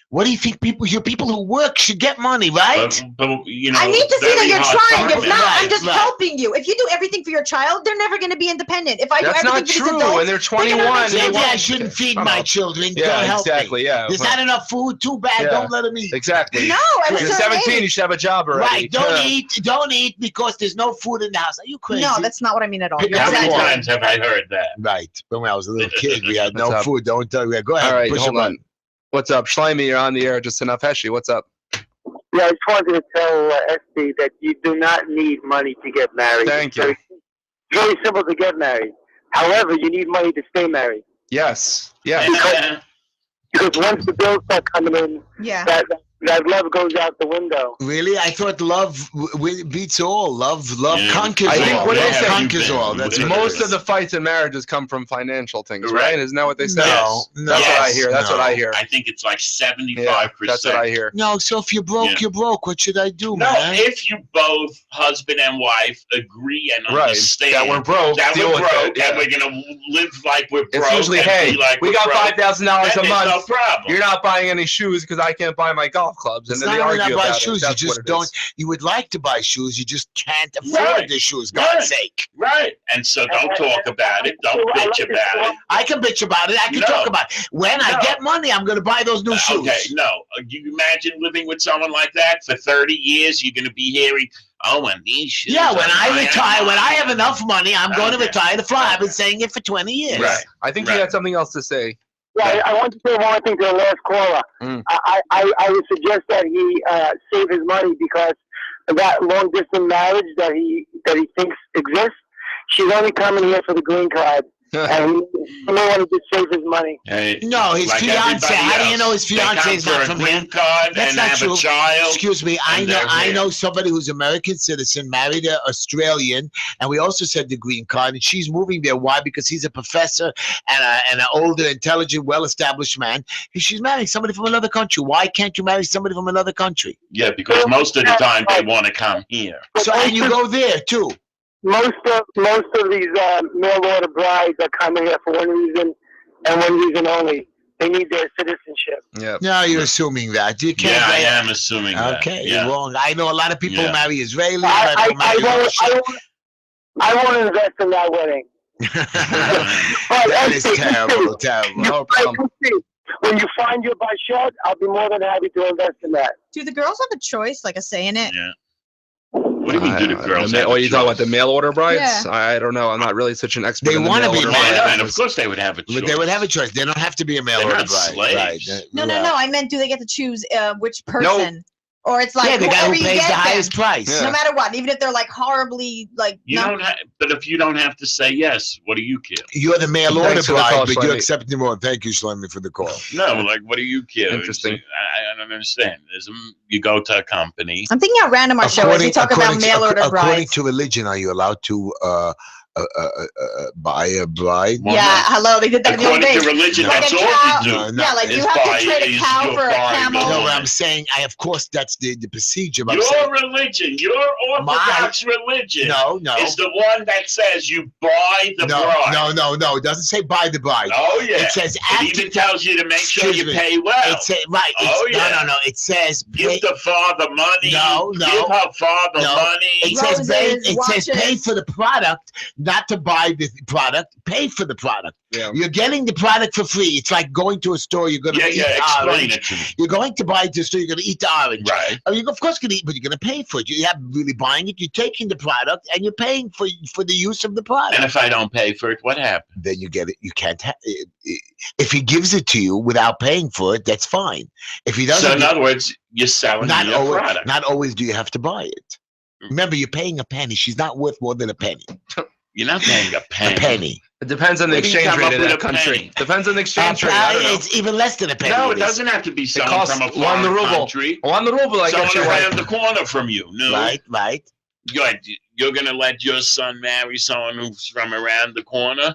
What do you think people who work should get money, right? But I need to see that you're trying. If not, I'm just helping you. If you do everything for your child, they're never going to be independent. If I do everything for this adult, when they're 21, maybe I shouldn't feed my children. Yeah, exactly. Yeah. There's not enough food. Too bad. Don't let them eat. Exactly. No, at 17, you should have a job already. Right. Don't eat because there's no food in the house. Are you crazy? No, that's not what I mean at all. How many times have I heard that? Right. When I was a little kid, we had no food. Don't tell me. Go ahead. All right, hold on. What's up? Schleimy, you're on the air just enough. Heshy, what's up? Yeah, I just wanted to tell Esty that you do not need money to get married. Thank you. It's very simple to get married. However, you need money to stay married. Yes. Because once the bills start coming in, that love goes out the window. Really? I thought love beats all. Love Yeah. conquers I think all. what they Love say- conquers all. That's what it Most is. of the fights in marriages come from financial things, Right. right? Isn't that what they say? No, no. That's what I hear. That's no. what I hear. I think it's like 75%. Yeah, that's what I hear. No, so if you're broke, Yeah. you're broke. What should I do, No, man? if you both, husband and wife, agree and Right. understand That we're broke. that deal we're with broke it. and Yeah. we're gonna live like we're broke. It's usually, and hey, be like we we're got broke, $5,000 a then there's month. no problem. You're not buying any shoes because I can't buy my golf clubs, and It's then they not only argue not buy about shoes. it. You That's just what it don't. is. You would like to buy shoes. You just can't afford Right. the shoes. God's sake. Right. And so don't talk about it. Don't bitch about it. I can bitch about it. I can No. talk about it. When I No. get money, I'm going to buy those new shoes. Okay, no. You imagine living with someone like that for 30 years? You're going to be hearing, oh, and these shoes. Yeah, when are I mine, retire, when I have enough money, I'm going to Okay. retire the fly. I've been saying it for 20 years. Right. I think Right. he had something else to say. Yeah, I want to say one thing to the last caller. Mm. I would suggest that he save his money because that long distance marriage that he thinks exists, she's only coming here for the green card, and he may want to just save his money. Hey, No, his like fiance. everybody How do you else. know his They fiance come is for not a from green here? card That's and not have true. a child. Excuse me. I and know. they're I here. know somebody who's American citizen, married an Australian, and we also said the green card, and she's moving there. Why? Because he's a professor and an older, intelligent, well-established man. She's marrying somebody from another country. Why can't you marry somebody from another country? Yeah, because most of the time they want to come here. So and you go there too. Most of these mail order brides are coming here for one reason and one reason only. They need their citizenship. Yeah. No, you're assuming that. You can't. Yeah, I am assuming that. Okay, Yeah. you're wrong. I know a lot of people Yeah. who marry Israelis. I people marry Russian. won't invest in that wedding. That is terrible, terrible. No problem. When you find your bashet, I'll be more than happy to invest in that. Do the girls have a choice, like a say in it? Yeah. What do you mean, do the girls have Oh, a you talking about choice? the mail order brides? Yeah. I don't know. I'm not really such an expert. They in the wanna mail be order married. Why bride not? Of business. course they would have a choice. But they would have a choice. They don't have to be a mail They're order not bride. slaves. Right. No, I meant, do they get to choose which No. person? Or it's like Yeah, the guy whoever who you pays get the them, highest price. Yeah. no matter what, even if they're like horribly like. You no. don't have, but if you don't have to say yes, what do you care? You're the mail order Thanks for the bride, call, but Shlomi. you're accepting more. Thank you, Shlomi, for the call. No, like, what do you care? Interesting. I don't understand. You go to a company. I'm thinking how random our show is. We talk about mail order according brides. to religion, are you allowed to buy a bride? Well, Yeah, hello, they did that in the old According days. to religion, Like that's a all cow- you do. No, Yeah, like is you have buy- to trade a is cow you're for a buying camel. the No, woman. I'm saying, of course, that's the procedure. But I'm Your saying, religion, your Orthodox religion, no, is the one that says you buy the bride. no. It doesn't say buy the bride. Oh yeah. It says It after. even tells you to make sure Excuse you me. pay well. It says right. Oh, It's, yeah. No. It says Give the father money. No. Give her father No. money. It says pay. Roses, It says pay watches. for the product, not to buy the product. Pay for the product. Yeah. You're getting the product for free. It's like going to a store. You're going to eat the Explain orange. it to me. You're going to buy it to the store. You're going to eat the orange. Right. I mean, of course, you're going to eat, but you're going to pay for it. You're not really buying it. You're taking the product and you're paying for the use of the product. And if I don't pay for it, what happens? Then you get it. You can't. If he gives it to you without paying for it, that's fine. If he doesn't, So in other words, you're selling not me a always. product. Not always do you have to buy it. Remember, you're paying a penny. She's not worth more than a penny. You're not paying a penny. A penny. It depends on the Where do you exchange come rate up of with that a country. penny? Depends on the exchange rate. I don't know. It's even less than a penny. No, it is. doesn't have to be someone costs from a one foreign ruble. country. One ruble, I Someone guess you're around right. the corner from you. No. Right. Good. You're going to let your son marry someone who's from around the corner?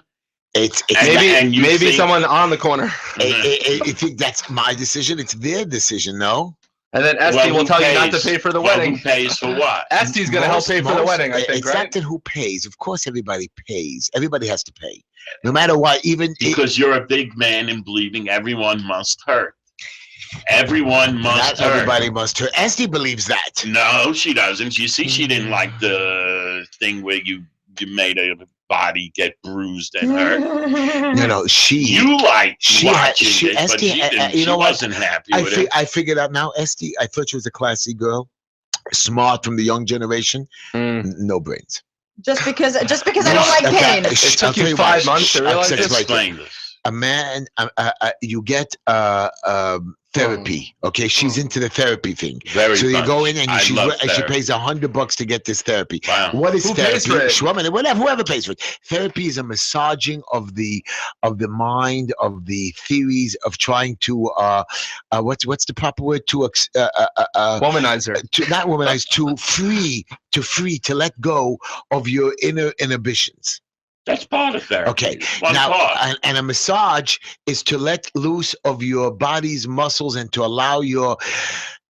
It's And you Maybe think- someone on the corner. I think that's my decision. It's their decision. No. And then Esty Well, will who tell you not to pays? pay for the Well, wedding. who pays for what? Esty's going to help pay for the wedding, I think, it's right? not that who pays. Of course, everybody pays. Everybody has to pay, no matter what. Even Because you're a big man and believing everyone must hurt. Everyone must not hurt. everybody must hurt. Esty believes that. No, she doesn't. You see, she didn't like the thing where you made a body get bruised and hurt. No. You liked She watching had- it, but Esty, she didn't. you know She what? wasn't happy with it. I figured out now. Esty, I thought she was a classy girl, smart from the young generation, no brains. Just because I don't like pain. It took you 5 months to realize this? Explain this. A man, you get therapy. Okay, she's into the therapy thing. Very So you much. go in and I she love pays $100 to get this therapy. Wow. What is Who pays therapy? for it? Whoever pays for it. Therapy is a massaging of the mind, of the theories of trying to what's the proper word, to Womanizer. not womanize, to let go of your inner inhibitions. That's part of therapy. Okay. One Now, part. and a massage is to let loose of your body's muscles and to allow your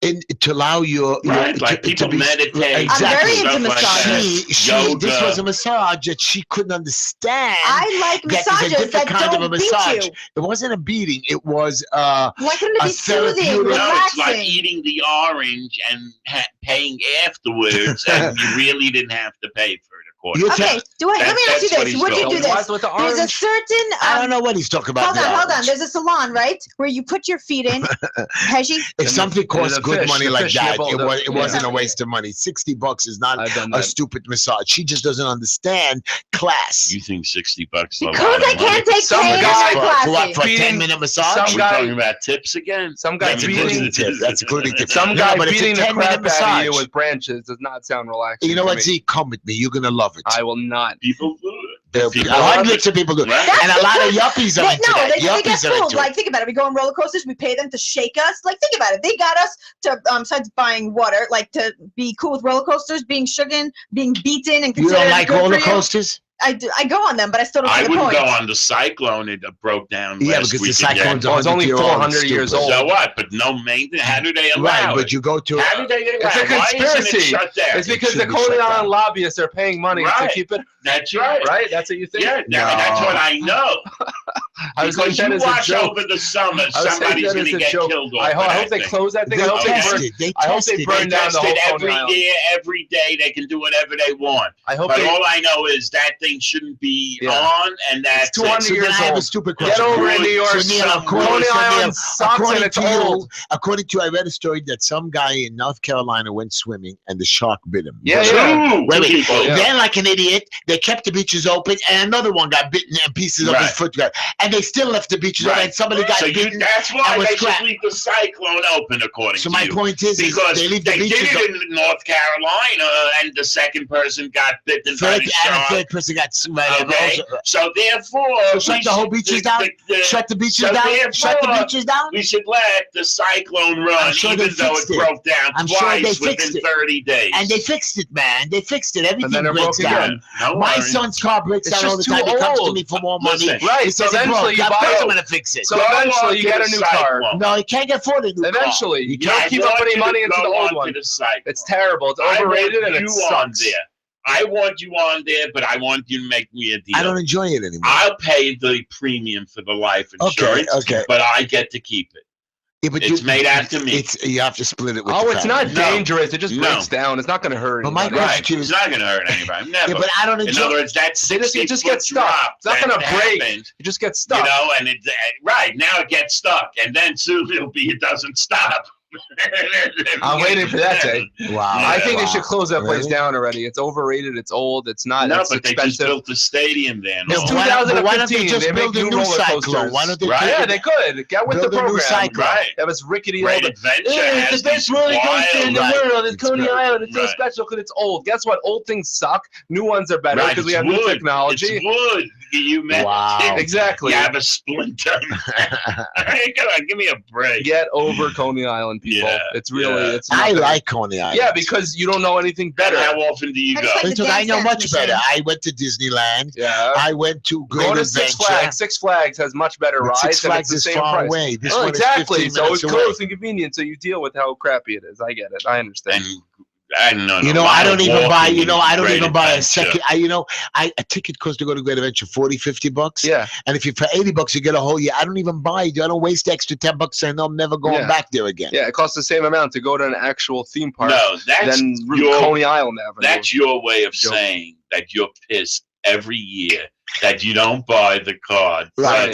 Right, like people meditate. Exactly. I'm very into Stuff like that. massages. This Yoga. was a massage that she couldn't understand. I like that there's a massages different that kind of a don't beat massage. you. It wasn't a beating. It was Why couldn't it a be soothing, therapeutic- No, it's like relaxing? eating the orange and paying afterwards, and you really didn't have to pay for it. According You're to Okay, let me ask you that's what this. he's Would you talking do about. this? With the There's a orange? certain I don't know what he's talking about. hold on. There's a salon, right, where you put your feet in. Heshy? If something costs the good fish- money the like fish that, nibble, it wasn't a Yeah. waste of money. $60 is not I've done a that. stupid massage. She just doesn't understand class. You think $60 is a lot Because of I money? can't take Some pain guy- in for classy. what? For a Beating 10-minute massage? some We're guy- talking about tips again. Some guy That's beating including tip. That's including tip. some No, guy but it's a beating the 10-minute crap out of massage. you with branches does not sound relaxing. You know to what, me. Z? Come with me. You're gonna love it. I will not. People do it. People Hundreds of people do it. Right. And a lot of yuppies are They, into no, that. they get Yuppies are fooled. into Like, it. think about it. We go on roller coasters. We pay them to shake us. Like, think about it. They got us to, besides buying water, like to be cool with roller coasters, being shaken, being beaten, and You considered don't like good roller for you. coasters? I go on them, but I still don't I see the wouldn't point. go on the cyclone. It broke down Yeah, last because the week cyclone's again. Well, it's only 100-year-old 400 years stupid. old. So what? But no maintenance. How do they allow Right, but it? you go to How do they allow It's a it? Why isn't it conspiracy. shut down? It's because should the be Coney shut Island down. lobbyists are paying money to Right. keep it. That's right. Right? That's what you think? Yeah, that's what I know. I was going Because that you as a watch joke. over the summer, I was saying somebody's that going as to a get joke. killed off I of hope that they thing. close that thing. They I hope they burn. tested. They I hope they tested. burn down the Tested whole Coney every Island. year, every day. They can do whatever they want. I hope But they. all I know is that thing shouldn't be Yeah. on, and that's 200 it. So then years I have a old. stupid Get question. over in New York. So Neil, Coney Island sucks and it's old. according to, I read a story that some guy in North Carolina went swimming and the shark bit him. Yeah, Two yeah. Wait. people. Yeah. Then, like an idiot, they kept the beaches open, and another one got bitten, and pieces of his Right. foot got, and they still left the beaches open, Right. and somebody got So bitten. that's why and was they should scrapped. leave the cyclone open, according So to my you. point is Because they leave the they did beaches open. it in North Carolina, and the second person got bitten by Third, the and a shark. third person got Okay, so therefore, So shut the whole beaches down? Shut the beaches so down. therefore, Shut the beaches down. we should let the cyclone run, I'm sure they even though it fixed it. broke down I'm sure they twice fixed within it. 30 days. And they fixed it, man. They fixed it. Everything then it breaks broke down. again. No My worries. son's car breaks It's down all the just time. too He comes to old. me for more money. Listen. Right. He So says it eventually broke. you Of buy course it. I'm gonna fix it. So Go eventually on you to get the a new car. cyclone. No, he can't get afford a new Eventually, you Yeah, don't keep I on want putting you to money into the go old on one. to the cyclone. It's terrible. It's I overrated want and it you on sucks. there. I want you on there, but I want you to make me a deal. I don't enjoy it anymore. I'll pay the premium for the life insurance, okay. but I get to keep it. Yeah, but It's made out to me. You have to split it with Oh, the it's family. not No. dangerous. It just No. breaks down. It's not going to hurt But my anybody. question Right. to you It's is, not going to hurt anybody. Never. yeah, but I don't In enjoy other words, that They just- 60 it just gets foot stuck. drop It's not that gonna break. happened, It just gets stuck. You know, and right now it gets stuck, and then soon it doesn't stop. I'm waiting for that day. Wow. Yeah. I think they wow. should close that place Really? down already. It's overrated. It's old. It's not. No, It's but they just expensive. built the stadium there. No, No, why don't they 2015, just they build make a new new roller cyclone? coasters. Why don't they Right. take Yeah, it- they could get with Build the a new program. cyclone. Right. That was rickety Great old. Adventure It's has the best these roller coaster in the wild- Right. world. It's It's Coney great. Island. It's so Right. special because it's old. Guess what? Old things suck. New ones are better Right, because we it's have new wood. technology. It's wood. You met Wow. Exactly. You have a splinter. Come on, give me a break. Get over Coney Island, people. Yeah, It's really. yeah. It's. I nothing. like Coney Island. Yeah, because you don't know anything And better. how often do you I go? just like- Listen, the I know dance much better. machine. I went to Disneyland. Yeah. I went to Great Go to Adventure. Six Flags. Six Flags has much better But rides. Six and Flags it's the is same far price. away. This Oh, one exactly. is 15 So minutes it's away. close and convenient. So you deal with how crappy it is. I get it. I understand. And I don't know. You know, I don't even buy. You know, I don't even buy a second. A ticket costs to go to Great Adventure $40-$50. Yeah. And if you pay $80, you get a whole year. I don't even buy it. I don't waste the extra $10. I know I'm never going Yeah. back there again. Yeah, it costs the same amount to go to an actual theme park No, that's than your Coney Island Avenue. that's your way of Joke. saying that you're pissed every year that you don't buy the card. Right.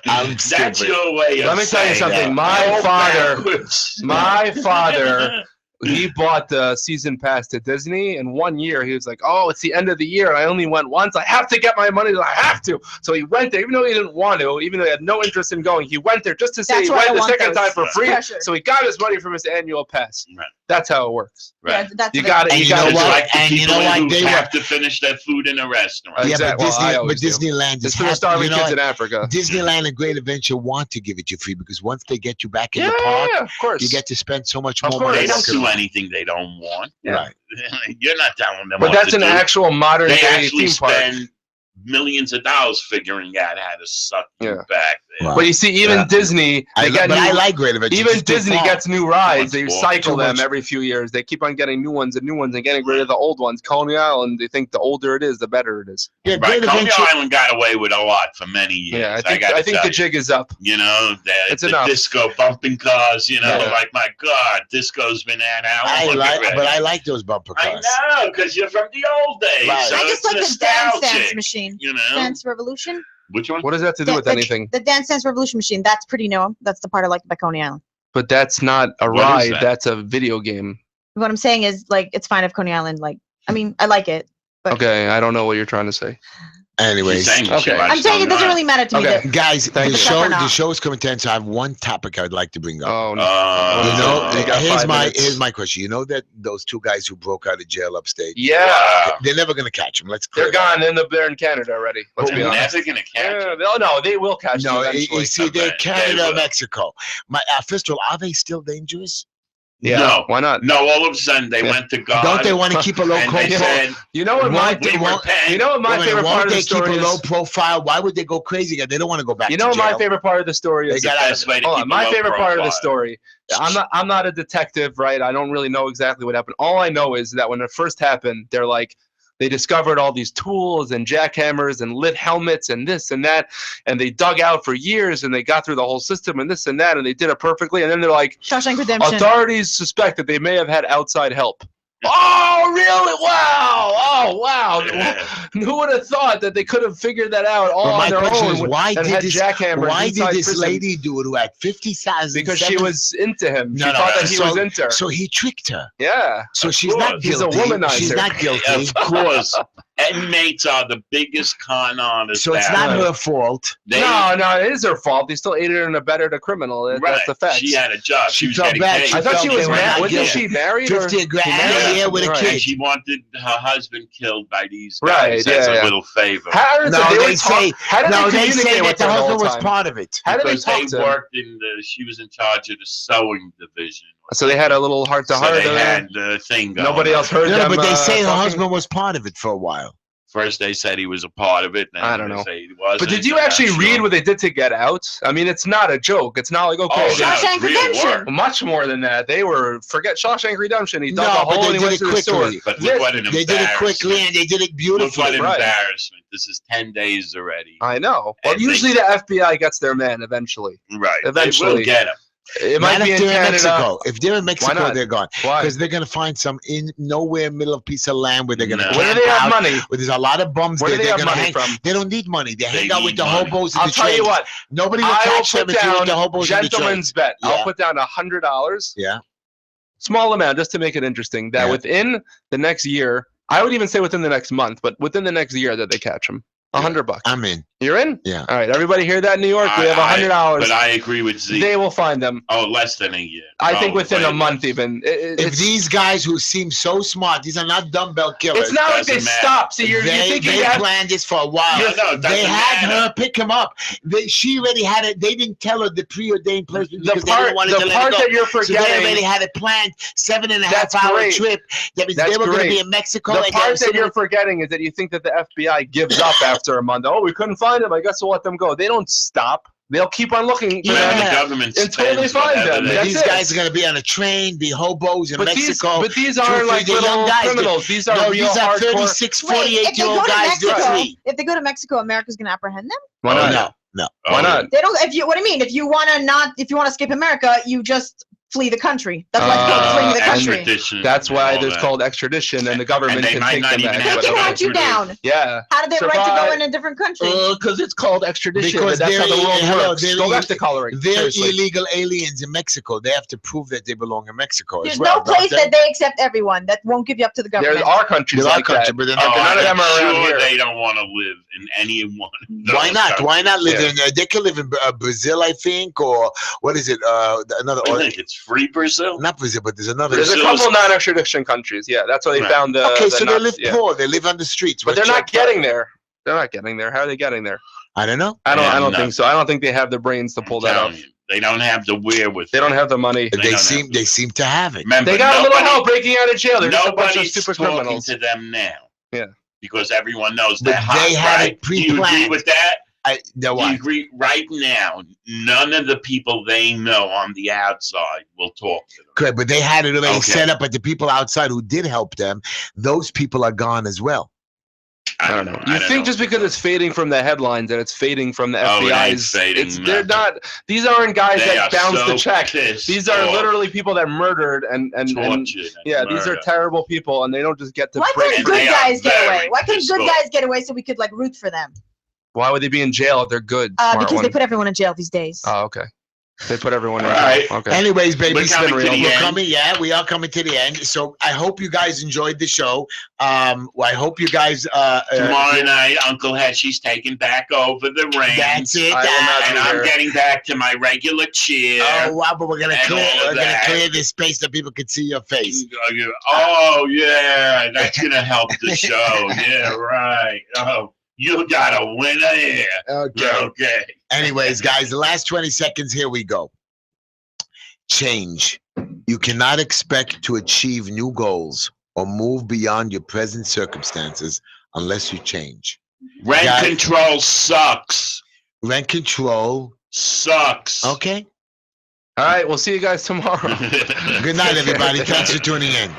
I'm That's stupid. your way of Let me tell you saying something. that. My Go father- backwards. My father he bought the season pass to Disney, and 1 year he was like, "Oh, it's the end of the year. I only went once. I have to get my money. I have to." So he went there, even though he didn't want to, even though he had no interest in going. He went there just to say he went the second time for free. So he got his money from his annual pass. Right. That's how it works. Right. Yeah, that's You got it. You know what? And you know what? They have to finish their food in a restaurant. Yeah, Exactly. but Disneyland is for the starving kids in Africa. Disneyland and Great Adventure want to give it you free because once they get you back in the park, of course, you get to spend so much Of more course. money. They don't do anything they don't want. Right. You're not telling them But what that's to an do. actual modern They day actually theme park. spend millions of dollars figuring out how to suck you back there. Wow. But you see, even Disney, I like Great Adventure. even Disney gets new rides. Too They much cycle Too them much. every few years. They keep on getting new ones and getting rid of the old ones. Coney Island, they think the older it is, the better it is. Yeah, Right. Great Coney Adventure. Island got away with a lot for many years. Yeah, I gotta think tell the you. jig is up. You know, It's the enough. disco bumping cars, you know, Yeah. like, my God, disco's been out how long But I already? like those bumper I cars. know, because you're from the old days. Right. So I it's just like the Dance nostalgic, Dance machine. you know? Dance Revolution. Which one? What does that have to do with anything? The Dance Dance Revolution machine. That's pretty new. That's the part I like by Coney Island. But that's not a What is ride. that? That's a video game. What I'm saying is, like, it's fine if Coney Island, like, I mean, I like it. But Okay, I don't know what you're trying to say. Anyways, She's saying she Okay. likes I'm saying it Coney doesn't Island. really matter to me. Okay. that- guys, Thank the you. show is coming to end. So I have one topic I'd like to bring up. Oh, no. You know, you got 5 minutes. here's my question. You know that those two guys who broke out of jail upstate, Yeah, they're never gonna catch them. Let's they're clear that. gone. They're in Canada already. Let's be They're honest. never gonna catch Yeah, it. no, they will catch No, them you eventually. see, they're Okay, Canada, they will. Mexico. First of all, are they still dangerous? Yeah, No. why not? No, all of a sudden they went to God. Don't they want to keep a low and they profile? said, You know what my we repent. you know what my favorite part of the they keep story a low is? profile? Why would they go crazy? They don't want to go back You to know jail. what my favorite part of the story They is? got the out of best it. way to Hold keep on, a my low favorite part of the profile. story. I'm not a detective, right? I don't really know exactly what happened. All I know is that when it first happened, they're like, they discovered all these tools and jackhammers and lit helmets and this and that, and they dug out for years and they got through the whole system and this and that, and they did it perfectly. And then they're like, Shawshank Redemption. authorities suspect that they may have had outside help. Oh, really? Wow. Oh, wow. Yeah. Who would have thought that they could have figured that out all But on my their question own is, with- why and did had this? jackhammers Why did inside this prison? lady do it? Who had 50,000? Because she was into him. She No, thought no, that he so- was into her. So he tricked her. Yeah. So Of she's not course. He's a guilty. womanizer. She's not guilty. Of course, inmates are the biggest con artists. So it's out not there. her fault. They- No, it is her fault. He still aided and abetted a criminal. right. That's the fact. She had a job. She She was felt getting bad. paid. She I thought felt she they was were not married. Wasn't guilty. she married? or- 50 grand Yeah. a year with a Right. kid. And she wanted her husband killed by these Right, guys as yeah, a yeah. little favor. How did No, they they would talk- say how did no. they They say communicate that with the her the whole husband was time? part of it. How did they Because talk they to him? worked in she was in charge of the sewing division. So they had a little heart to So heart. they had the thing going. Nobody else heard No, them. but they say her talking? husband was part of it for a while. First they said he was a part of it. Then I don't they know. say he wasn't. But did you I'm not actually sure. read what they did to get out? I mean, it's not a joke. It's not like, okay, Oh, they- no, it's Shawshank real Redemption. work. much more than that. They were, forget Shawshank Redemption. He dug No, a but hole they and he did went it to the store. quickly. But look what an They did it quickly embarrassment. and they did it Look beautifully. what an Right. embarrassment. This is 10 days already. I know. Well, And usually the FBI gets their man eventually. Right. Eventually. They will get him. It might Not be if in they're in Canada. Mexico. If they're in Why Mexico, not? they're gone. Why? Because they're gonna find some in nowhere middle of piece of land where they're gonna No. Where do camp they have out, money? where there's a lot of bums Where do there. they They're have gonna money hang. from? They don't need money. They hang out with need the money. hobos and I'll the tell you trains. what. Nobody will I will catch them put if you're with the down hobos and the trains. gentleman's bet. I'll Yeah. put down $100. Yeah. Small amount just to make it interesting. That Yeah. within the next year, I would even say within the next month, but within the next year that they catch him. $100. I'm in. You're in? Yeah. All right. Everybody hear that in New York? We have $100. But I agree with Z. They will find them. Oh, less than a year. I think Oh, within a wait. month even. If these guys who seem so smart, these are not dumbbell killers. It's not like they doesn't matter. stop. See, you're thinking they that. planned this for a while. Yeah, no, it they doesn't had matter. her pick him up. She already had it. They didn't tell her the preordained placement because they didn't want to The let part it go. that you're So they forgetting. already had it planned. 7.5 That's hour great. trip. That means That's they were going to great. be in Mexico. The and part that they you're forgetting is that you think that the FBI gives up after a month. Oh, we couldn't find him. I guess we'll let them go. They don't stop. They'll keep on looking for Yeah, them. the government Until they spends find whatever them. they- That's these it. guys are going to be on a train, be hobos in But Mexico. these aren't like They're little young guys. criminals. These are No, real these are hardcore. 36, Wait, if they go 48-year-old to guys. They're Mexico, free. if they go to Mexico, America's gonna apprehend them. Why Oh, not? yeah. No. Oh, Why not? They don't. If you, what I mean, if you want to skip America, you just flee the country. That's why it's called fleeing the country. Extradition. That's why all there's that. called extradition, and the government And they can might take not them even back. have They to can go hunt you through down. Yeah. How did they have right to go Surprise. in a different country? Because it's called extradition. Because That's how the world works. they're Go back to coloring. They're Seriously. illegal aliens in Mexico. They have to prove that they belong in Mexico There's as well. no place that they accept everyone that won't give you up to the There government. are countries There are like countries, that. but they're Oh, not. none of them are around sure here. they don't want to live in any one. of those Why not? Why not live Yeah. in? They can live in Brazil, I think, or what is it? Another. I think it's free Brazil. Not Brazil, but there's another. There's a Brazil is- couple non-extradition countries. Yeah, that's why they Right. found the. Okay, the so they Nazi- live yeah. poor. They live on the streets. But they're What's not your getting there. They're not getting there. How are they getting there? I don't know. I Yeah, don't no. think so. I don't think they have the brains to pull I'm that off. telling you, they don't have the wherewithal. They don't have the money. They don't have They seem to have it. Remember, They got a little nobody- help breaking out of jail. They're just a bunch of Nobody's super talking criminals. to them now. Yeah. Because everyone knows But they're hot, they had right? it Do you agree pre-planned. with that? No, Do you what? agree? Right now, none of the people they know on the outside will talk to them. Good, but they had it already Okay. set up. But the people outside who did help them, those people are gone as well. I don't know. You think just because it's fading from the headlines and it's fading from the Oh, it ain't FBI's, fading, they're nothing. not. These aren't guys They that are bounce the so check. pissed These are off, literally people that murdered and tortured. and yeah, these are murdered. terrible people, and they don't just get to Why break. couldn't And good they are guys get very away? Why couldn't pissed good off. guys get away so we could like root for them? Why would they be in jail if they're good? Smart Because they one. put everyone in jail these days. Oh, okay. They put everyone in Right. jail. Okay. Anyways, baby, We're coming to the end. we are coming to the end. So I hope you guys enjoyed the show. I hope you guys. Tomorrow night, Uncle Heshy's taking back over the reins. That's it. I will not And be I'm there. getting back to my regular chair. Oh wow! But we're gonna And clear. all of We're gonna that. clear this space so people can see your face. Oh, yeah, that's going to help the show. Yeah, right. Oh, you got a winner here. Okay. Okay. Anyways, guys, the last 20 seconds. Here we go. Change. You cannot expect to achieve new goals or move beyond your present circumstances unless you change. Rent Got it. control sucks. Rent control. Sucks. Okay. All right. We'll see you guys tomorrow. Good night, everybody. Thanks for tuning in.